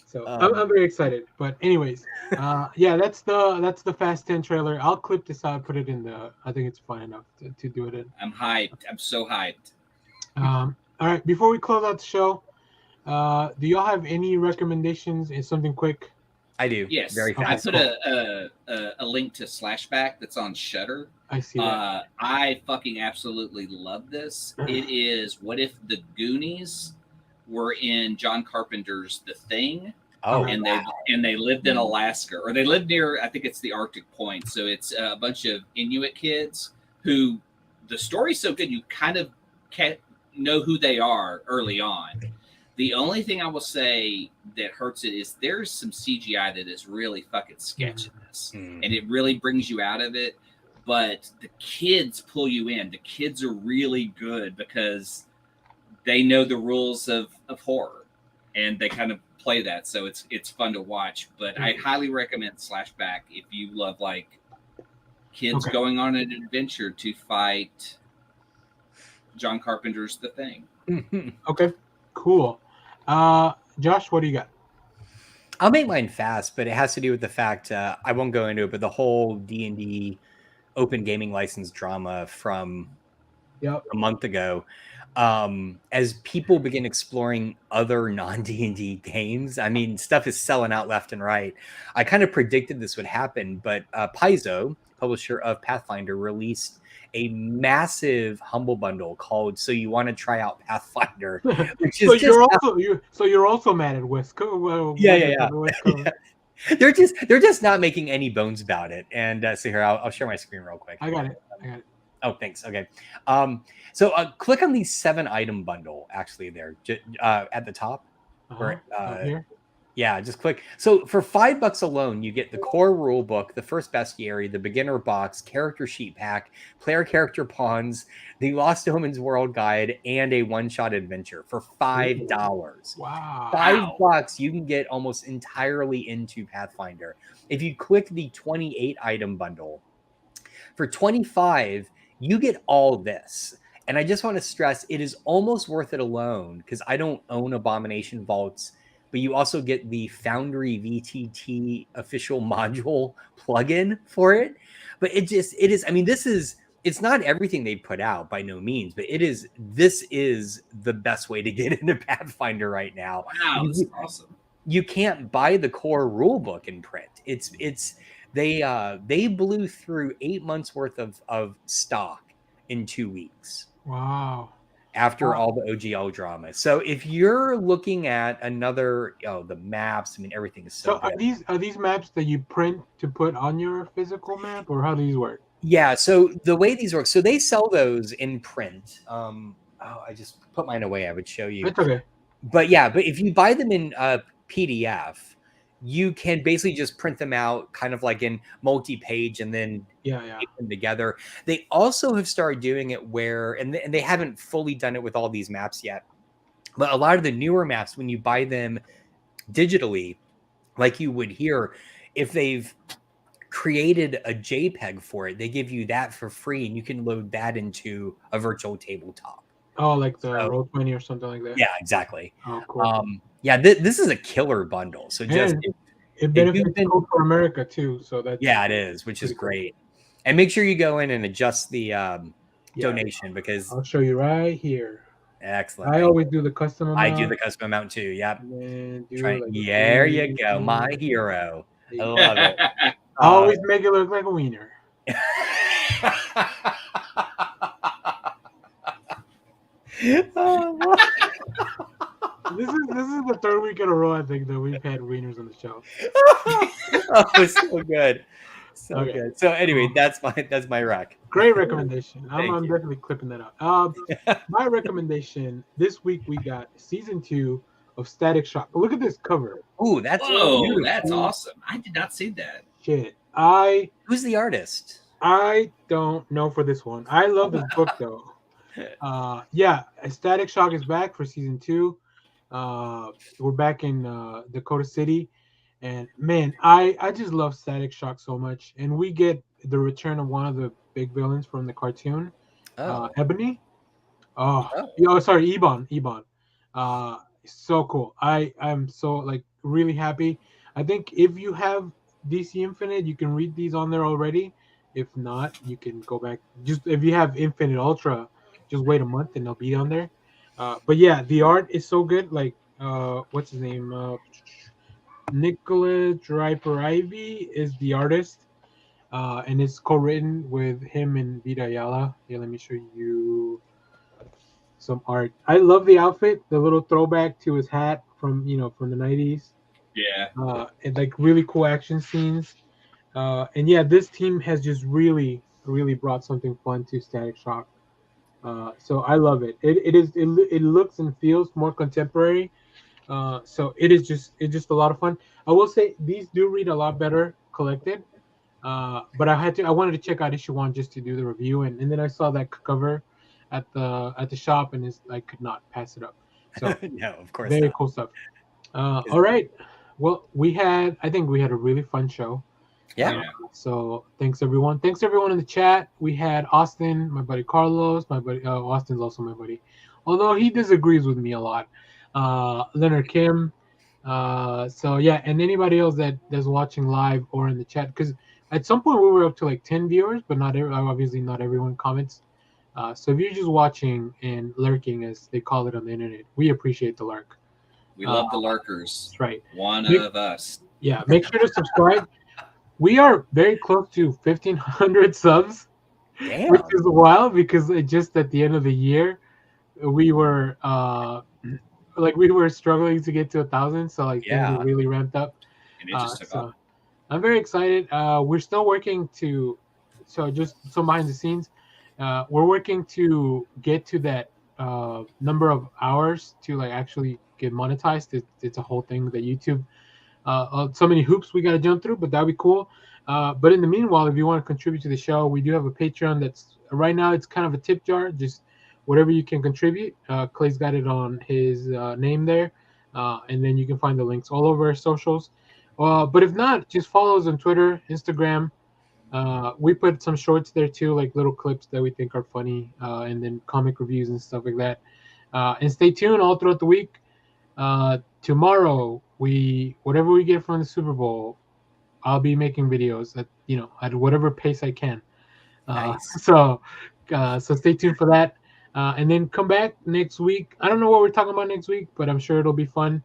So I'm very excited. But anyways, yeah, that's the Fast 10 trailer. I'll clip this out, put it in I think it's fun enough to do it in. I'm hyped. I'm so hyped. All right, before we close out the show, do y'all have any recommendations? Is something quick? I do. Yes. Very fast. I put a link to Slashback that's on Shudder. I see that. I fucking absolutely love this. It is what if the Goonies were in John Carpenter's The Thing, and they lived in Alaska, or they lived near, I think it's the Arctic point. So it's a bunch of Inuit kids who the story's so good you kind of can't know who they are early on. The only thing I will say that hurts it is there's some CGI that is really fucking sketch in this, and it really brings you out of it. But the kids pull you in. The kids are really good because they know the rules of horror, and they kind of play that, so it's fun to watch. But I highly recommend Slashback if you love like kids going on an adventure to fight John Carpenter's The Thing. Okay, cool. Josh, what do you got? I'll make mine fast, but it has to do with the fact I won't go into it, but the whole D&D open gaming license drama from a month ago. As people begin exploring other non-D&D games, I mean, stuff is selling out left and right. I kind of predicted this would happen, but Paizo, publisher of Pathfinder, released a massive humble bundle called "So You Want to Try Out Pathfinder," which is you're also mad at West Coast. West Coast. They're just not making any bones about it. And so here, I'll share my screen real quick. I got it. Oh, thanks. Okay. So click on the 7-item bundle actually there at the top. Here? Yeah, just click. So for $5 alone, you get the core rule book, the first bestiary, the beginner box, character sheet pack, player character pawns, the Lost Omens World Guide, and a one-shot adventure for $5. Wow. $5, you can get almost entirely into Pathfinder. If you click the 28-item bundle, for $25, you get all this. And I just want to stress, it is almost worth it alone because I don't own Abomination Vaults, but you also get the Foundry VTT official module plugin for it. But I mean, it's not everything they put out by no means, but this is the best way to get into Pathfinder right now. Wow, that's awesome. You can't buy the core rule book in print. They blew through 8 months worth of stock in 2 weeks. Wow. After all the OGL drama. So if you're looking at another, the maps, I mean, everything is so good. Are these maps that you print to put on your physical map, or how do these work? Yeah, so the way these work, so they sell those in print. I just put mine away. I would show you. It's okay. But if you buy them in PDF, you can basically just print them out kind of like in multi-page and then put them together. They also have started doing it where, and they haven't fully done it with all these maps yet, but a lot of the newer maps, when you buy them digitally, like you would here, if they've created a JPEG for it, they give you that for free and you can load that into a virtual tabletop. Oh, like the Roll20 or something like that? Yeah, exactly. Oh, cool. This is a killer bundle. So just it benefits Code for America too. So that's it is, which is great. And make sure you go in and adjust the donation because I'll show you right here. Excellent. I always do the custom amount. I do the custom amount too. Yep. Like there you go, my hero. I love it. I always make it look like a wiener. This is the third week in a row I think that we've had wieners on the show. It's so good, good. So anyway, that's my rec. Great recommendation. I'm definitely clipping that up. My recommendation this week, we got season 2 of Static Shock. Look at this cover. Ooh, that's awesome. I did not see that. Shit. Who's the artist? I don't know for this one. I love this book though. Static Shock is back for season 2. We're back in Dakota City, and man, I just love Static Shock so much. And we get the return of one of the big villains from the cartoon, Ebony. Ebon. So cool. I'm so really happy. I think if you have DC Infinite, you can read these on there already. If not, you can go back. Just if you have Infinite Ultra, just wait a month and they'll be on there. But yeah, the art is so good. Like, what's his name? Nicola Draper Ivy is the artist, and it's co-written with him and Vita Ayala. Yeah, let me show you some art. I love the outfit, the little throwback to his hat from the 90s. Yeah. And like really cool action scenes. And yeah, this team has just really, really brought something fun to Static Shock. So I love it. It looks and feels more contemporary So it's just a lot of fun. I will say these do read a lot better collected. But I wanted to check out issue 1 just to do the review, and then I saw that cover at the shop, and I could not pass it up. So no, of course very not. cool stuff. All right. Well, I think we had a really fun show. Yeah. So thanks everyone. Thanks everyone in the chat. We had Austin, my buddy Carlos, my buddy Austin's also my buddy, although he disagrees with me a lot. Leonard Kim. So yeah, and anybody else that's watching live or in the chat, because at some point we were up to like 10 viewers, but obviously not everyone comments. So if you're just watching and lurking, as they call it on the internet, we appreciate the lurk. We love the lurkers. That's right. One of us. Yeah, make sure to subscribe. We are very close to 1,500 subs, which is wild because just at the end of the year, we were we were struggling to get to 1,000, so things were really ramped up. And it just took off. I'm very excited. We're still working just some behind the scenes. We're working to get to that number of hours to actually get monetized. It's a whole thing that YouTube. So many hoops we got to jump through, but that'd be cool. But in the meanwhile, if you want to contribute to the show, we do have a Patreon that's right now it's kind of a tip jar, just whatever you can contribute. Clay's got it on his name there, and then you can find the links all over our socials. But if not, just follow us on Twitter, Instagram. We put some shorts there too, like little clips that we think are funny, and then comic reviews and stuff like that. And stay tuned all throughout the week. Tomorrow, whatever we get from the Super Bowl, I'll be making videos at whatever pace I can. Nice. So stay tuned for that. And then come back next week. I don't know what we're talking about next week, but I'm sure it'll be fun.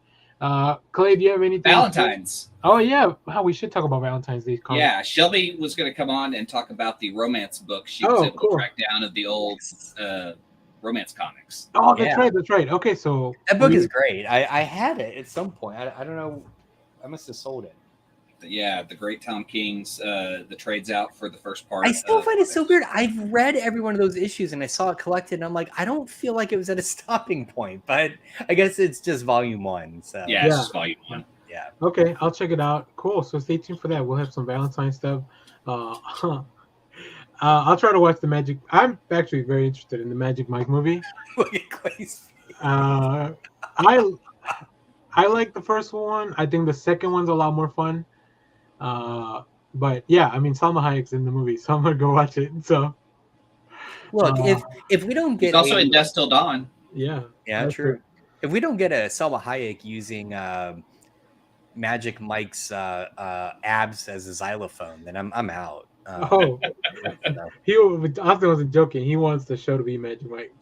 Clay, do you have anything? Valentine's. Oh yeah, wow, we should talk about Valentine's Day. Yeah, Shelby was going to come on and talk about the romance book she was able to track down of the old romance comics. Oh, that's right. That's right. Okay, so that book is great. I had it at some point. I don't know. I must have sold it. Yeah, the great Tom King's the trades out for the first part. I still find it so weird. I've read every one of those issues and I saw it collected and I'm like, I don't feel like it was at a stopping point, but I guess it's just volume 1. So yeah, it's just volume 1. Yeah. Okay, I'll check it out. Cool. So stay tuned for that. We'll have some Valentine's stuff. I'll try to watch the Magic. I'm actually very interested in the Magic Mike movie. Look at Clay's face. I like the first one. I think the second one's a lot more fun. But yeah, I mean, Salma Hayek's in the movie, so I'm gonna go watch it. So look, if we don't get, he's also in Dusk Till Dawn. Yeah, true. If we don't get a Salma Hayek using Magic Mike's abs as a xylophone, then I'm out. Austin wasn't joking. He wants the show to be Magic Mike.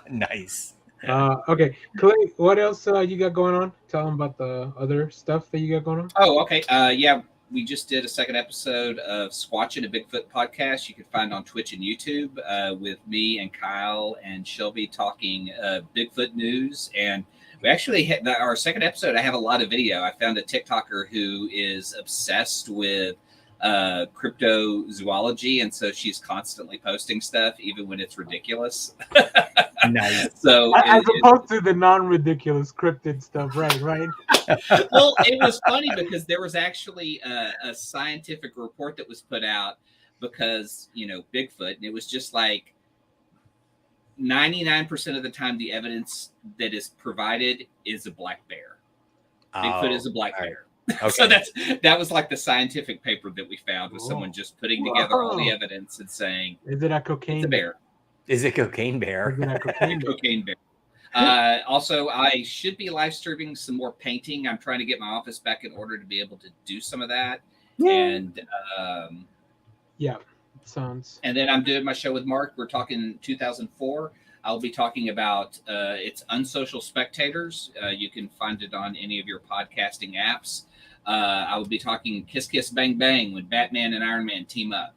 Nice. Okay, Clay, what else you got going on? Tell them about the other stuff that you got going on. Oh, okay. Yeah, we just did a second episode of Squatchin', a Bigfoot podcast. You can find on Twitch and YouTube with me and Kyle and Shelby talking Bigfoot news. And we actually had our second episode. I have a lot of video. I found a TikToker who is obsessed with cryptozoology, and so she's constantly posting stuff, even when it's ridiculous. Nice. So as opposed to the non-ridiculous cryptid stuff, right? Well, it was funny because there was actually a scientific report that was put out because Bigfoot, and it was just like 99% of the time the evidence that is provided is a black bear. Bigfoot is a black bear. Okay. So that was like the scientific paper that we found, was someone just putting together all the evidence and saying, "Is it a cocaine bear? Is it cocaine bear? Is it a cocaine bear?" Also, I should be live streaming some more painting. I'm trying to get my office back in order to be able to do some of that. And sounds. And then I'm doing my show with Mark. We're talking 2004. I'll be talking about it's Unsocial Spectators. You can find it on any of your podcasting apps. I will be talking Kiss Kiss Bang Bang when Batman and Iron Man team up.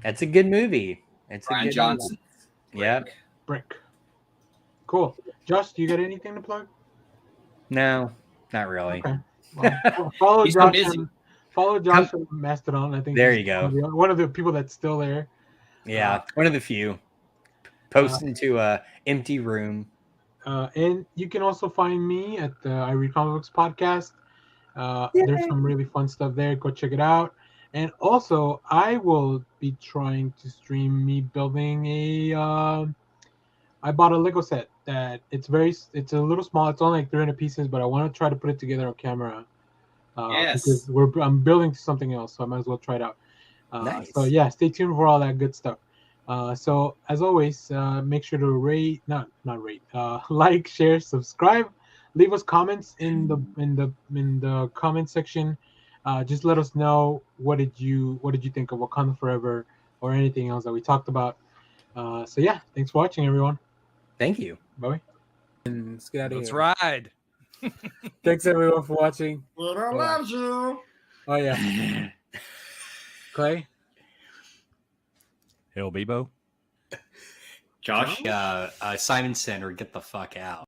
That's a good movie. It's Brian Johnson. Yeah. Brick. Cool. Josh, do you got anything to plug? No, not really. Okay. Well, follow Josh on Mastodon. I think there you go. One of the people that's still there. Yeah, one of the few. Post into a empty room. And you can also find me at the I Read Comic Books podcast. There's some really fun stuff there. Go check it out. And also, I will be trying to stream me building a. I bought a Lego set that it's a little small. It's only like 300 pieces, but I want to try to put it together on camera. Because I'm building something else, so I might as well try it out. Nice. So yeah, stay tuned for all that good stuff. So as always, make sure to not rate, like, share, subscribe, leave us comments in the comment section. Just let us know what did you think of Wakanda Forever or anything else that we talked about. So yeah, thanks for watching, everyone. Thank you. Bye. Let's get out of Let's here. ride. Thanks everyone for watching. Twitter loves you. Oh yeah. Clay. Hell, Bebo. Josh. Simon Center, get the fuck out.